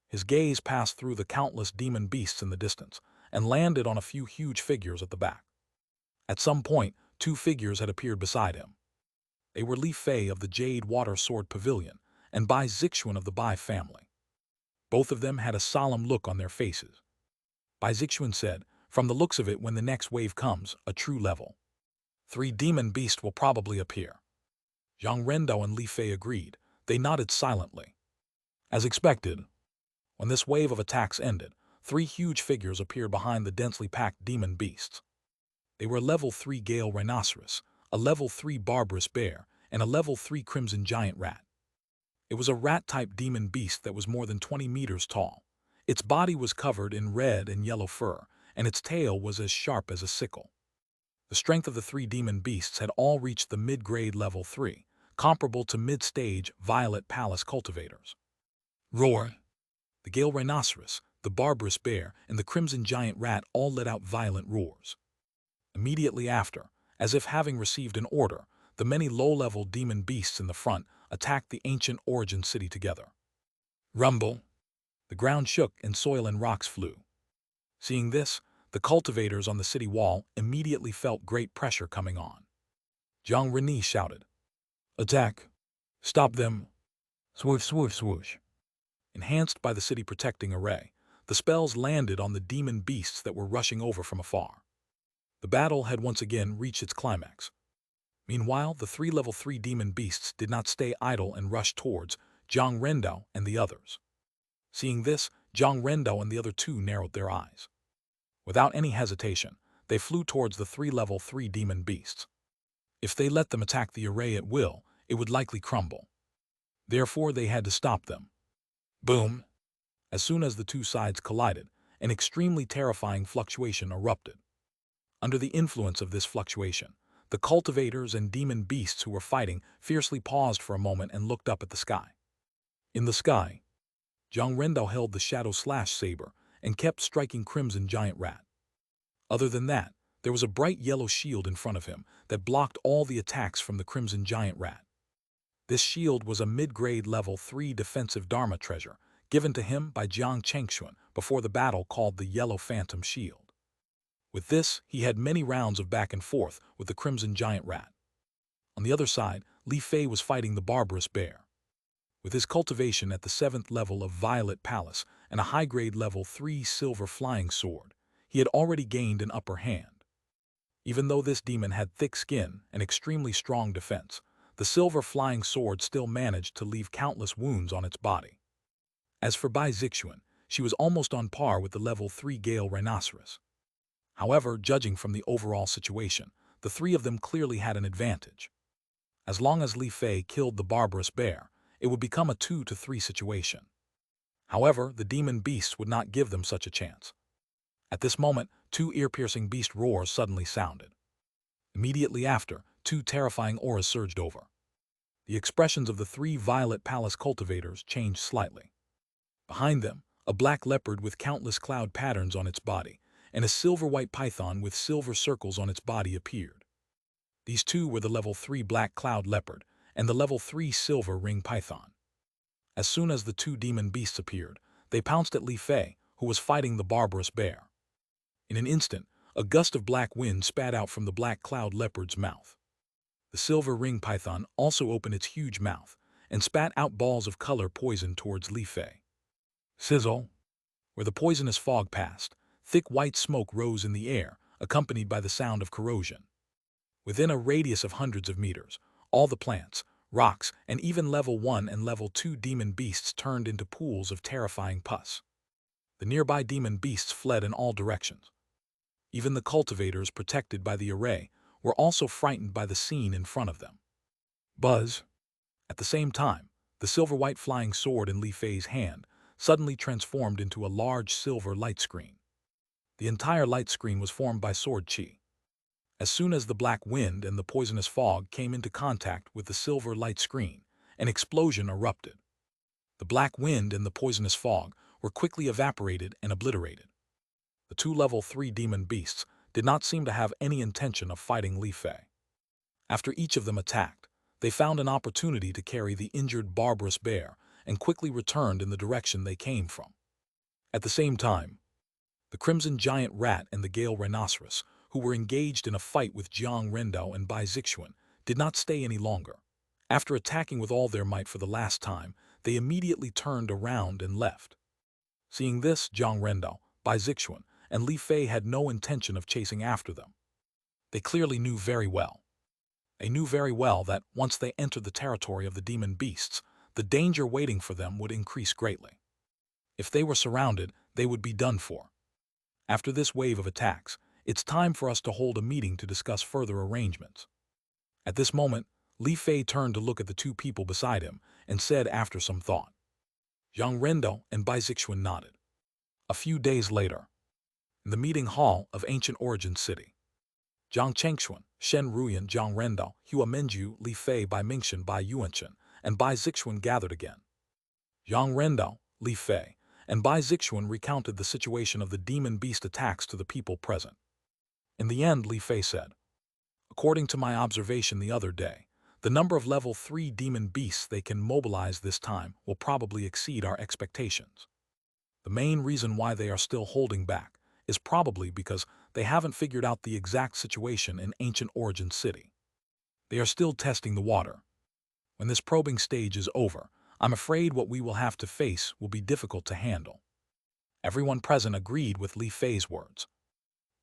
His gaze passed through the countless demon beasts in the distance and landed on a few huge figures at the back. At some point, two figures had appeared beside him. They were Li Fei of the Jade Water Sword Pavilion and Bai Zixuan of the Bai family. Both of them had a solemn look on their faces. Bai Zixuan said, "From the looks of it, when the next wave comes, a true level 3 demon beast will probably appear." Zhang Rendao and Li Fei agreed. They nodded silently. As expected, when this wave of attacks ended, 3 huge figures appeared behind the densely packed demon beasts. They were a level 3 Gale Rhinoceros, a level 3 Barbarous Bear, and a level 3 Crimson Giant Rat. It was a rat-type demon beast that was more than 20 meters tall. Its body was covered in red and yellow fur, and its tail was as sharp as a sickle. The strength of the 3 demon beasts had all reached the mid-grade level 3, comparable to mid-stage Violet Palace cultivators. Roar! The Gale Rhinoceros, the Barbarous Bear, and the Crimson Giant Rat all let out violent roars. Immediately after, as if having received an order, the many low-level demon beasts in the front attacked the ancient Origin City together. Rumble! The ground shook and soil and rocks flew. Seeing this, the cultivators on the city wall immediately felt great pressure coming on. Zhang Reni shouted, "Attack! Stop them!" Swoosh, swoosh, swoosh. Enhanced by the city protecting array, the spells landed on the demon beasts that were rushing over from afar. The battle had once again reached its climax. Meanwhile, the 3 level 3 demon beasts did not stay idle and rushed towards Zhang Rendao and the others. Seeing this, Zhang Rendao and the other 2 narrowed their eyes. Without any hesitation, they flew towards the 3 level 3 demon beasts. If they let them attack the array at will, it would likely crumble. Therefore, they had to stop them. Boom! As soon as the 2 sides collided, an extremely terrifying fluctuation erupted. Under the influence of this fluctuation, the cultivators and demon beasts who were fighting fiercely paused for a moment and looked up at the sky. In the sky, Zhang Rendao held the Shadow Slash saber and kept striking Crimson Giant Rat. Other than that, there was a bright yellow shield in front of him that blocked all the attacks from the Crimson Giant Rat. This shield was a mid-grade level 3 defensive Dharma treasure given to him by Jiang Chengxuan before the battle called the Yellow Phantom Shield. With this, he had many rounds of back and forth with the Crimson Giant Rat. On the other side, Li Fei was fighting the Barbarous Bear. With his cultivation at the 7th level of Violet Palace and a high-grade level 3 silver flying sword, he had already gained an upper hand. Even though this demon had thick skin and extremely strong defense, the silver flying sword still managed to leave countless wounds on its body. As for Bai Zixuan, she was almost on par with the level 3 Gale Rhinoceros. However, judging from the overall situation, the three of them clearly had an advantage. As long as Li Fei killed the barbarous bear, it would become a 2-3 situation. However, the demon beasts would not give them such a chance. At this moment, 2 ear-piercing beast roars suddenly sounded. Immediately after, 2 terrifying auras surged over. The expressions of the 3 Violet Palace cultivators changed slightly. Behind them, a black leopard with countless cloud patterns on its body, and a silver-white python with silver circles on its body appeared. These 2 were the level 3 black cloud leopard and the level 3 silver ring python. As soon as the 2 demon beasts appeared, they pounced at Li Fei, who was fighting the barbarous bear. In an instant, a gust of black wind spat out from the black cloud leopard's mouth. The silver ring python also opened its huge mouth and spat out balls of color poison towards Li Fei. Sizzle! Where the poisonous fog passed, thick white smoke rose in the air, accompanied by the sound of corrosion. Within a radius of hundreds of meters, all the plants, rocks, and even level 1 and level 2 demon beasts turned into pools of terrifying pus. The nearby demon beasts fled in all directions. Even the cultivators protected by the array were also frightened by the scene in front of them. Buzz! At the same time, the silver-white flying sword in Li Fei's hand suddenly transformed into a large silver light screen. The entire light screen was formed by sword chi. As soon as the black wind and the poisonous fog came into contact with the silver light screen, an explosion erupted. The black wind and the poisonous fog were quickly evaporated and obliterated. The 2 level 3 demon beasts did not seem to have any intention of fighting Li Fei. After each of them attacked, they found an opportunity to carry the injured barbarous bear and quickly returned in the direction they came from. At the same time, the crimson giant rat and the Gale Rhinoceros, who were engaged in a fight with Jiang Rendao and Bai Zixuan, did not stay any longer. After attacking with all their might for the last time, they immediately turned around and left. Seeing this, Jiang Rendao, Bai Zixuan, and Li Fei had no intention of chasing after them. They clearly knew very well. They knew very well that once they entered the territory of the demon beasts, the danger waiting for them would increase greatly. If they were surrounded, they would be done for. After this wave of attacks, it's time for us to hold a meeting to discuss further arrangements. At this moment, Li Fei turned to look at the 2 people beside him and said after some thought. Jiang Rendao and Bai Zixuan nodded. A few days later, in the meeting hall of Ancient Origin City, Zhang Chengxuan, Shen Ruyan, Jiang Rendao, Hua Menju, Li Fei, Bai Mingxin, Bai Yuanshan, and Bai Zixuan gathered again. Jiang Rendao, Li Fei, and Bai Zixuan recounted the situation of the demon beast attacks to the people present. In the end, Li Fei said, according to my observation the other day, the number of level 3 demon beasts they can mobilize this time will probably exceed our expectations. The main reason why they are still holding back is probably because they haven't figured out the exact situation in Ancient Origin City. They are still testing the water. When this probing stage is over, I'm afraid what we will have to face will be difficult to handle. Everyone present agreed with Li Fei's words.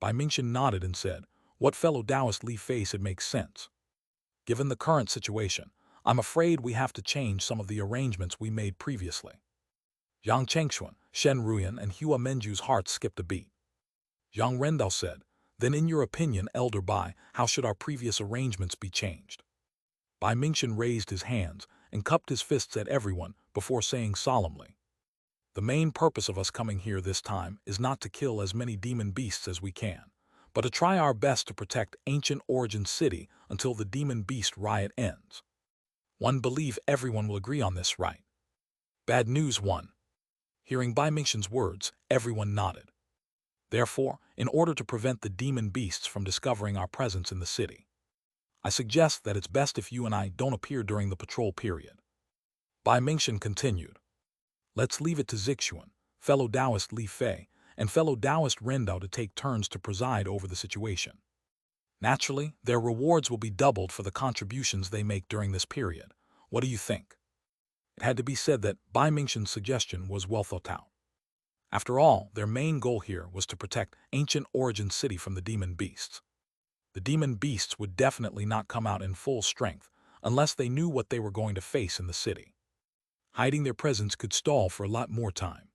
Bai Mingxin nodded and said, what fellow Taoist Li Fei said makes sense. Given the current situation, I'm afraid we have to change some of the arrangements we made previously. Zhang Chengxuan, Shen Ruyan, and Hua Menju's hearts skipped a beat. Jiang Rendao said, then in your opinion, Elder Bai, how should our previous arrangements be changed? Bai Mingxin raised his hands and cupped his fists at everyone before saying solemnly, the main purpose of us coming here this time is not to kill as many demon beasts as we can, but to try our best to protect Ancient Origin City until the demon beast riot ends. One believe everyone will agree on this, right? Bad news 1. Hearing Bai Mingxin's words, everyone nodded. Therefore, in order to prevent the demon beasts from discovering our presence in the city, I suggest that it's best if you and I don't appear during the patrol period. Bai Mingxin continued, let's leave it to Zixuan, fellow Taoist Li Fei, and fellow Taoist Rendao to take turns to preside over the situation. Naturally, their rewards will be doubled for the contributions they make during this period. What do you think? It had to be said that Bai Mingxian's suggestion was well thought out. After all, their main goal here was to protect ancient origin city from the demon beasts. The demon beasts would definitely not come out in full strength unless they knew what they were going to face in the city. Hiding their presence could stall for a lot more time.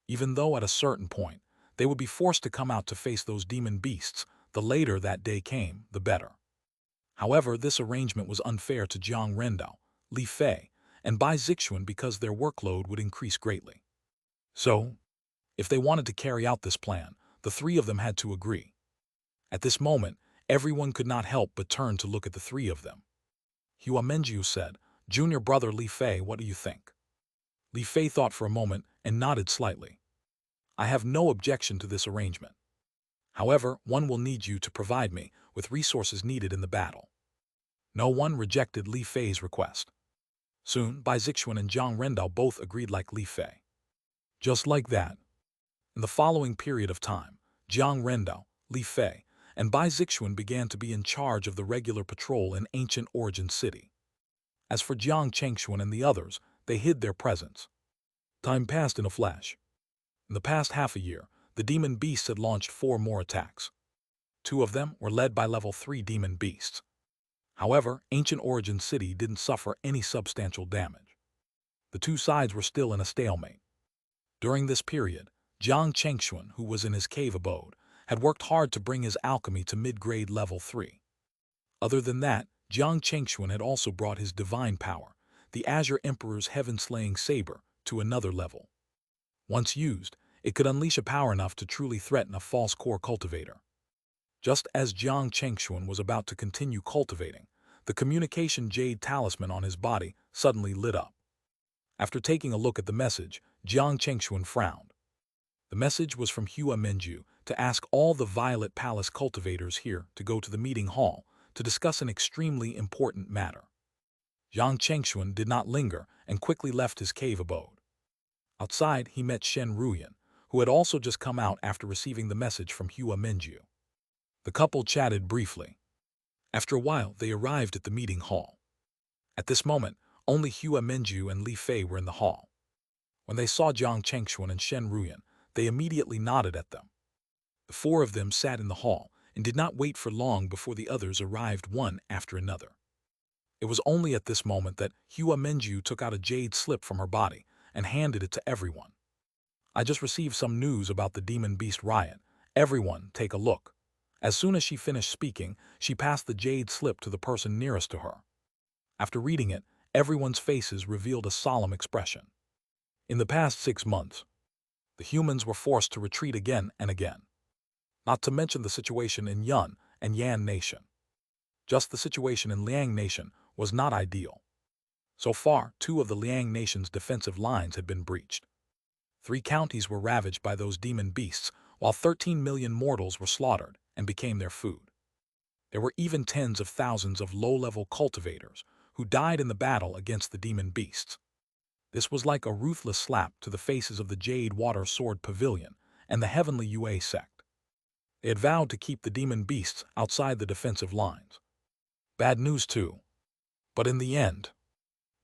Even though at a certain point, they would be forced to come out to face those demon beasts, the later that day came, the better. However, this arrangement was unfair to Jiang Rendao, Li Fei, and Bai Zixuan because their workload would increase greatly. So, if they wanted to carry out this plan, the three of them had to agree. At this moment, everyone could not help but turn to look at the three of them. Hua Menjiu said, "Junior brother Li Fei, what do you think?" Li Fei thought for a moment and nodded slightly. "I have no objection to this arrangement. However, one will need you to provide me with resources needed in the battle." No one rejected Li Fei's request. Soon, Bai Zixuan and Jiang Rendao both agreed like Li Fei. Just like that, in the following period of time, Jiang Rendao, Li Fei, and Bai Zixuan began to be in charge of the regular patrol in ancient origin city. As for Jiang Chengxuan and the others, they hid their presence. Time passed in a flash. In the past half a year, the demon beasts had launched 4 more attacks. 2 of them were led by level 3 demon beasts. However, ancient origin city didn't suffer any substantial damage. The two sides were still in a stalemate. During this period, Jiang Chengxuan, who was in his cave abode, had worked hard to bring his alchemy to mid-grade level 3. Other than that, Jiang Chengxuan had also brought his divine power, the Azure Emperor's heaven-slaying saber, to another level. Once used, it could unleash a power enough to truly threaten a false core cultivator. Just as Jiang Chengxuan was about to continue cultivating, the communication Jade talisman on his body suddenly lit up. After taking a look at the message, Jiang Chengxuan frowned. The message was from Hua Menju to ask all the Violet Palace cultivators here to go to the meeting hall to discuss an extremely important matter. Jiang Chengxuan did not linger and quickly left his cave abode. Outside, he met Shen Ruyan, who had also just come out after receiving the message from Hua Menju. The couple chatted briefly. After a while, they arrived at the meeting hall. At this moment, only Hua Menju and Li Fei were in the hall. When they saw Jiang Chengxuan and Shen Ruyan, they immediately nodded at them. The 4 of them sat in the hall and did not wait for long before the others arrived one after another. It was only at this moment that Hua Menju took out a jade slip from her body and handed it to everyone. "I just received some news about the demon beast riot. Everyone, take a look." As soon as she finished speaking, she passed the jade slip to the person nearest to her. After reading it, everyone's faces revealed a solemn expression. In the past 6 months, the humans were forced to retreat again and again. Not to mention the situation in Yun and Yan Nation. Just the situation in Liang Nation was not ideal. So far, 2 of the Liang Nation's defensive lines had been breached. 3 counties were ravaged by those demon beasts, while 13 million mortals were slaughtered and became their food. There were even tens of thousands of low-level cultivators who died in the battle against the demon beasts. This was like a ruthless slap to the faces of the Jade Water Sword Pavilion and the Heavenly Yue sect. They had vowed to keep the demon beasts outside the defensive lines. Bad news too. But in the end,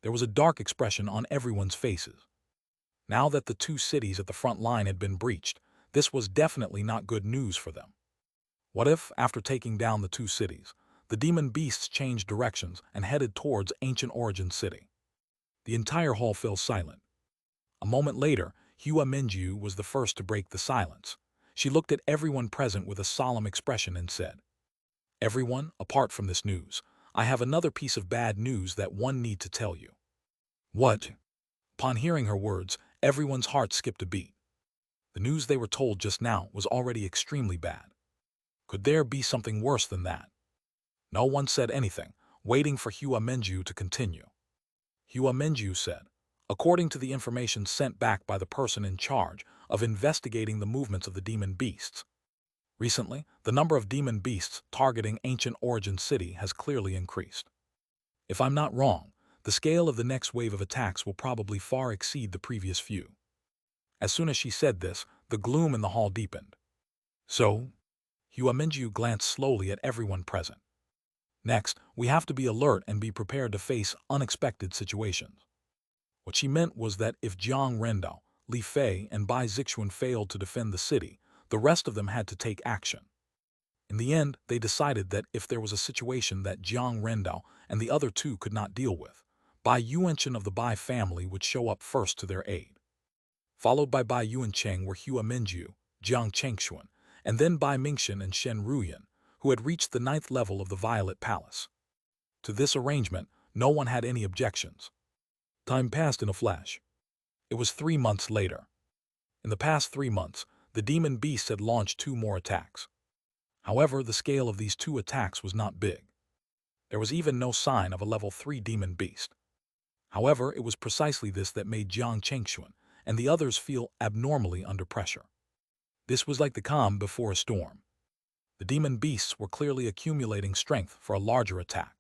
there was a dark expression on everyone's faces. Now that the 2 cities at the front line had been breached, this was definitely not good news for them. What if, after taking down the 2 cities, the demon beasts changed directions and headed towards ancient origin city? The entire hall fell silent. A moment later, Hua Menju was the first to break the silence. She looked at everyone present with a solemn expression and said, "Everyone, apart from this news, I have another piece of bad news that one need to tell you." "What?" Upon hearing her words, everyone's heart skipped a beat. The news they were told just now was already extremely bad. Could there be something worse than that? No one said anything, waiting for Hua Menju to continue. Hua Menju said, "According to the information sent back by the person in charge of investigating the movements of the demon beasts, recently, the number of demon beasts targeting ancient origin city has clearly increased. If I'm not wrong, the scale of the next wave of attacks will probably far exceed the previous few." As soon as she said this, the gloom in the hall deepened. "So?" Hua Menju glanced slowly at everyone present. "Next, we have to be alert and be prepared to face unexpected situations." What she meant was that if Jiang Rendao, Li Fei, and Bai Zixuan failed to defend the city, the rest of them had to take action. In the end, they decided that if there was a situation that Jiang Rendao and the other two could not deal with, Bai Yuanchen of the Bai family would show up first to their aid. Followed by Bai Yuancheng were Hua Minju, Jiang Chengshuan, and then Bai Mingxian and Shen Ruyan, who had reached the 9th level of the Violet Palace. To this arrangement, no one had any objections. Time passed in a flash. It was 3 months later. In the past 3 months, the demon beasts had launched 2 more attacks. However, the scale of these 2 attacks was not big. There was even no sign of a level 3 demon beast. However, it was precisely this that made Jiang Chengshuan and the others feel abnormally under pressure. This was like the calm before a storm. The demon beasts were clearly accumulating strength for a larger attack.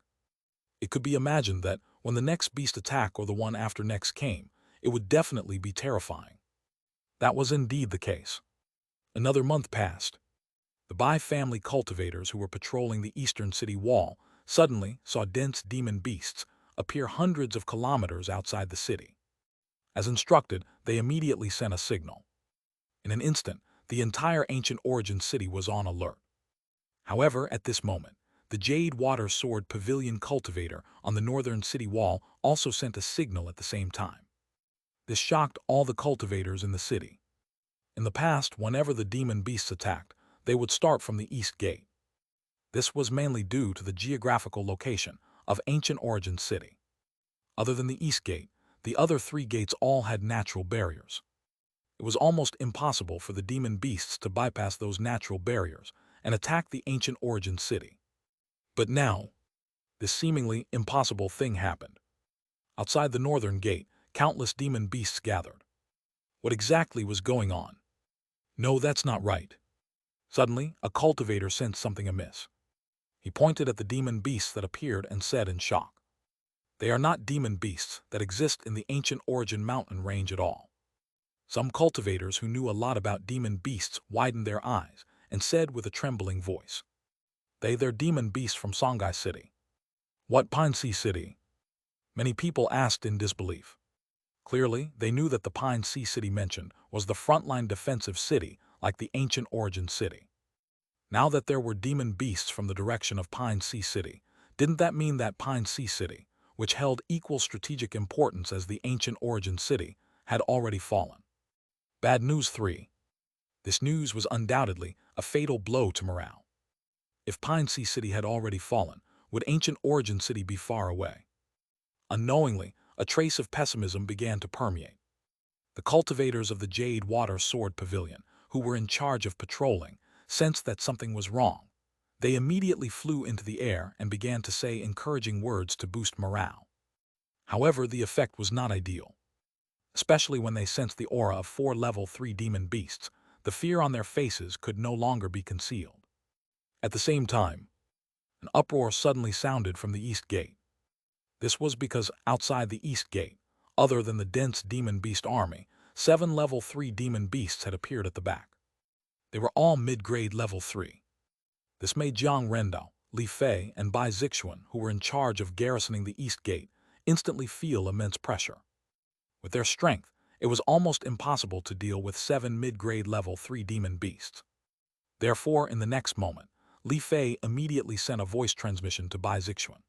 It could be imagined that when the next beast attack or the one after next came, it would definitely be terrifying. That was indeed the case. Another month passed. The Bai family cultivators who were patrolling the eastern city wall suddenly saw dense demon beasts appear hundreds of kilometers outside the city. As instructed, they immediately sent a signal. In an instant, the entire ancient origin city was on alert. However, at this moment, the Jade Water Sword Pavilion cultivator on the northern city wall also sent a signal at the same time. This shocked all the cultivators in the city. In the past, whenever the demon beasts attacked, they would start from the east gate. This was mainly due to the geographical location of ancient origin city. Other than the east gate, the other 3 gates all had natural barriers. It was almost impossible for the demon beasts to bypass those natural barriers and attack the ancient origin city. But now, this seemingly impossible thing happened. Outside the northern gate, countless demon beasts gathered. What exactly was going on? No, that's not right. Suddenly, a cultivator sensed something amiss. He pointed at the demon beasts that appeared and said in shock, "They are not demon beasts that exist in the ancient origin mountain range at all." Some cultivators who knew a lot about demon beasts widened their eyes and said with a trembling voice, "They're demon beasts from Songhai City." "What Pine Sea City?" Many people asked in disbelief. Clearly, they knew that the Pine Sea City mentioned was the frontline defensive city like the ancient origin city. Now that there were demon beasts from the direction of Pine Sea City, didn't that mean that Pine Sea City, which held equal strategic importance as the ancient origin city, had already fallen? Bad news 3. This news was undoubtedly a fatal blow to morale. If Pine Sea City had already fallen, would ancient origin city be far away? Unknowingly, a trace of pessimism began to permeate. The cultivators of the Jade Water Sword Pavilion, who were in charge of patrolling, sensed that something was wrong. They immediately flew into the air and began to say encouraging words to boost morale. However, the effect was not ideal. Especially when they sensed the aura of 4 level 3 demon beasts, the fear on their faces could no longer be concealed. At the same time, an uproar suddenly sounded from the east gate. This was because outside the east gate, other than the dense demon beast army, 7 level 3 demon beasts had appeared at the back. They were all mid-grade level 3. This made Jiang Rendao, Li Fei, and Bai Zixuan, who were in charge of garrisoning the east gate, instantly feel immense pressure. With their strength, it was almost impossible to deal with 7 mid-grade level 3 demon beasts. Therefore, in the next moment, Li Fei immediately sent a voice transmission to Bai Zixuan.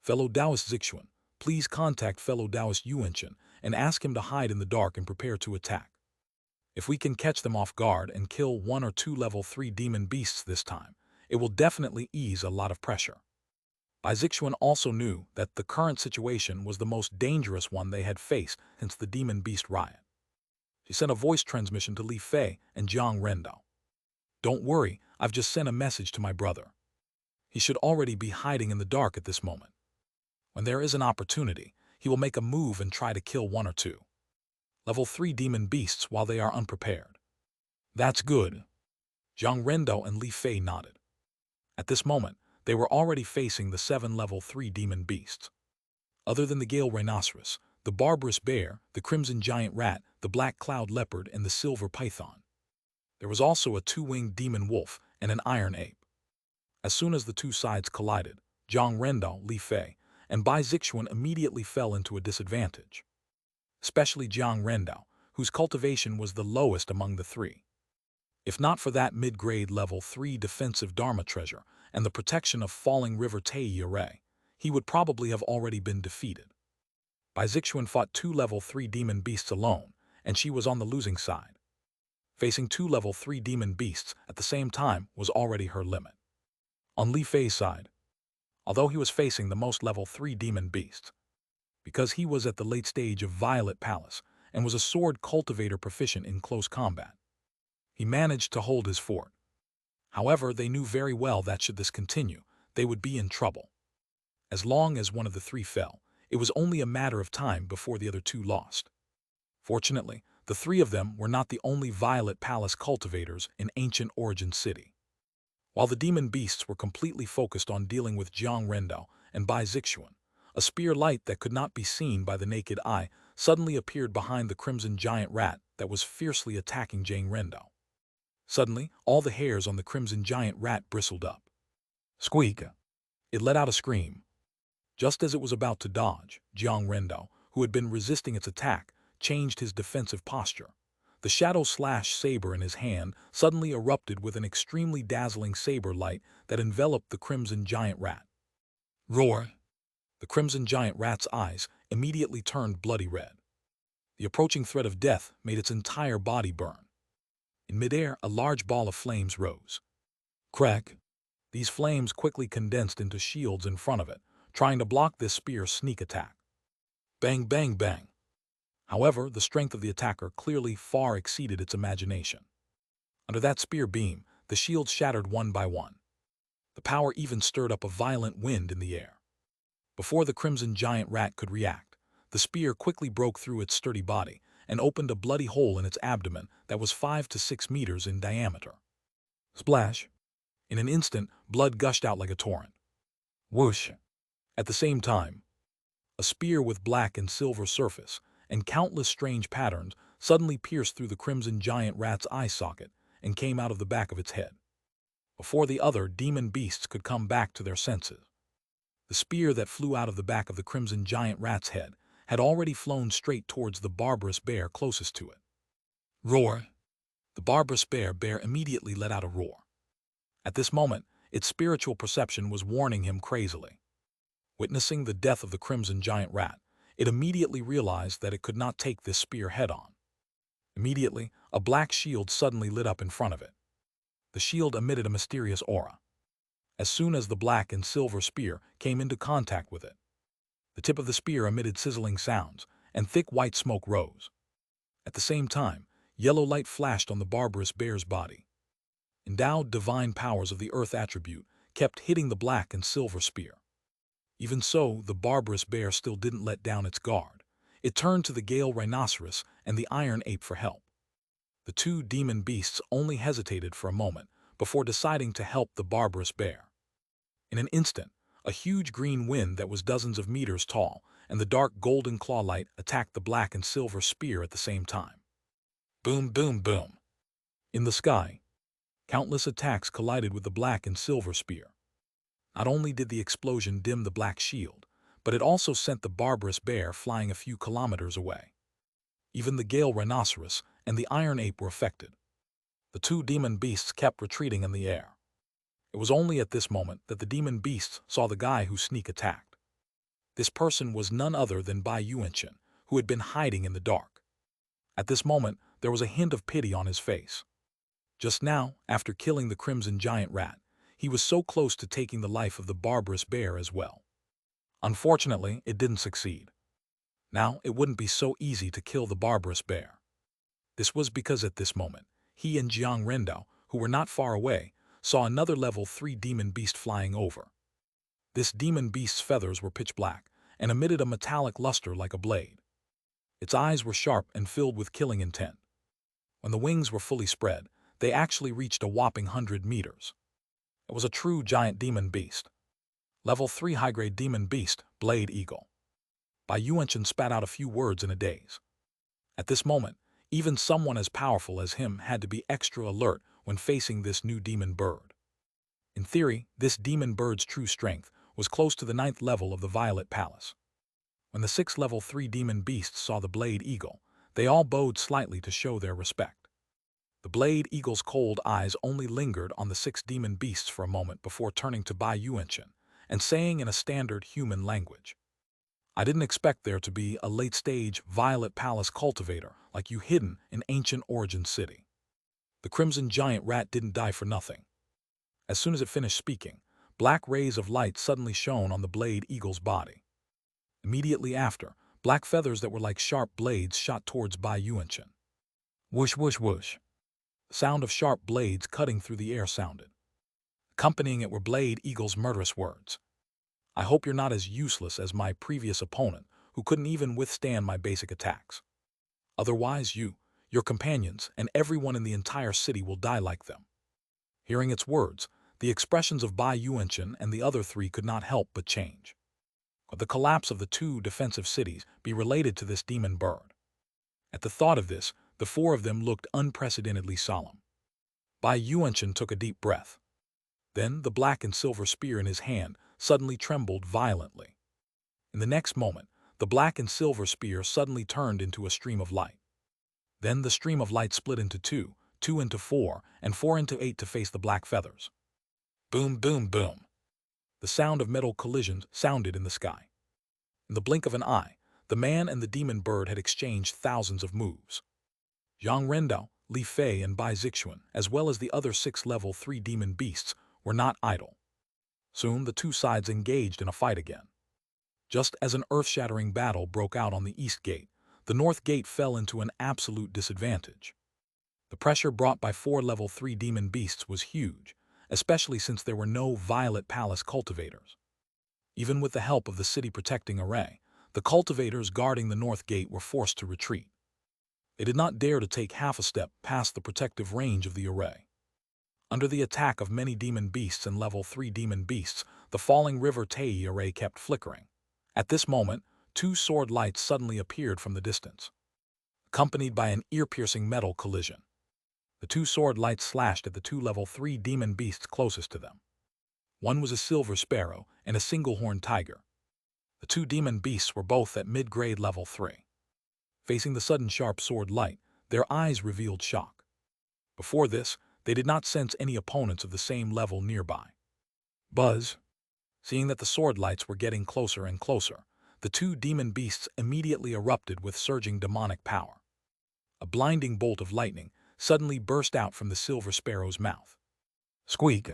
"Fellow Taoist Zixuan, please contact fellow Taoist Yuanchen and ask him to hide in the dark and prepare to attack. If we can catch them off guard and kill 1 or 2 level 3 demon beasts this time, it will definitely ease a lot of pressure." Bai Zixuan also knew that the current situation was the most dangerous one they had faced since the demon beast riot. She sent a voice transmission to Li Fei and Jiang Rendao. "Don't worry, I've just sent a message to my brother. He should already be hiding in the dark at this moment. When there is an opportunity, he will make a move and try to kill 1 or 2 level 3 demon beasts while they are unprepared." "That's good." Jiang Rendao and Li Fei nodded. At this moment, they were already facing the 7 level 3 demon beasts. Other than the Gale Rhinoceros, the Barbarous Bear, the Crimson Giant Rat, the Black Cloud Leopard, and the Silver Python, there was also a 2-winged demon wolf and an iron ape. As soon as the 2 sides collided, Jiang Rendao, Li Fei, and Bai Zixuan immediately fell into a disadvantage. especially Jiang Rendao, whose cultivation was the lowest among the three. If not for that mid-grade level 3 defensive Dharma treasure and the protection of falling river Tei array, he would probably have already been defeated. Bai Zixuan fought 2 level 3 demon beasts alone, and she was on the losing side. Facing 2 level 3 demon beasts at the same time was already her limit. On Li Fei's side, although he was facing the most level 3 demon beasts, because he was at the late stage of Violet Palace and was a sword cultivator proficient in close combat, he managed to hold his fort. However, they knew very well that should this continue, they would be in trouble. As long as one of the three fell, it was only a matter of time before the other two lost. Fortunately, the three of them were not the only Violet Palace cultivators in ancient Origin City. While the demon beasts were completely focused on dealing with Jiang Rendao and Bai Zixuan, a spear light that could not be seen by the naked eye suddenly appeared behind the crimson giant rat that was fiercely attacking Jiang Rendao. Suddenly, all the hairs on the crimson giant rat bristled up. Squeak! It let out a scream. Just as it was about to dodge, Jiang Rendao, who had been resisting its attack, changed his defensive posture. The shadow-slash saber in his hand suddenly erupted with an extremely dazzling saber light that enveloped the crimson giant rat. Roar! The crimson giant rat's eyes immediately turned bloody red. The approaching threat of death made its entire body burn. In midair, a large ball of flames rose. Crack! These flames quickly condensed into shields in front of it, trying to block this spear's sneak attack. Bang, bang, bang! However, the strength of the attacker clearly far exceeded its imagination. Under that spear beam, the shields shattered one by one. The power even stirred up a violent wind in the air. Before the crimson giant rat could react, the spear quickly broke through its sturdy body and opened a bloody hole in its abdomen that was 5 to 6 meters in diameter. Splash! In an instant, blood gushed out like a torrent. Whoosh! At the same time, a spear with black and silver surface and countless strange patterns suddenly pierced through the crimson giant rat's eye socket and came out of the back of its head. Before the other demon beasts could come back to their senses, the spear that flew out of the back of the crimson giant rat's head had already flown straight towards the barbarous bear closest to it. Roar! The barbarous bear immediately let out a roar. At this moment, its spiritual perception was warning him crazily. Witnessing the death of the crimson giant rat, it immediately realized that it could not take this spear head-on. Immediately, a black shield suddenly lit up in front of it. The shield emitted a mysterious aura. As soon as the black and silver spear came into contact with it, the tip of the spear emitted sizzling sounds, and thick white smoke rose. At the same time, yellow light flashed on the barbarous bear's body. Endowed divine powers of the earth attribute kept hitting the black and silver spear. Even so, the barbarous bear still didn't let down its guard. It turned to the Gale rhinoceros and the iron ape for help. The two demon beasts only hesitated for a moment before deciding to help the barbarous bear. In an instant, a huge green wind that was dozens of meters tall and the dark golden claw light attacked the black and silver spear at the same time. Boom, boom, boom. In the sky, countless attacks collided with the black and silver spear. Not only did the explosion dim the black shield, but it also sent the barbarous bear flying a few kilometers away. Even the Gale rhinoceros and the iron ape were affected. The two demon beasts kept retreating in the air. It was only at this moment that the demon beasts saw the guy who sneak attacked. This person was none other than Bai Yuanchen, who had been hiding in the dark. At this moment, there was a hint of pity on his face. Just now, after killing the crimson giant rat, he was so close to taking the life of the barbarous bear as well. Unfortunately, it didn't succeed. Now, it wouldn't be so easy to kill the barbarous bear. This was because at this moment, he and Jiang Rendao, who were not far away, saw another level 3 demon beast flying over. This demon beast's feathers were pitch black and emitted a metallic luster like a blade. Its eyes were sharp and filled with killing intent. When the wings were fully spread, they actually reached a whopping 100 meters. It was a true giant demon beast. Level 3 high-grade demon beast, Blade Eagle. Bai Yuanchen spat out a few words in a daze. At this moment, even someone as powerful as him had to be extra alert when facing this new demon bird. In theory, this demon bird's true strength was close to the 9th level of the Violet Palace. When the 6 level 3 demon beasts saw the blade eagle, they all bowed slightly to show their respect. The blade eagle's cold eyes only lingered on the 6 demon beasts for a moment before turning to Bai Yuanchen and saying in a standard human language, "I didn't expect there to be a late-stage Violet Palace cultivator like you hidden in ancient Origin City." The crimson giant rat didn't die for nothing. As soon as it finished speaking, black rays of light suddenly shone on the blade eagle's body. Immediately after, black feathers that were like sharp blades shot towards Bai Yuanchen. Whoosh, whoosh, whoosh. The sound of sharp blades cutting through the air sounded. Accompanying it were blade eagle's murderous words. "I hope you're not as useless as my previous opponent, who couldn't even withstand my basic attacks. Otherwise you, your companions, and everyone in the entire city will die like them." Hearing its words, the expressions of Bai Yuanchen and the other 3 could not help but change. Could the collapse of the 2 defensive cities be related to this demon bird? At the thought of this, the 4 of them looked unprecedentedly solemn. Bai Yuanchen took a deep breath. Then the black and silver spear in his hand suddenly trembled violently. In the next moment, the black and silver spear suddenly turned into a stream of light. Then the stream of light split into 2, 2 into 4, and 4 into 8 to face the black feathers. Boom, boom, boom. The sound of metal collisions sounded in the sky. In the blink of an eye, the man and the demon bird had exchanged thousands of moves. Zhang Rendao, Li Fei, and Bai Zixuan, as well as the other 6 level 3 demon beasts, were not idle. Soon the 2 sides engaged in a fight again. Just as an earth-shattering battle broke out on the east gate, the north gate fell into an absolute disadvantage. The pressure brought by 4 level 3 demon beasts was huge, especially since there were no Violet Palace cultivators. Even with the help of the city-protecting array, the cultivators guarding the north gate were forced to retreat. They did not dare to take half a step past the protective range of the array. Under the attack of many demon beasts and level 3 demon beasts, the falling River Tei array kept flickering. At this moment, 2 sword lights suddenly appeared from the distance, accompanied by an ear-piercing metal collision. The 2 sword lights slashed at the 2 level 3 demon beasts closest to them. One was a silver sparrow and a single-horned tiger. The 2 demon beasts were both at mid-grade level 3. Facing the sudden sharp sword light, their eyes revealed shock. Before this, they did not sense any opponents of the same level nearby. Buzz. Seeing that the sword lights were getting closer and closer, the 2 demon beasts immediately erupted with surging demonic power. A blinding bolt of lightning suddenly burst out from the silver sparrow's mouth. Squeak!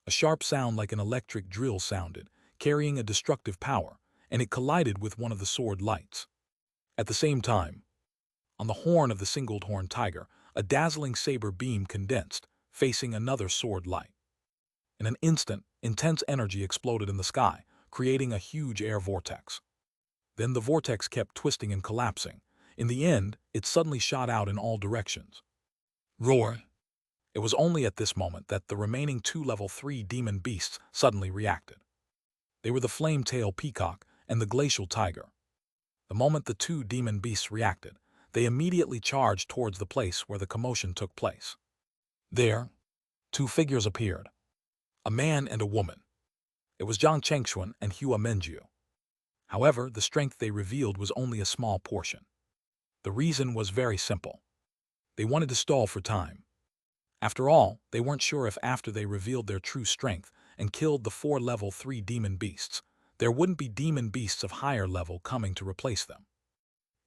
A sharp sound like an electric drill sounded, carrying a destructive power, and it collided with one of the sword lights. At the same time, on the horn of the single-horned tiger, a dazzling saber beam condensed, facing another sword light. In an instant, intense energy exploded in the sky, creating a huge air vortex. Then the vortex kept twisting and collapsing. In the end, it suddenly shot out in all directions. Roar! It was only at this moment that the remaining 2 level 3 demon beasts suddenly reacted. They were the flame-tail peacock and the glacial tiger. The moment the 2 demon beasts reacted, they immediately charged towards the place where the commotion took place. There, 2 figures appeared, a man and a woman. It was Zhang Chengxuan and Hua Menjiu. However, the strength they revealed was only a small portion. The reason was very simple. They wanted to stall for time. After all, they weren't sure if after they revealed their true strength and killed the 4 level 3 demon beasts, there wouldn't be demon beasts of higher level coming to replace them.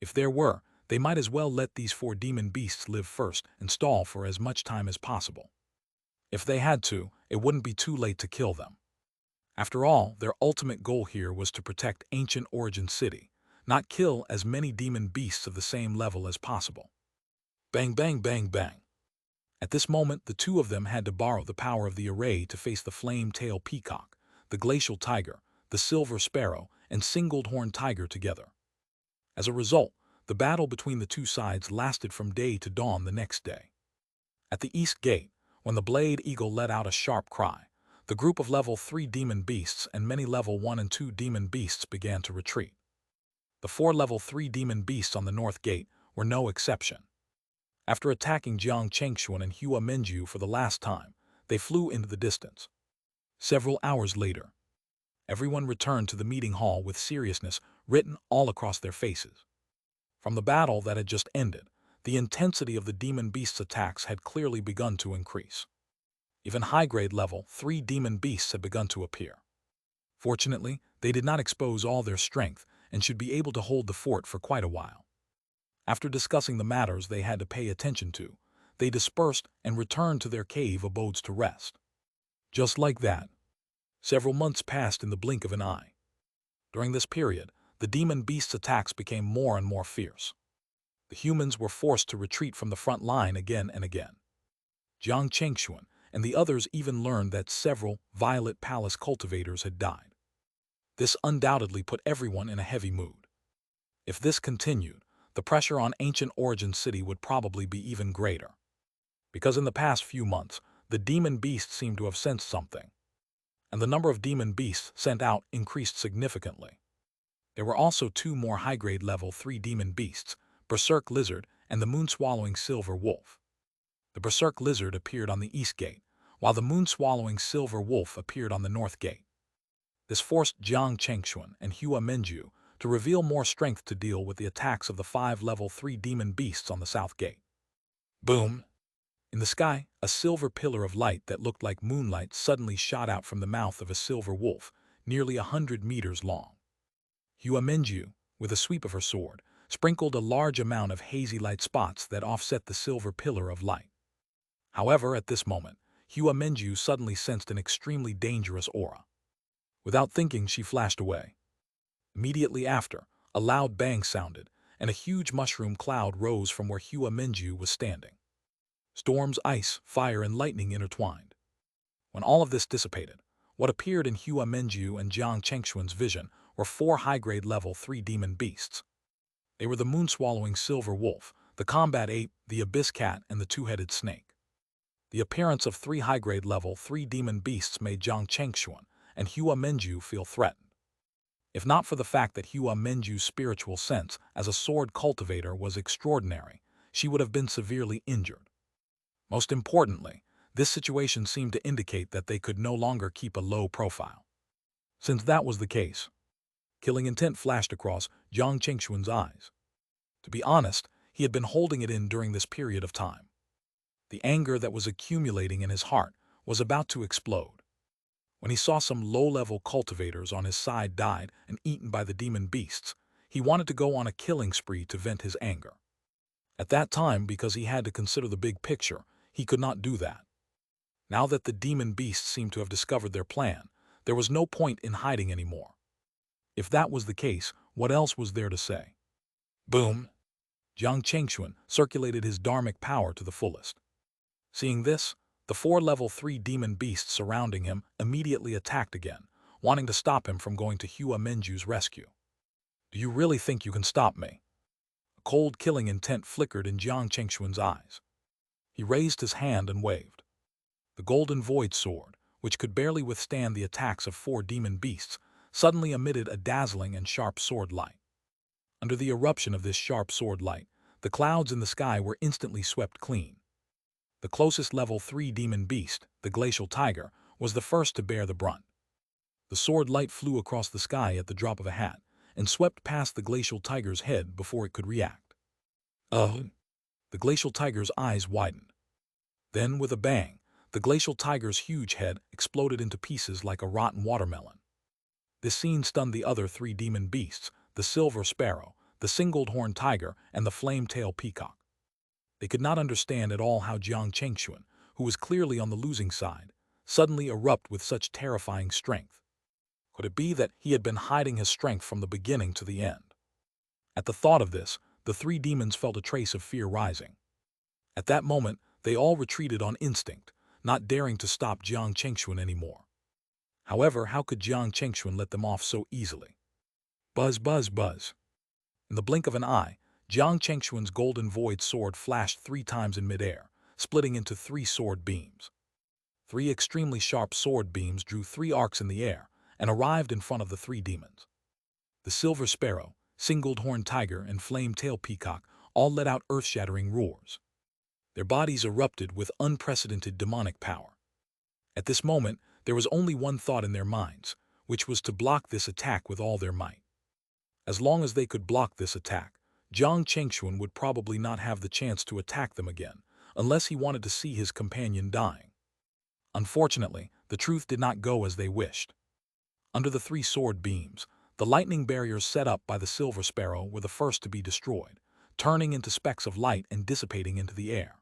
If there were, they might as well let these 4 demon beasts live first and stall for as much time as possible. If they had to, it wouldn't be too late to kill them. After all, their ultimate goal here was to protect ancient Origin City, not kill as many demon beasts of the same level as possible. Bang, bang, bang, bang. At this moment, the 2 of them had to borrow the power of the array to face the flame-tail peacock, the glacial tiger, the silver sparrow, and single-horned tiger together. As a result, the battle between the 2 sides lasted from day to dawn the next day. At the east gate, when the blade eagle let out a sharp cry, the group of level 3 demon beasts and many level 1 and 2 demon beasts began to retreat. The 4 level 3 demon beasts on the north gate were no exception. After attacking Zhang Chengxuan and Hua Menjiu for the last time, they flew into the distance. Several hours later, everyone returned to the meeting hall with seriousness written all across their faces. From the battle that had just ended, the intensity of the demon beast's attacks had clearly begun to increase. Even high-grade level 3 demon beasts had begun to appear. Fortunately, they did not expose all their strength and should be able to hold the fort for quite a while. After discussing the matters they had to pay attention to, they dispersed and returned to their cave abodes to rest. Just like that, several months passed in the blink of an eye. During this period, the demon beast's attacks became more and more fierce. The humans were forced to retreat from the front line again and again. Xianxia and the others even learned that several Violet Palace cultivators had died. This undoubtedly put everyone in a heavy mood. If this continued, the pressure on ancient Origin City would probably be even greater. Because in the past few months, the demon beast seemed to have sensed something, and the number of demon beasts sent out increased significantly. There were also 2 more high-grade level 3 demon beasts, Berserk Lizard and the moon-swallowing Silver Wolf. The Berserk Lizard appeared on the east gate, while the moon-swallowing Silver Wolf appeared on the north gate. This forced Xianxia and Hua Menju to reveal more strength to deal with the attacks of the 5 level 3 demon beasts on the south gate. Boom! In the sky, a silver pillar of light that looked like moonlight suddenly shot out from the mouth of a silver wolf, nearly 100 meters long. Hua Menju, with a sweep of her sword, sprinkled a large amount of hazy light spots that offset the silver pillar of light. However, at this moment, Hua Menju suddenly sensed an extremely dangerous aura. Without thinking, she flashed away. Immediately after, a loud bang sounded, and a huge mushroom cloud rose from where Hua Menju was standing. Storms, ice, fire, and lightning intertwined. When all of this dissipated, what appeared in Hua Menju and Xianxia's vision were 4 high-grade level 3 demon beasts. They were the moon-swallowing silver wolf, the combat ape, the abyss cat, and the 2-headed snake. The appearance of 3 high-grade level 3 demon beasts made Xianxia and Hua Menju feel threatened. If not for the fact that Hua Menju's spiritual sense as a sword cultivator was extraordinary, she would have been severely injured. Most importantly, this situation seemed to indicate that they could no longer keep a low profile. Since that was the case, killing intent flashed across Xianxia's eyes. To be honest, he had been holding it in during this period of time. The anger that was accumulating in his heart was about to explode. When he saw some low-level cultivators on his side died and eaten by the demon beasts, he wanted to go on a killing spree to vent his anger. At that time, because he had to consider the big picture, he could not do that. Now that the demon beasts seemed to have discovered their plan, there was no point in hiding anymore. If that was the case, what else was there to say? Boom! Xianxia circulated his dharmic power to the fullest. Seeing this, the 4 level 3 demon beasts surrounding him immediately attacked again, wanting to stop him from going to Hua Menju's rescue. Do you really think you can stop me? A cold killing intent flickered in Xianxia's eyes. He raised his hand and waved. The golden void sword, which could barely withstand the attacks of 4 demon beasts, suddenly emitted a dazzling and sharp sword light. Under the eruption of this sharp sword light, the clouds in the sky were instantly swept clean. The closest level 3 demon beast, the glacial tiger, was the first to bear the brunt. The sword light flew across the sky at the drop of a hat and swept past the glacial tiger's head before it could react. The glacial tiger's eyes widened. Then, with a bang, the glacial tiger's huge head exploded into pieces like a rotten watermelon. This scene stunned the other 3 demon beasts, the silver sparrow, the singled-horned tiger, and the flame-tail peacock. They could not understand at all how Xianxia, who was clearly on the losing side, suddenly erupt with such terrifying strength. Could it be that he had been hiding his strength from the beginning to the end? At the thought of this, the 3 demons felt a trace of fear rising. At that moment, they all retreated on instinct, not daring to stop Xianxia anymore. However, how could Xianxia let them off so easily? Buzz, buzz, buzz. In the blink of an eye, Xianxia's golden void sword flashed 3 times in midair, splitting into 3 sword beams. 3 extremely sharp sword beams drew 3 arcs in the air and arrived in front of the 3 demons. The silver sparrow, singled-horned tiger, and flame-tail peacock all let out earth-shattering roars. Their bodies erupted with unprecedented demonic power. At this moment, there was only one thought in their minds, which was to block this attack with all their might. As long as they could block this attack, Jiang Chengxuan would probably not have the chance to attack them again, unless he wanted to see his companion dying. Unfortunately, the truth did not go as they wished. Under the three sword beams, the lightning barriers set up by the Silver Sparrow were the first to be destroyed, turning into specks of light and dissipating into the air.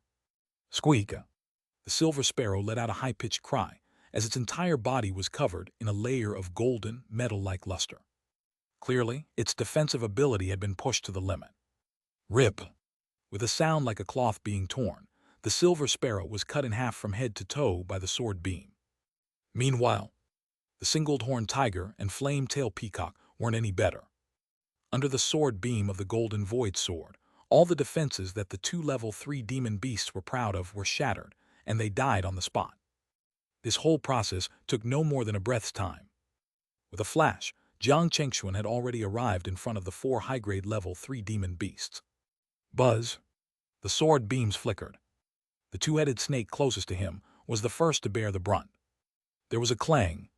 Squeak! The Silver Sparrow let out a high-pitched cry, as its entire body was covered in a layer of golden, metal-like luster. Clearly, its defensive ability had been pushed to the limit. Rip! With a sound like a cloth being torn, the Silver Sparrow was cut in half from head to toe by the sword beam. Meanwhile, the singled-horned tiger and flame-tail peacock weren't any better. Under the sword beam of the golden void sword, all the defenses that the two level 3 demon beasts were proud of were shattered, and they died on the spot. This whole process took no more than a breath's time. With a flash, Jiang Chengxuan had already arrived in front of the 4 high-grade level 3 demon beasts. Buzz! The sword beams flickered. The two-headed snake closest to him was the first to bear the brunt. There was a clang.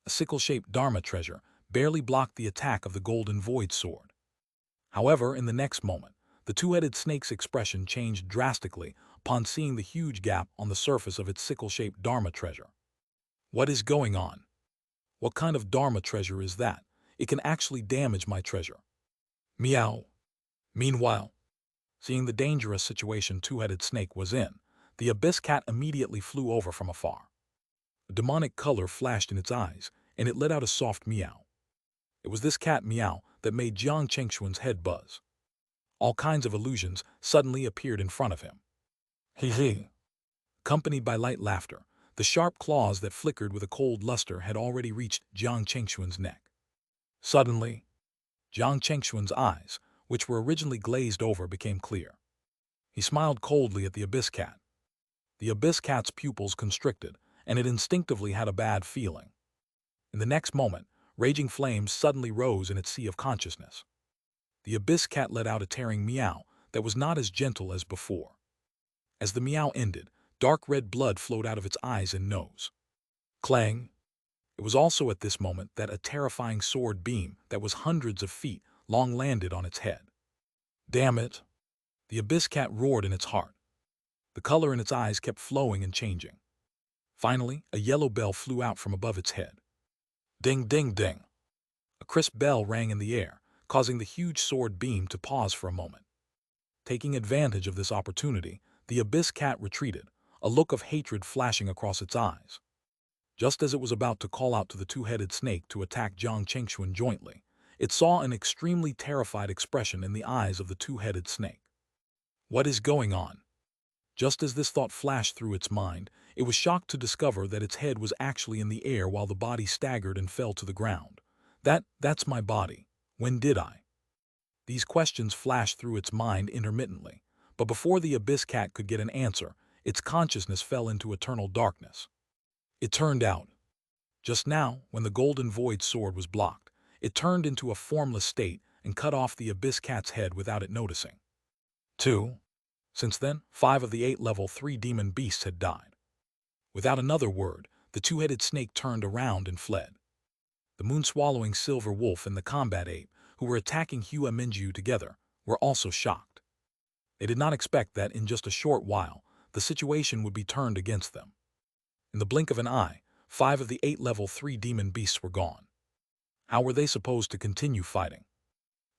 A sickle-shaped Dharma treasure barely blocked the attack of the golden void sword. However, in the next moment, the two-headed snake's expression changed drastically upon seeing the huge gap on the surface of its sickle-shaped Dharma treasure. What is going on? What kind of Dharma treasure is that? It can actually damage my treasure. Meow. Meanwhile, seeing the dangerous situation two-headed snake was in, the abyss cat immediately flew over from afar. A demonic color flashed in its eyes, and it let out a soft meow. It was this cat meow that made Jiang Chengxuan's head buzz. All kinds of illusions suddenly appeared in front of him. Hee. Accompanied by light laughter, the sharp claws that flickered with a cold luster had already reached Jiang Chengxuan's neck. Suddenly, Jiang Chengxuan's eyes, which were originally glazed over, became clear. He smiled coldly at the abyss cat. The abyss cat's pupils constricted, and it instinctively had a bad feeling. In the next moment, raging flames suddenly rose in its sea of consciousness. The abyss cat let out a tearing meow that was not as gentle as before. As the meow ended, dark red blood flowed out of its eyes and nose. Clang! It was also at this moment that a terrifying sword beam that was hundreds of feet long landed on its head. Damn it! The abyss cat roared in its heart. The color in its eyes kept flowing and changing. Finally, a yellow bell flew out from above its head. Ding, ding, ding! A crisp bell rang in the air, causing the huge sword beam to pause for a moment. Taking advantage of this opportunity, the abyss cat retreated, a look of hatred flashing across its eyes. Just as it was about to call out to the two-headed snake to attack Jiang Chengxuan jointly, it saw an extremely terrified expression in the eyes of the two-headed snake. What is going on? Just as this thought flashed through its mind, it was shocked to discover that its head was actually in the air while the body staggered and fell to the ground. That's my body. When did I? These questions flashed through its mind intermittently, but before the abyss cat could get an answer, its consciousness fell into eternal darkness. It turned out. Just now, when the golden void sword was blocked, it turned into a formless state and cut off the abyss cat's head without it noticing. 2. Since then, 5 of the 8 level 3 demon beasts had died. Without another word, the two-headed snake turned around and fled. The moon-swallowing silver wolf and the combat ape, who were attacking Hua Minju together, were also shocked. They did not expect that in just a short while, the situation would be turned against them. In the blink of an eye, 5 of the 8 level 3 demon beasts were gone. How were they supposed to continue fighting?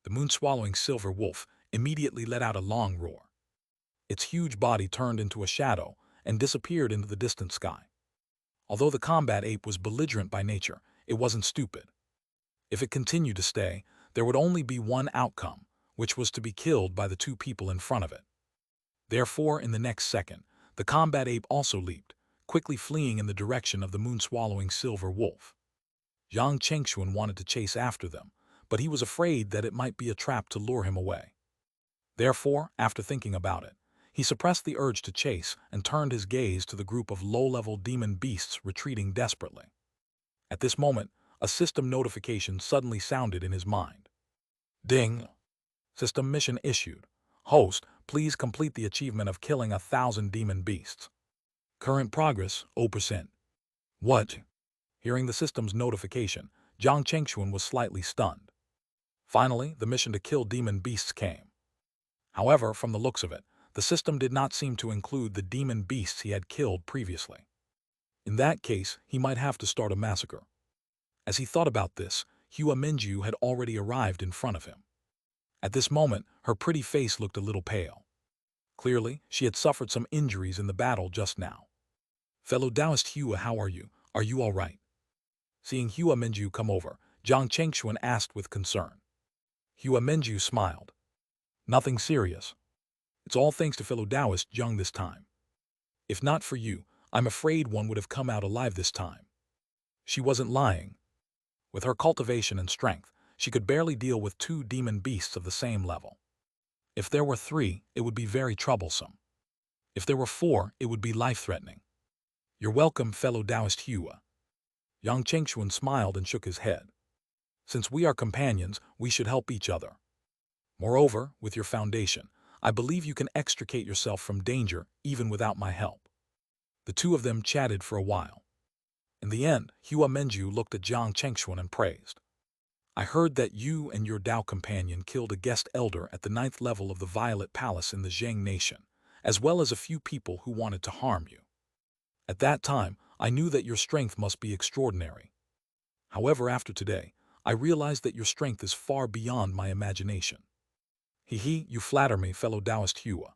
The moon-swallowing silver wolf immediately let out a long roar. Its huge body turned into a shadow and disappeared into the distant sky. Although the combat ape was belligerent by nature, it wasn't stupid. If it continued to stay, there would only be one outcome, which was to be killed by the 2 people in front of it. Therefore, in the next second, the combat ape also leaped, quickly fleeing in the direction of the moon-swallowing silver wolf. Jiang Chengxuan wanted to chase after them, but he was afraid that it might be a trap to lure him away. Therefore, after thinking about it, he suppressed the urge to chase and turned his gaze to the group of low-level demon beasts retreating desperately. At this moment, a system notification suddenly sounded in his mind. Ding! System mission issued. Host, please complete the achievement of killing 1,000 demon beasts. Current progress, 0%. What? Hearing the system's notification, Jiang Chengxuan was slightly stunned. Finally, the mission to kill demon beasts came. However, from the looks of it, the system did not seem to include the demon beasts he had killed previously. In that case, he might have to start a massacre. As he thought about this, Xianxia had already arrived in front of him. At this moment, her pretty face looked a little pale. Clearly, she had suffered some injuries in the battle just now. "Fellow Taoist Hua, how are you? Are you all right?" Seeing Xianxia come over, Jiang Chengxuan asked with concern. Xianxia smiled. "Nothing serious. It's all thanks to fellow Taoist Jiang this time. If not for you, I'm afraid one would have come out alive this time." She wasn't lying. With her cultivation and strength, she could barely deal with 2 demon beasts of the same level. If there were 3, it would be very troublesome. If there were 4, it would be life-threatening. "You're welcome, fellow Taoist Hua." Yang Chengxuan smiled and shook his head. "Since we are companions, we should help each other. Moreover, with your foundation, I believe you can extricate yourself from danger even without my help." The two of them chatted for a while. In the end, Xianxia looked at Jiang Chengxuan and praised. "I heard that you and your Tao companion killed a guest elder at the 9th level of the Violet Palace in the Zheng Nation, as well as a few people who wanted to harm you. At that time, I knew that your strength must be extraordinary. However, after today, I realized that your strength is far beyond my imagination." "He, you flatter me, fellow Taoist Hua."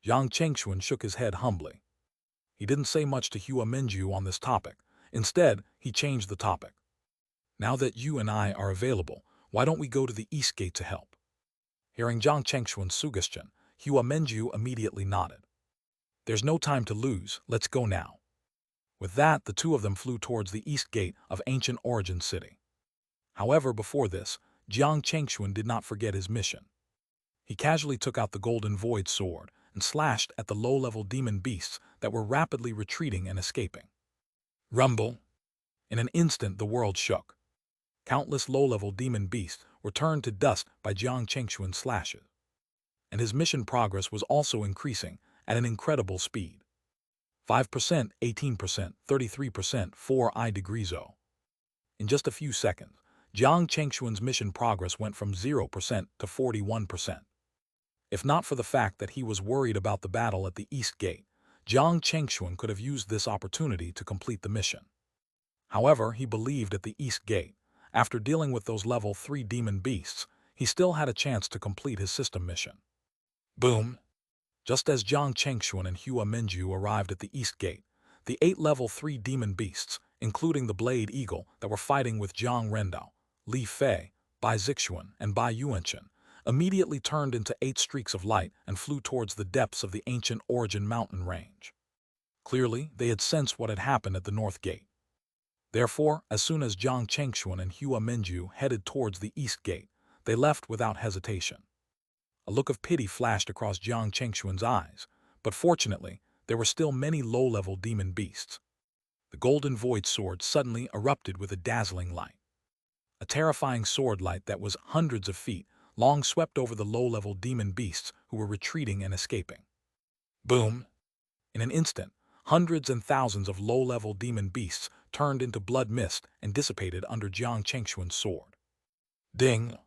Yang Chengxuan shook his head humbly. He didn't say much to Xianxia on this topic. Instead, he changed the topic. "Now that you and I are available, why don't we go to the East Gate to help?" Hearing Jiang Chengxuan's suggestion, Xianxia immediately nodded. "There's no time to lose, let's go now." With that, the two of them flew towards the East Gate of Ancient Origin City. However, before this, Jiang Chengxuan did not forget his mission. He casually took out the Golden Void sword and slashed at the low-level demon beasts that were rapidly retreating and escaping. Rumble! In an instant, the world shook. Countless low-level demon beasts were turned to dust by Jiang Chengxuan's slashes. And his mission progress was also increasing at an incredible speed. 5%, 18%, 33%, 4 degrees O. In just a few seconds, Jiang Chengxuan's mission progress went from 0% to 41%. If not for the fact that he was worried about the battle at the East Gate, Jiang Chengxuan could have used this opportunity to complete the mission. However, he believed at the East Gate, after dealing with those level 3 demon beasts, he still had a chance to complete his system mission. Boom! Just as Jiang Chengxuan and Xianxia arrived at the East Gate, the 8 level 3 demon beasts, including the Blade Eagle that were fighting with Zhang Rendao, Li Fei, Bai Zixuan, and Bai Yuanchen, immediately turned into 8 streaks of light and flew towards the depths of the Ancient Origin mountain range. Clearly, they had sensed what had happened at the North Gate. Therefore, as soon as Jiang Chengxuan and Xianxia headed towards the East Gate, they left without hesitation. A look of pity flashed across Jiang Chengxuan's eyes, but fortunately, there were still many low-level demon beasts. The Golden Void sword suddenly erupted with a dazzling light. A terrifying sword light that was hundreds of feet long swept over the low-level demon beasts who were retreating and escaping. Boom! In an instant, hundreds and thousands of low-level demon beasts turned into blood mist and dissipated under Jiang Chengxuan's sword. Ding!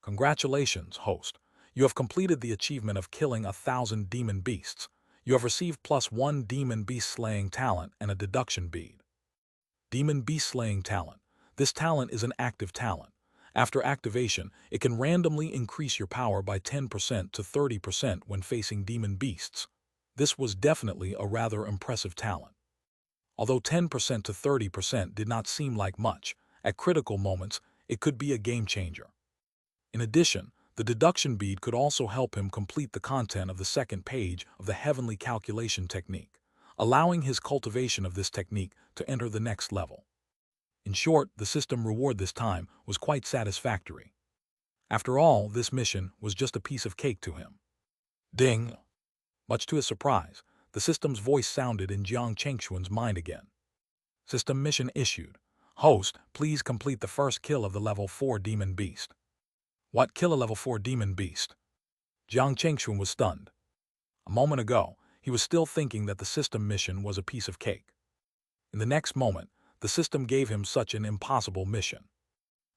Congratulations, host. You have completed the achievement of killing 1,000 demon beasts. You have received +1 demon beast slaying talent and a deduction bead. Demon beast slaying talent. This talent is an active talent. After activation, it can randomly increase your power by 10% to 30% when facing demon beasts. This was definitely a rather impressive talent. Although 10% to 30% did not seem like much, at critical moments, it could be a game changer. In addition, the deduction bead could also help him complete the content of the second page of the heavenly calculation technique, allowing his cultivation of this technique to enter the next level. In short, the system reward this time was quite satisfactory. After all, this mission was just a piece of cake to him. Ding! Much to his surprise, the system's voice sounded in Jiang Chengxuan's mind again. System mission issued. Host, please complete the first kill of the level 4 demon beast. What, kill a level 4 demon beast? Jiang Chengxuan was stunned. A moment ago, he was still thinking that the system mission was a piece of cake. In the next moment, the system gave him such an impossible mission.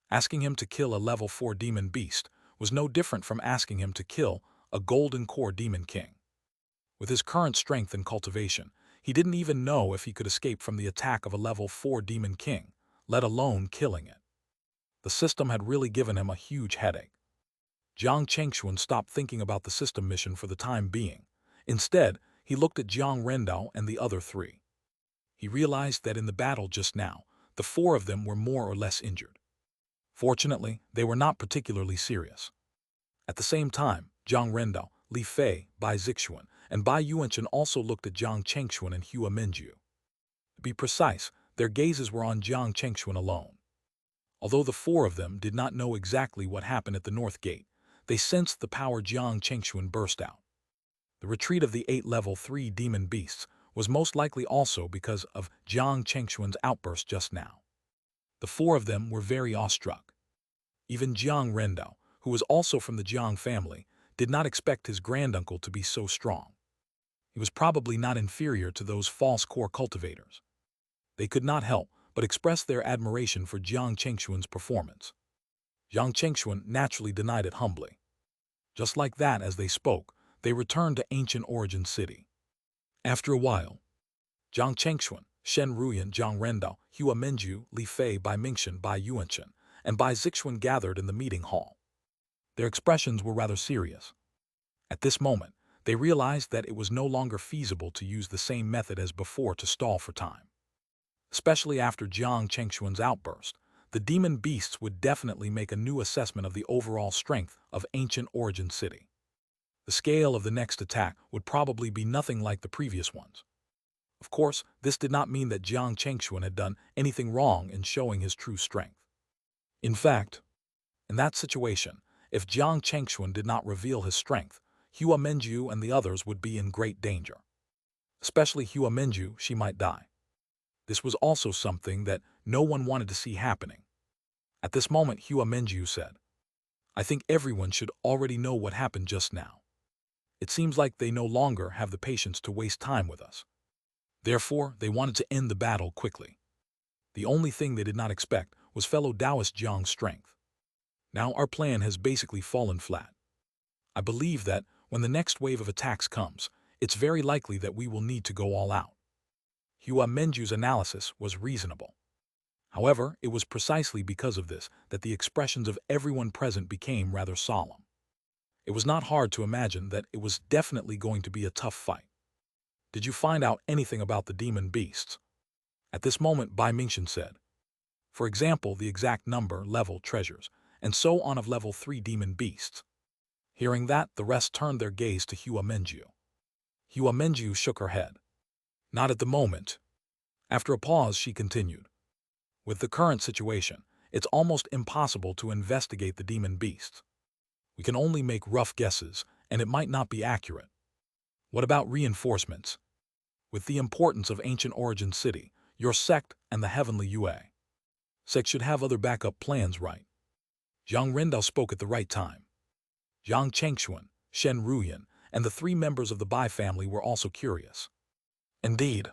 Asking him to kill a level 4 demon beast was no different from asking him to kill a golden core demon king. With his current strength and cultivation, he didn't even know if he could escape from the attack of a level 4 demon king, let alone killing it. The system had really given him a huge headache. Jiang Chengxuan stopped thinking about the system mission for the time being. Instead, he looked at Jiang Rendao and the other three. He realized that in the battle just now, the four of them were more or less injured. Fortunately, they were not particularly serious. At the same time, Jiang Rendao, Li Fei, Bai Zixuan, and Bai Yuanchen also looked at Jiang Chengxuan and Hua Minju. To be precise, their gazes were on Jiang Chengxuan alone. Although the four of them did not know exactly what happened at the North Gate, they sensed the power Jiang Chengxuan burst out. The retreat of the 8 level 3 demon beasts was most likely also because of Jiang Chengxuan's outburst just now. The four of them were very awestruck. Even Jiang Rendao, who was also from the Jiang family, did not expect his granduncle to be so strong. He was probably not inferior to those false core cultivators. They could not help but express their admiration for Jiang Chengxuan's performance. Jiang Chengxuan naturally denied it humbly. Just like that, as they spoke, they returned to ancient origin city. After a while, Jiang Chengxuan, Shen Ruyan, Jiang Rendao, Hua Minju, Li Fei, Bai Mingxuan, Bai Yuanchen, and Bai Zixuan gathered in the meeting hall. Their expressions were rather serious. At this moment, they realized that it was no longer feasible to use the same method as before to stall for time. Especially after Jiang Chengxuan's outburst, the demon beasts would definitely make a new assessment of the overall strength of ancient origin city. The scale of the next attack would probably be nothing like the previous ones. Of course, this did not mean that Jiang Chengxuan had done anything wrong in showing his true strength. In fact, in that situation, if Jiang Chengxuan did not reveal his strength, Hua Minju and the others would be in great danger. Especially Hua Minju, she might die. This was also something that no one wanted to see happening. At this moment, Hua Minju said, "I think everyone should already know what happened just now. It seems like they no longer have the patience to waste time with us. Therefore, they wanted to end the battle quickly. The only thing they did not expect was fellow Taoist Jiang's strength. Now our plan has basically fallen flat. I believe that when the next wave of attacks comes, it's very likely that we will need to go all out." Hua Minju's analysis was reasonable. However, it was precisely because of this that the expressions of everyone present became rather solemn. It was not hard to imagine that it was definitely going to be a tough fight. "Did you find out anything about the demon beasts?" At this moment, Bai Mingxuan said. "For example, the exact number, level, treasures, and so on of level 3 demon beasts." Hearing that, the rest turned their gaze to Hua Minju. Hua Minju shook her head. "Not at the moment." After a pause, she continued. "With the current situation, it's almost impossible to investigate the demon beasts. We can only make rough guesses, and it might not be accurate. What about reinforcements? With the importance of ancient origin city, your sect and the heavenly UA sect should have other backup plans, right?" Jiang Rendao spoke at the right time. Jiang Chengxuan, Shen Ruyan, and the 3 members of the Bai family were also curious. Indeed,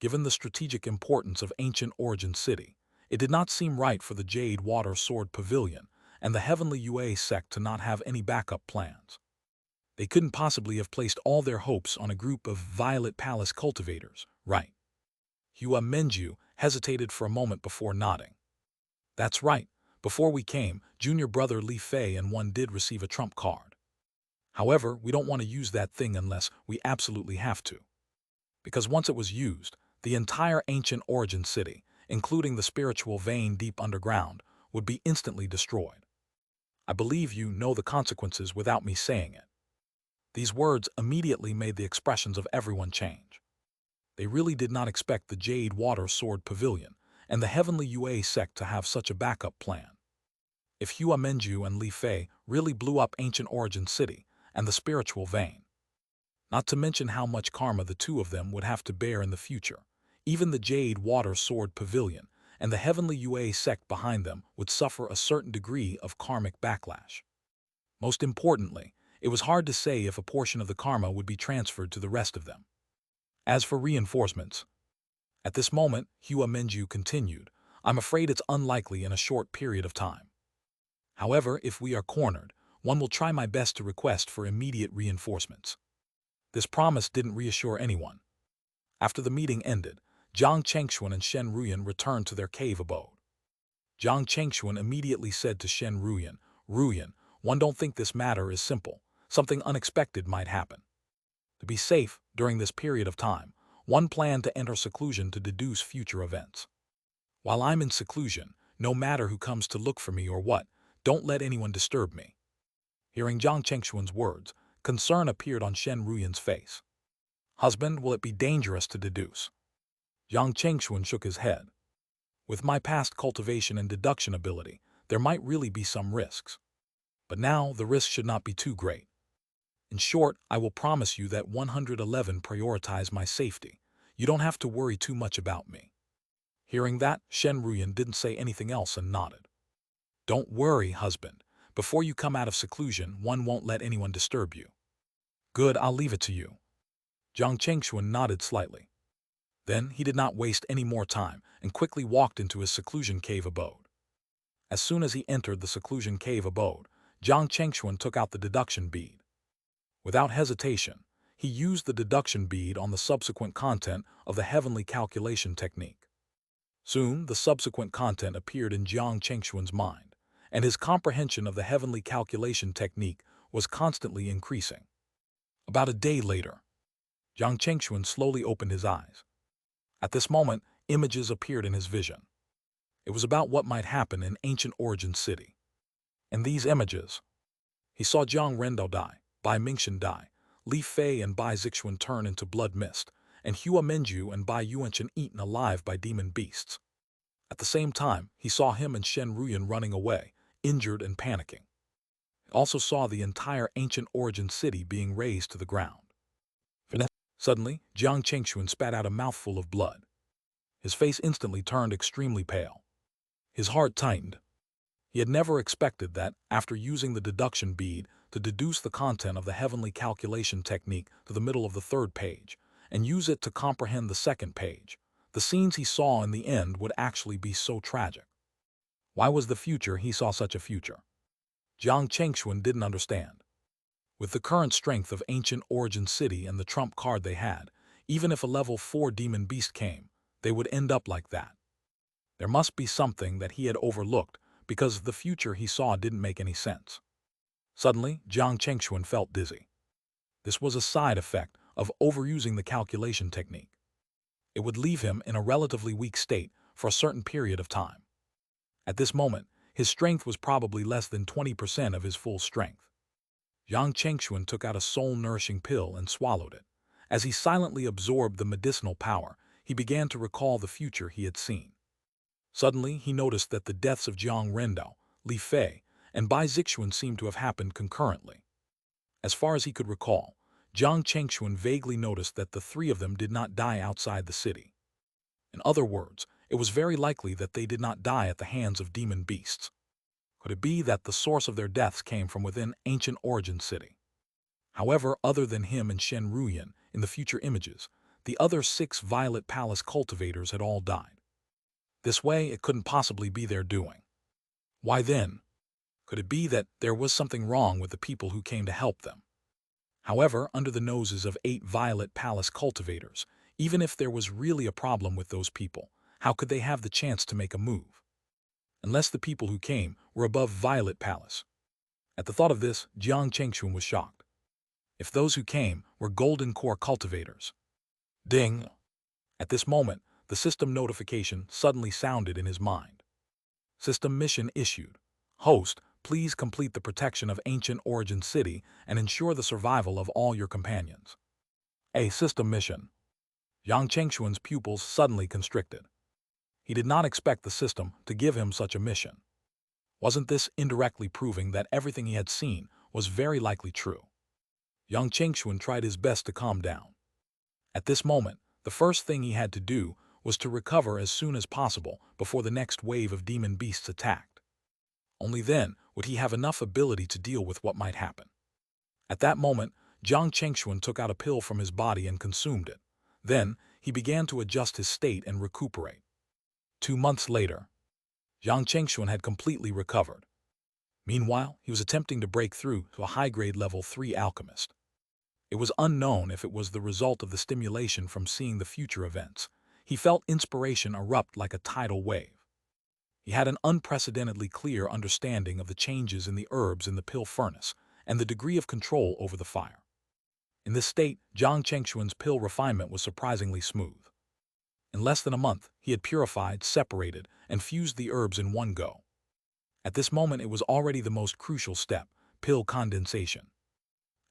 given the strategic importance of ancient origin city, it did not seem right for the Jade Water Sword Pavilion and the Heavenly UA sect to not have any backup plans. They couldn't possibly have placed all their hopes on a group of Violet Palace cultivators, right? Hua Minju hesitated for a moment before nodding. "That's right. Before we came, junior brother Li Fei and one did receive a trump card. However, we don't want to use that thing unless we absolutely have to. Because once it was used, the entire ancient origin city, including the spiritual vein deep underground, would be instantly destroyed. I believe you know the consequences without me saying it." These words immediately made the expressions of everyone change. They really did not expect the Jade Water Sword Pavilion and the Heavenly UA sect to have such a backup plan. If Hua Minju and Li Fei really blew up ancient origin city and the spiritual vein, not to mention how much karma the 2 of them would have to bear in the future, even the Jade Water Sword Pavilion and the Heavenly UA sect behind them would suffer a certain degree of karmic backlash. Most importantly, it was hard to say if a portion of the karma would be transferred to the rest of them. As for reinforcements, at this moment, Hua Minju continued, I'm afraid it's unlikely in a short period of time. However, if we are cornered, one will try my best to request for immediate reinforcements." This promise didn't reassure anyone. After the meeting ended, Jiang Chengxuan and Shen Ruyan returned to their cave abode. Jiang Chengxuan immediately said to Shen Ruyan, "Ruyan, one don't think this matter is simple. Something unexpected might happen. To be safe during this period of time, one planned to enter seclusion to deduce future events. While I'm in seclusion, no matter who comes to look for me or what, don't let anyone disturb me." Hearing Jiang Chengxuan's words, concern appeared on Shen Ruyan's face. "Husband, will it be dangerous to deduce?" Jiang Chengxuan shook his head. "With my past cultivation and deduction ability, there might really be some risks. But now the risk should not be too great. In short, I will promise you that 111 prioritize my safety. You don't have to worry too much about me." Hearing that, Shen Ruyan didn't say anything else and nodded. "Don't worry, husband. Before you come out of seclusion, one won't let anyone disturb you." "Good, I'll leave it to you." Jiang Chengxuan nodded slightly. Then he did not waste any more time and quickly walked into his seclusion cave abode. As soon as he entered the seclusion cave abode, Jiang Chengxuan took out the deduction bead. Without hesitation, he used the deduction bead on the subsequent content of the heavenly calculation technique. Soon, the subsequent content appeared in Jiang Chengxuan's mind, and his comprehension of the heavenly calculation technique was constantly increasing. About a day later, Jiang Chengxuan slowly opened his eyes. At this moment, images appeared in his vision. It was about what might happen in ancient origin city. In these images, he saw Jiang Rendo die, Bai Mingxian die, Li Fei and Bai Zixuan turn into blood mist, and Hua Menju and Bai Yuanchen eaten alive by demon beasts. At the same time, he saw him and Shen Ruyan running away, injured and panicking. He also saw the entire ancient origin city being razed to the ground. Suddenly, Jiang Chengxuan spat out a mouthful of blood. His face instantly turned extremely pale. His heart tightened. He had never expected that, after using the deduction bead to deduce the content of the heavenly calculation technique to the middle of the third page, and use it to comprehend the second page, the scenes he saw in the end would actually be so tragic. Why was the future he saw such a future? Jiang Chengxuan didn't understand. With the current strength of ancient origin city and the trump card they had, even if a level 4 demon beast came, they would end up like that. There must be something that he had overlooked, because the future he saw didn't make any sense. Suddenly, Jiang Chengxuan felt dizzy. This was a side effect of overusing the calculation technique. It would leave him in a relatively weak state for a certain period of time. At this moment, his strength was probably less than 20% of his full strength. Jiang Chengxuan took out a soul-nourishing pill and swallowed it. As he silently absorbed the medicinal power, he began to recall the future he had seen. Suddenly, he noticed that the deaths of Jiang Rendo, Li Fei, and Bai Zixuan seemed to have happened concurrently. As far as he could recall, Jiang Chengxuan vaguely noticed that the three of them did not die outside the city. In other words, it was very likely that they did not die at the hands of demon beasts. Could it be that the source of their deaths came from within ancient origin city? However, other than him and Shen Ruyan, in the future images, the other 6 Violet Palace cultivators had all died. This way, it couldn't possibly be their doing. Why then? Could it be that there was something wrong with the people who came to help them? However, under the noses of 8 Violet Palace cultivators, even if there was really a problem with those people, how could they have the chance to make a move? Unless the people who came were above Violet Palace. At the thought of this, Jiang Chengxuan was shocked. If those who came were Golden Core cultivators. Ding! At this moment, the system notification suddenly sounded in his mind. System mission issued. Host, please complete the protection of ancient origin city and ensure the survival of all your companions. A system mission. Jiang Chengxuan's pupils suddenly constricted. He did not expect the system to give him such a mission. Wasn't this indirectly proving that everything he had seen was very likely true? Jiang Chengxuan tried his best to calm down. At this moment, the first thing he had to do was to recover as soon as possible before the next wave of demon beasts attacked. Only then would he have enough ability to deal with what might happen. At that moment, Jiang Chengxuan took out a pill from his body and consumed it. Then, he began to adjust his state and recuperate. 2 months later, Jiang Chengxuan had completely recovered. Meanwhile, he was attempting to break through to a high-grade level 3 alchemist. It was unknown if it was the result of the stimulation from seeing the future events. He felt inspiration erupt like a tidal wave. He had an unprecedentedly clear understanding of the changes in the herbs in the pill furnace and the degree of control over the fire. In this state, Jiang Chengxuan's pill refinement was surprisingly smooth. In less than a month, he had purified, separated, and fused the herbs in one go. At this moment, it was already the most crucial step, pill condensation.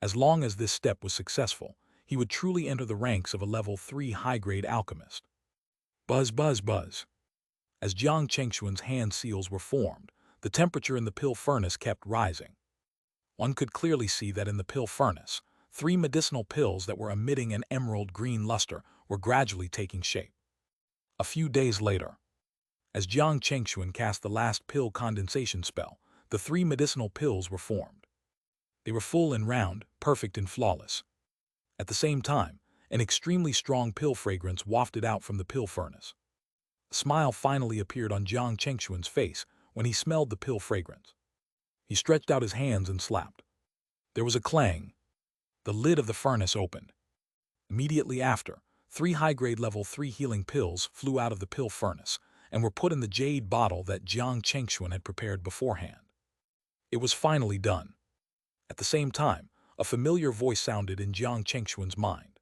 As long as this step was successful, he would truly enter the ranks of a level 3 high-grade alchemist. Buzz, buzz, buzz. As Jiang Chengxuan's hand seals were formed, the temperature in the pill furnace kept rising. One could clearly see that in the pill furnace, 3 medicinal pills that were emitting an emerald green luster were gradually taking shape. A few days later, as Jiang Chengxuan cast the last pill condensation spell, the 3 medicinal pills were formed. They were full and round, perfect and flawless. At the same time, an extremely strong pill fragrance wafted out from the pill furnace. A smile finally appeared on Jiang Chengxuan's face when he smelled the pill fragrance. He stretched out his hands and slapped. There was a clang. The lid of the furnace opened. Immediately after, 3 high-grade level 3 healing pills flew out of the pill furnace and were put in the jade bottle that Jiang Chengxuan had prepared beforehand. It was finally done. At the same time, a familiar voice sounded in Jiang Chengxuan's mind.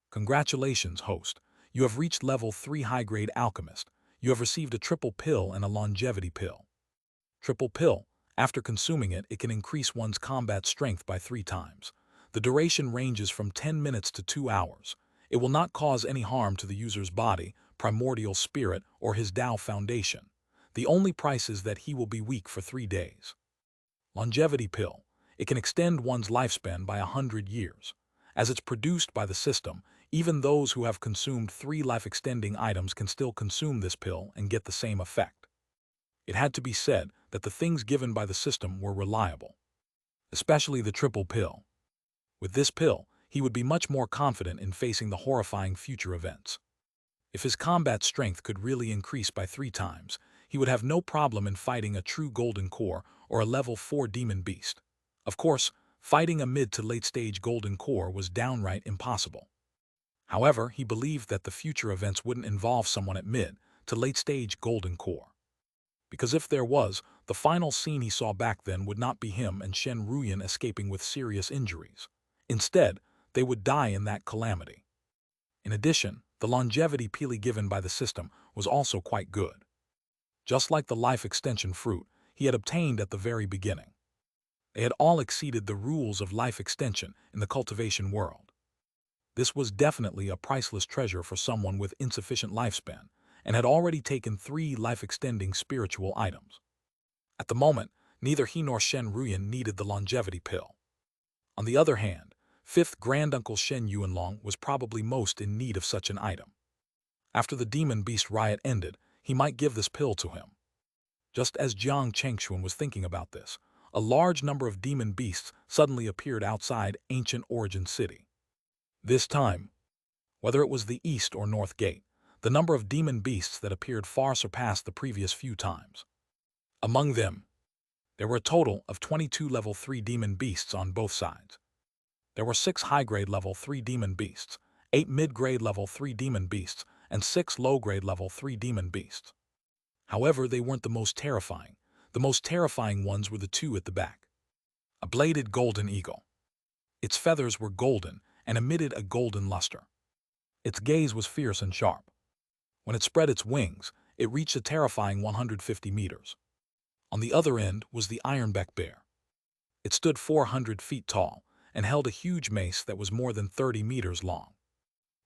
Congratulations, host. You have reached level 3 high-grade alchemist. You have received a triple pill and a longevity pill. Triple pill. After consuming it, it can increase one's combat strength by 3 times. The duration ranges from 10 minutes to 2 hours. It will not cause any harm to the user's body, primordial spirit, or his Tao foundation. The only price is that he will be weak for 3 days. Longevity pill. It can extend one's lifespan by 100 years. As it's produced by the system, even those who have consumed 3 life-extending items can still consume this pill and get the same effect. It had to be said that the things given by the system were reliable, especially the triple pill. With this pill, he would be much more confident in facing the horrifying future events. If his combat strength could really increase by 3 times, he would have no problem in fighting a true golden core or a level 4 demon beast. Of course, fighting a mid to late-stage golden core was downright impossible. However, he believed that the future events wouldn't involve someone at mid to late-stage golden core. Because if there was, the final scene he saw back then would not be him and Shen Ruyan escaping with serious injuries. Instead, they would die in that calamity. In addition, the longevity pill given by the system was also quite good. Just like the life extension fruit he had obtained at the very beginning. They had all exceeded the rules of life extension in the cultivation world. This was definitely a priceless treasure for someone with insufficient lifespan, and had already taken 3 life-extending spiritual items. At the moment, neither he nor Shen Ruyan needed the longevity pill. On the other hand, 5th Granduncle Shen Yuanlong was probably most in need of such an item. After the demon beast riot ended, he might give this pill to him. Just as Jiang Chengxuan was thinking about this, a large number of demon beasts suddenly appeared outside ancient Origin City. This time, whether it was the East or North Gate, the number of demon beasts that appeared far surpassed the previous few times. Among them, there were a total of 22 level 3 demon beasts on both sides. There were 6 high-grade level 3 demon beasts, 8 mid-grade level 3 demon beasts, and 6 low-grade level 3 demon beasts. However, they weren't the most terrifying. The most terrifying ones were the 2 at the back. A bladed golden eagle. Its feathers were golden and emitted a golden luster. Its gaze was fierce and sharp. When it spread its wings, it reached a terrifying 150 meters. On the other end was the ironbeak bear. It stood 400 feet tall and held a huge mace that was more than 30 meters long.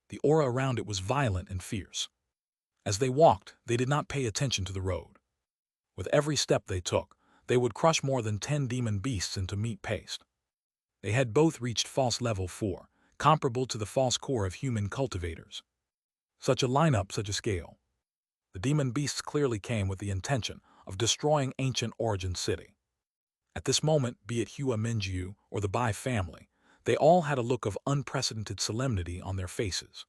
The aura around it was violent and fierce. As they walked, they did not pay attention to the road. With every step they took, they would crush more than 10 demon beasts into meat paste. They had both reached false level 4, comparable to the false core of human cultivators. Such a lineup, such a scale. The demon beasts clearly came with the intention of destroying ancient Origin City. At this moment, be it Hua Minjiu or the Bai family, they all had a look of unprecedented solemnity on their faces.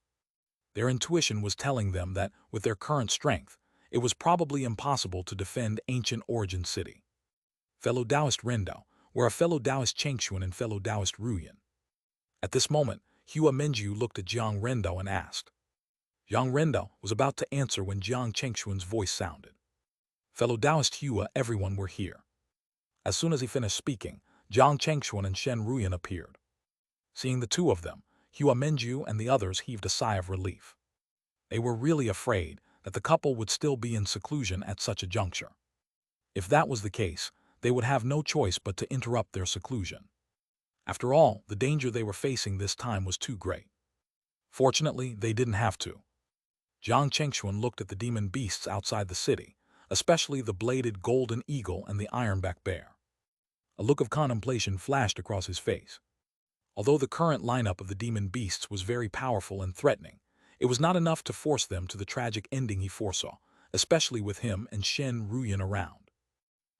Their intuition was telling them that, with their current strength, it was probably impossible to defend ancient origin city. Fellow Taoist Rendo were a fellow Taoist Chengxuan and fellow Taoist Ruyan. At this moment, Hua Menju looked at Jiang Rendo and asked. Jiang Rendo was about to answer when Jiang Chengxuan's voice sounded. Fellow Taoist Hua, everyone were here. As soon as he finished speaking, Jiang Chengxuan and Shen Ruyan appeared. Seeing the two of them, Hua Menju and the others heaved a sigh of relief. They were really afraid that the couple would still be in seclusion at such a juncture. If that was the case, they would have no choice but to interrupt their seclusion. After all, the danger they were facing this time was too great. Fortunately, they didn't have to. Jiang Chengxuan looked at the demon beasts outside the city, especially the bladed golden eagle and the ironback bear. A look of contemplation flashed across his face. Although the current lineup of the demon beasts was very powerful and threatening, it was not enough to force them to the tragic ending he foresaw, especially with him and Shen Ruyan around.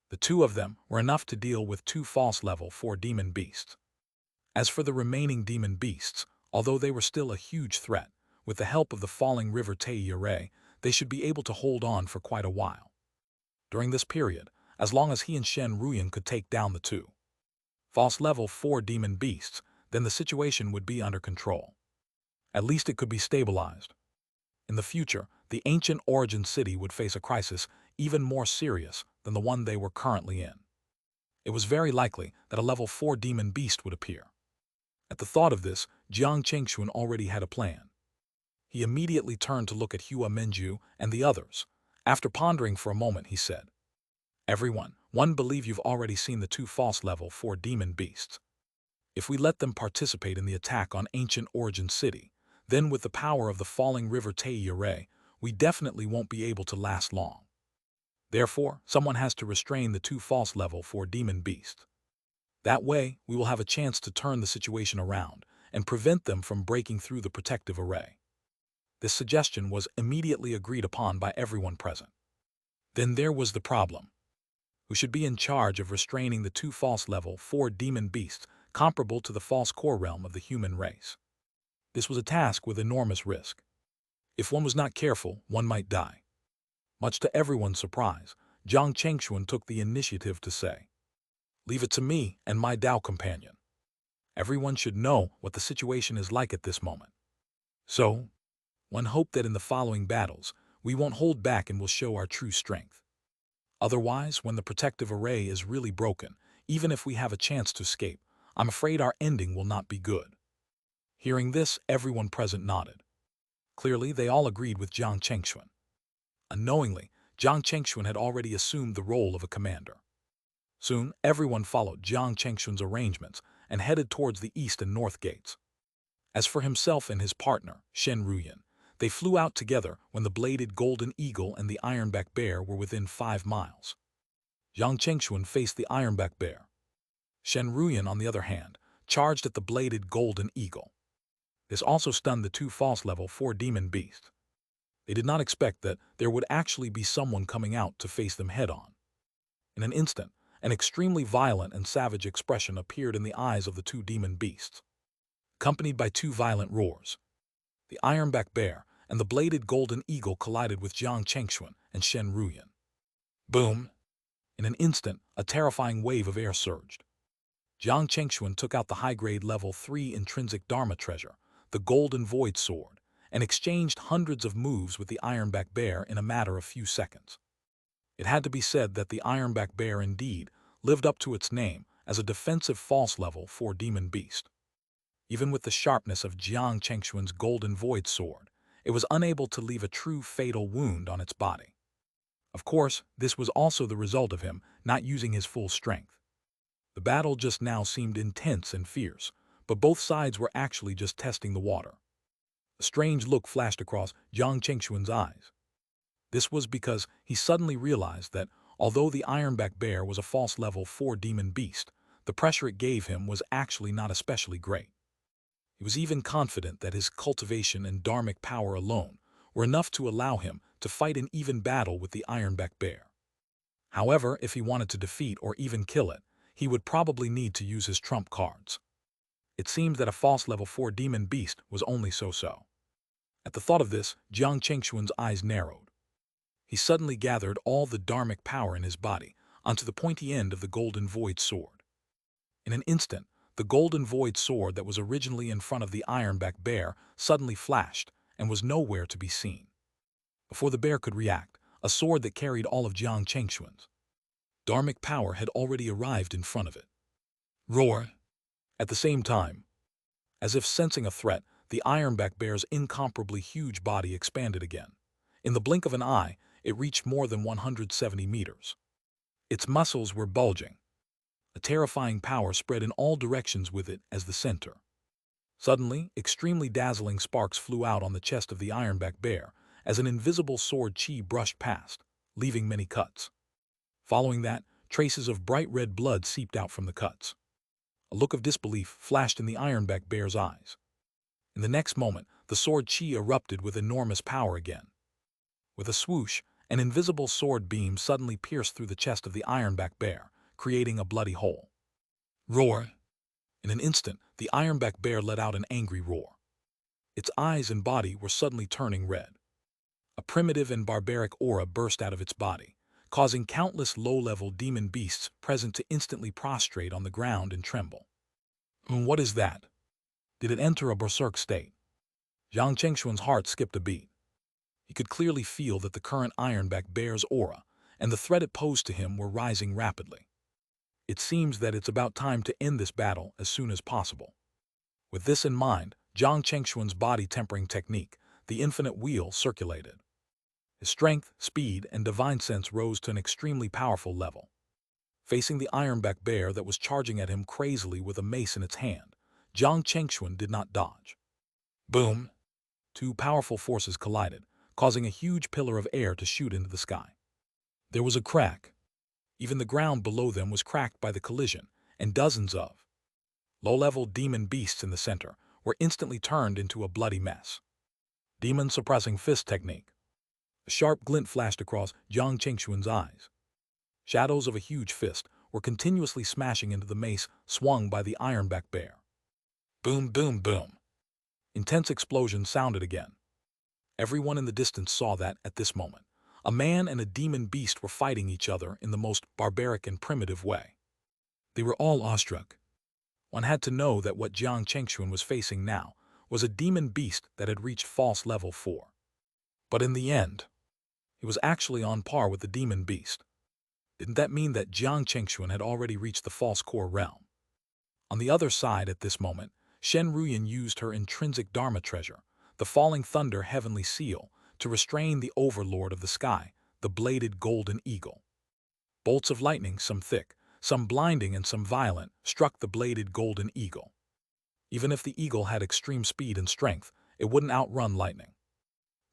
The two of them were enough to deal with 2 false level 4 demon beasts. As for the remaining demon beasts, although they were still a huge threat, with the help of the falling river Taiyare, they should be able to hold on for quite a while. During this period, as long as he and Shen Ruyan could take down the 2 false level 4 demon beasts, then the situation would be under control. At least it could be stabilized. In the future, the ancient origin city would face a crisis even more serious than the one they were currently in. It was very likely that a level 4 demon beast would appear. At the thought of this, Jiang Chengxuan already had a plan. He immediately turned to look at Hua Menju and the others. After pondering for a moment, he said, "Everyone, one believe you've already seen the 2 false level 4 demon beasts. If we let them participate in the attack on ancient origin city, then with the power of the falling river Taiyare, we definitely won't be able to last long. Therefore, someone has to restrain the 2 false level 4 demon beasts. That way, we will have a chance to turn the situation around and prevent them from breaking through the protective array." This suggestion was immediately agreed upon by everyone present. Then there was the problem. Who should be in charge of restraining the 2 false level 4 demon beasts comparable to the false core realm of the human race? This was a task with enormous risk. If one was not careful, one might die. Much to everyone's surprise, Jiang Chengxuan took the initiative to say, "Leave it to me and my Tao companion. Everyone should know what the situation is like at this moment. So, one hope that in the following battles, we won't hold back and will show our true strength. Otherwise, when the protective array is really broken, even if we have a chance to escape, I'm afraid our ending will not be good." Hearing this, everyone present nodded. Clearly, they all agreed with Jiang Chengxuan. Unknowingly, Jiang Chengxuan had already assumed the role of a commander. Soon, everyone followed Jiang Chengxuan's arrangements and headed towards the east and north gates. As for himself and his partner, Shen Ruyan, they flew out together when the bladed golden eagle and the ironback bear were within 5 miles. Jiang Chengxuan faced the ironback bear. Shen Ruyan, on the other hand, charged at the bladed golden eagle. This also stunned the 2 false level 4 demon beasts. They did not expect that there would actually be someone coming out to face them head-on. In an instant, an extremely violent and savage expression appeared in the eyes of the 2 demon beasts, accompanied by 2 violent roars. The ironback bear and the bladed golden eagle collided with Jiang Chengxuan and Shen Ruyan. Boom! In an instant, a terrifying wave of air surged. Jiang Chengxuan took out the high-grade level 3 intrinsic Dharma treasure, the golden void sword, and exchanged hundreds of moves with the ironback bear in a matter of few seconds. It had to be said that the ironback bear indeed lived up to its name as a defensive false level 4 demon beast. Even with the sharpness of Jiang Chengxuan's golden void sword, it was unable to leave a true fatal wound on its body. Of course, this was also the result of him not using his full strength. The battle just now seemed intense and fierce, but both sides were actually just testing the water. A strange look flashed across Jiang Chengxuan's eyes. This was because he suddenly realized that, although the ironback bear was a false level 4 demon beast, the pressure it gave him was actually not especially great. He was even confident that his cultivation and dharmic power alone were enough to allow him to fight an even battle with the ironback bear. However, if he wanted to defeat or even kill it, he would probably need to use his trump cards. It seemed that a false level 4 demon beast was only so-so. At the thought of this, Jiang Chengxuan's eyes narrowed. He suddenly gathered all the dharmic power in his body onto the pointy end of the golden void sword. In an instant, the golden void sword that was originally in front of the ironback bear suddenly flashed and was nowhere to be seen. Before the bear could react, a sword that carried all of Jiang Chengxuan's dharmic power had already arrived in front of it. Roar! At the same time, as if sensing a threat, the ironback bear's incomparably huge body expanded again. In the blink of an eye, it reached more than 170 meters. Its muscles were bulging. A terrifying power spread in all directions with it as the center. Suddenly, extremely dazzling sparks flew out on the chest of the ironback bear as an invisible sword chi brushed past, leaving many cuts. Following that, traces of bright red blood seeped out from the cuts. A look of disbelief flashed in the ironback bear's eyes. In the next moment, the sword chi erupted with enormous power again. With a swoosh, an invisible sword beam suddenly pierced through the chest of the ironback bear, creating a bloody hole. Roar! In an instant, the ironback bear let out an angry roar. Its eyes and body were suddenly turning red. A primitive and barbaric aura burst out of its body, causing countless low-level demon beasts present to instantly prostrate on the ground and tremble. What is that? Did it enter a berserk state? Jiang Chengxuan's heart skipped a beat. He could clearly feel that the current ironback bear's aura and the threat it posed to him were rising rapidly. It seems that it's about time to end this battle as soon as possible. With this in mind, Jiang Chengxuan's body-tempering technique, the infinite wheel, circulated. His strength, speed, and divine sense rose to an extremely powerful level. Facing the ironback bear that was charging at him crazily with a mace in its hand, Jiang Chengxuan did not dodge. Boom! Two powerful forces collided, causing a huge pillar of air to shoot into the sky. There was a crack. Even the ground below them was cracked by the collision, and dozens of low-level demon beasts in the center were instantly turned into a bloody mess. Demon suppressing fist technique. A sharp glint flashed across Jiang Chengxuan's eyes. Shadows of a huge fist were continuously smashing into the mace swung by the ironback bear. Boom, boom, boom. Intense explosions sounded again. Everyone in the distance saw that, at this moment, a man and a demon beast were fighting each other in the most barbaric and primitive way. They were all awestruck. One had to know that what Jiang Chengxuan was facing now was a demon beast that had reached false level 4. But in the end, he was actually on par with the demon beast. Didn't that mean that Jiang Chengxuan had already reached the false core realm? On the other side at this moment, Shen Ruyan used her intrinsic Dharma treasure, the falling thunder heavenly seal, to restrain the overlord of the sky, the bladed golden eagle. Bolts of lightning, some thick, some blinding and some violent, struck the bladed golden eagle. Even if the eagle had extreme speed and strength, it wouldn't outrun lightning.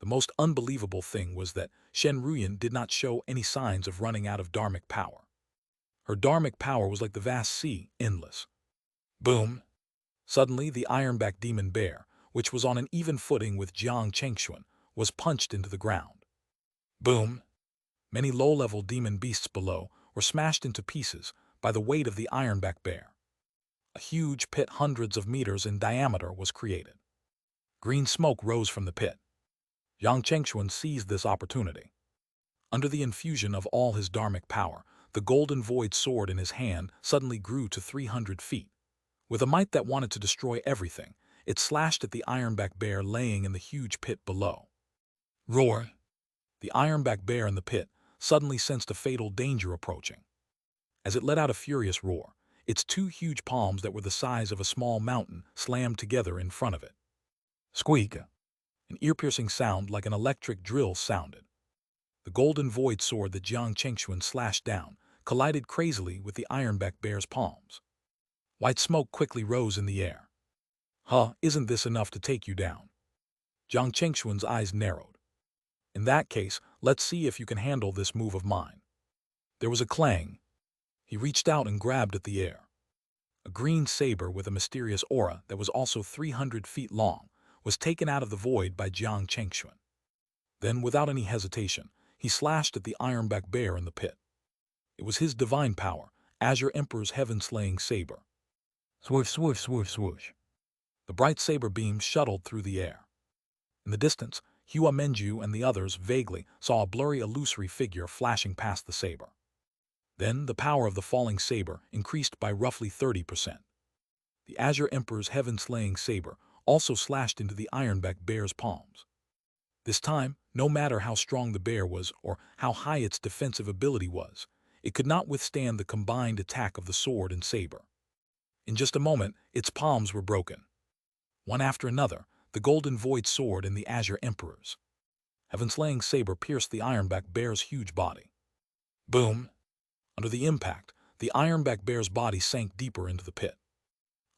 The most unbelievable thing was that Shen Ruyan did not show any signs of running out of dharmic power. Her dharmic power was like the vast sea, endless. Boom! Suddenly, the ironback demon bear, which was on an even footing with Jiang Chengxuan, was punched into the ground. Boom! Many low-level demon beasts below were smashed into pieces by the weight of the ironback bear. A huge pit hundreds of meters in diameter was created. Green smoke rose from the pit. Jiang Chengxuan seized this opportunity. Under the infusion of all his dharmic power, the golden void sword in his hand suddenly grew to 300 feet. With a might that wanted to destroy everything, it slashed at the ironback bear laying in the huge pit below. Roar! The ironback bear in the pit suddenly sensed a fatal danger approaching. As it let out a furious roar, its two huge palms that were the size of a small mountain slammed together in front of it. Squeak! An ear-piercing sound like an electric drill sounded. The golden void sword that Jiang Chengxuan slashed down collided crazily with the ironback bear's palms. White smoke quickly rose in the air. Isn't this enough to take you down? Jiang Chengxuan's eyes narrowed. In that case, let's see if you can handle this move of mine. There was a clang. He reached out and grabbed at the air. A green saber with a mysterious aura that was also 300 feet long was taken out of the void by Jiang Chengxuan. Then, without any hesitation, he slashed at the ironback bear in the pit. It was his divine power, Azure Emperor's heaven-slaying saber. Swoosh, swoosh, swoosh, swoosh. The bright saber beam shuttled through the air. In the distance, Hua Menju and the others vaguely saw a blurry illusory figure flashing past the saber. Then the power of the falling saber increased by roughly 30%. The Azure Emperor's heaven-slaying saber also slashed into the Ironback bear's palms. This time, no matter how strong the bear was or how high its defensive ability was, it could not withstand the combined attack of the sword and saber. In just a moment, its palms were broken. One after another, the Golden Void sword and the Azure Emperor's heaven-slaying saber pierced the Ironback bear's huge body. Boom! Under the impact, the Ironback bear's body sank deeper into the pit.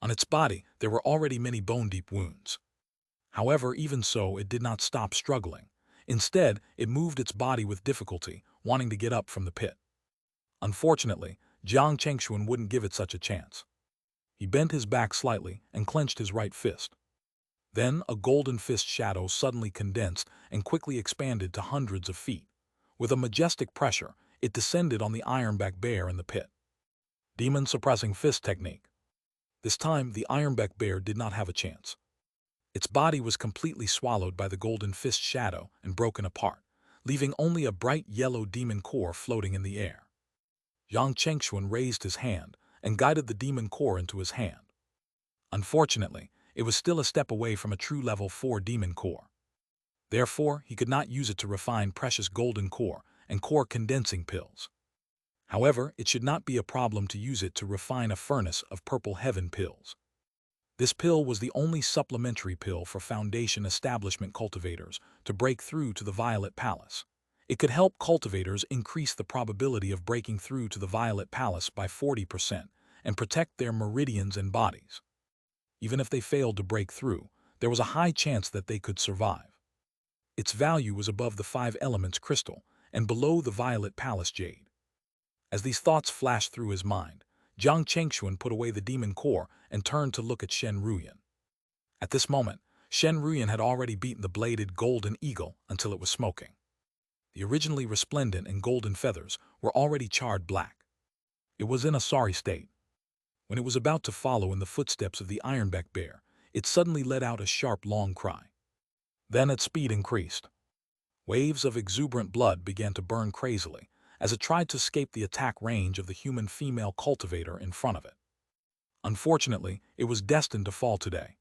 On its body, there were already many bone-deep wounds. However, even so, it did not stop struggling. Instead, it moved its body with difficulty, wanting to get up from the pit. Unfortunately, Jiang Chengxuan wouldn't give it such a chance. He bent his back slightly and clenched his right fist. Then a golden fist shadow suddenly condensed and quickly expanded to hundreds of feet. With a majestic pressure, it descended on the Ironback bear in the pit. Demon suppressing fist technique. This time, the Ironback bear did not have a chance. Its body was completely swallowed by the golden fist shadow and broken apart, leaving only a bright yellow demon core floating in the air. Jiang Chengxuan raised his hand and guided the demon core into his hand. Unfortunately, it was still a step away from a true level 4 demon core. Therefore, he could not use it to refine precious golden core and core condensing pills. However, it should not be a problem to use it to refine a furnace of purple heaven pills. This pill was the only supplementary pill for Foundation establishment cultivators to break through to the Violet Palace. It could help cultivators increase the probability of breaking through to the Violet Palace by 40% and protect their meridians and bodies. Even if they failed to break through, there was a high chance that they could survive. Its value was above the 5 elements crystal and below the Violet Palace jade. As these thoughts flashed through his mind, Jiang Chengxuan put away the demon core and turned to look at Shen Ruyan. At this moment, Shen Ruyan had already beaten the bladed golden eagle until it was smoking. The originally resplendent and golden feathers were already charred black. It was in a sorry state. When it was about to follow in the footsteps of the Ironback bear, it suddenly let out a sharp, long cry. Then its speed increased. Waves of exuberant blood began to burn crazily as it tried to escape the attack range of the human female cultivator in front of it. Unfortunately, it was destined to fall today.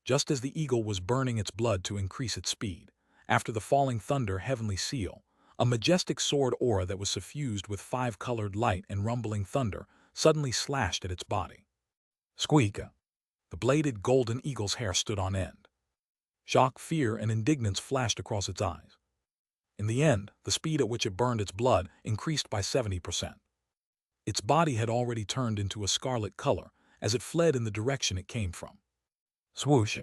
Just as the eagle was burning its blood to increase its speed, after the falling thunder heavenly seal, a majestic sword aura that was suffused with 5-colored light and rumbling thunder suddenly slashed at its body. Squeak! The bladed golden eagle's hair stood on end. Shock, fear, and indignance flashed across its eyes. In the end, the speed at which it burned its blood increased by 70%. Its body had already turned into a scarlet color as it fled in the direction it came from. Swoosh!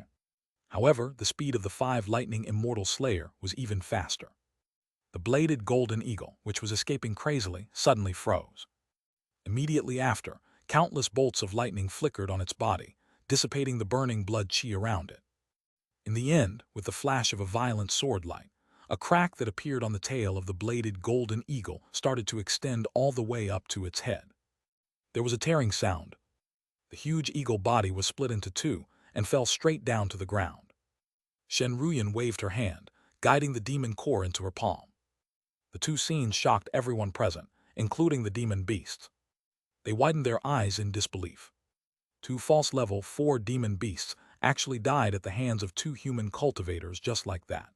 However, the speed of the 5 lightning immortal slayer was even faster. The bladed golden eagle, which was escaping crazily, suddenly froze. Immediately after, countless bolts of lightning flickered on its body, dissipating the burning blood chi around it. In the end, with the flash of a violent sword light, a crack that appeared on the tail of the bladed golden eagle started to extend all the way up to its head. There was a tearing sound. The huge eagle body was split into 2 and fell straight down to the ground. Shen Ruyan waved her hand, guiding the demon core into her palm. The 2 scenes shocked everyone present, including the demon beasts. They widened their eyes in disbelief. 2 false level 4 demon beasts actually died at the hands of 2 human cultivators just like that.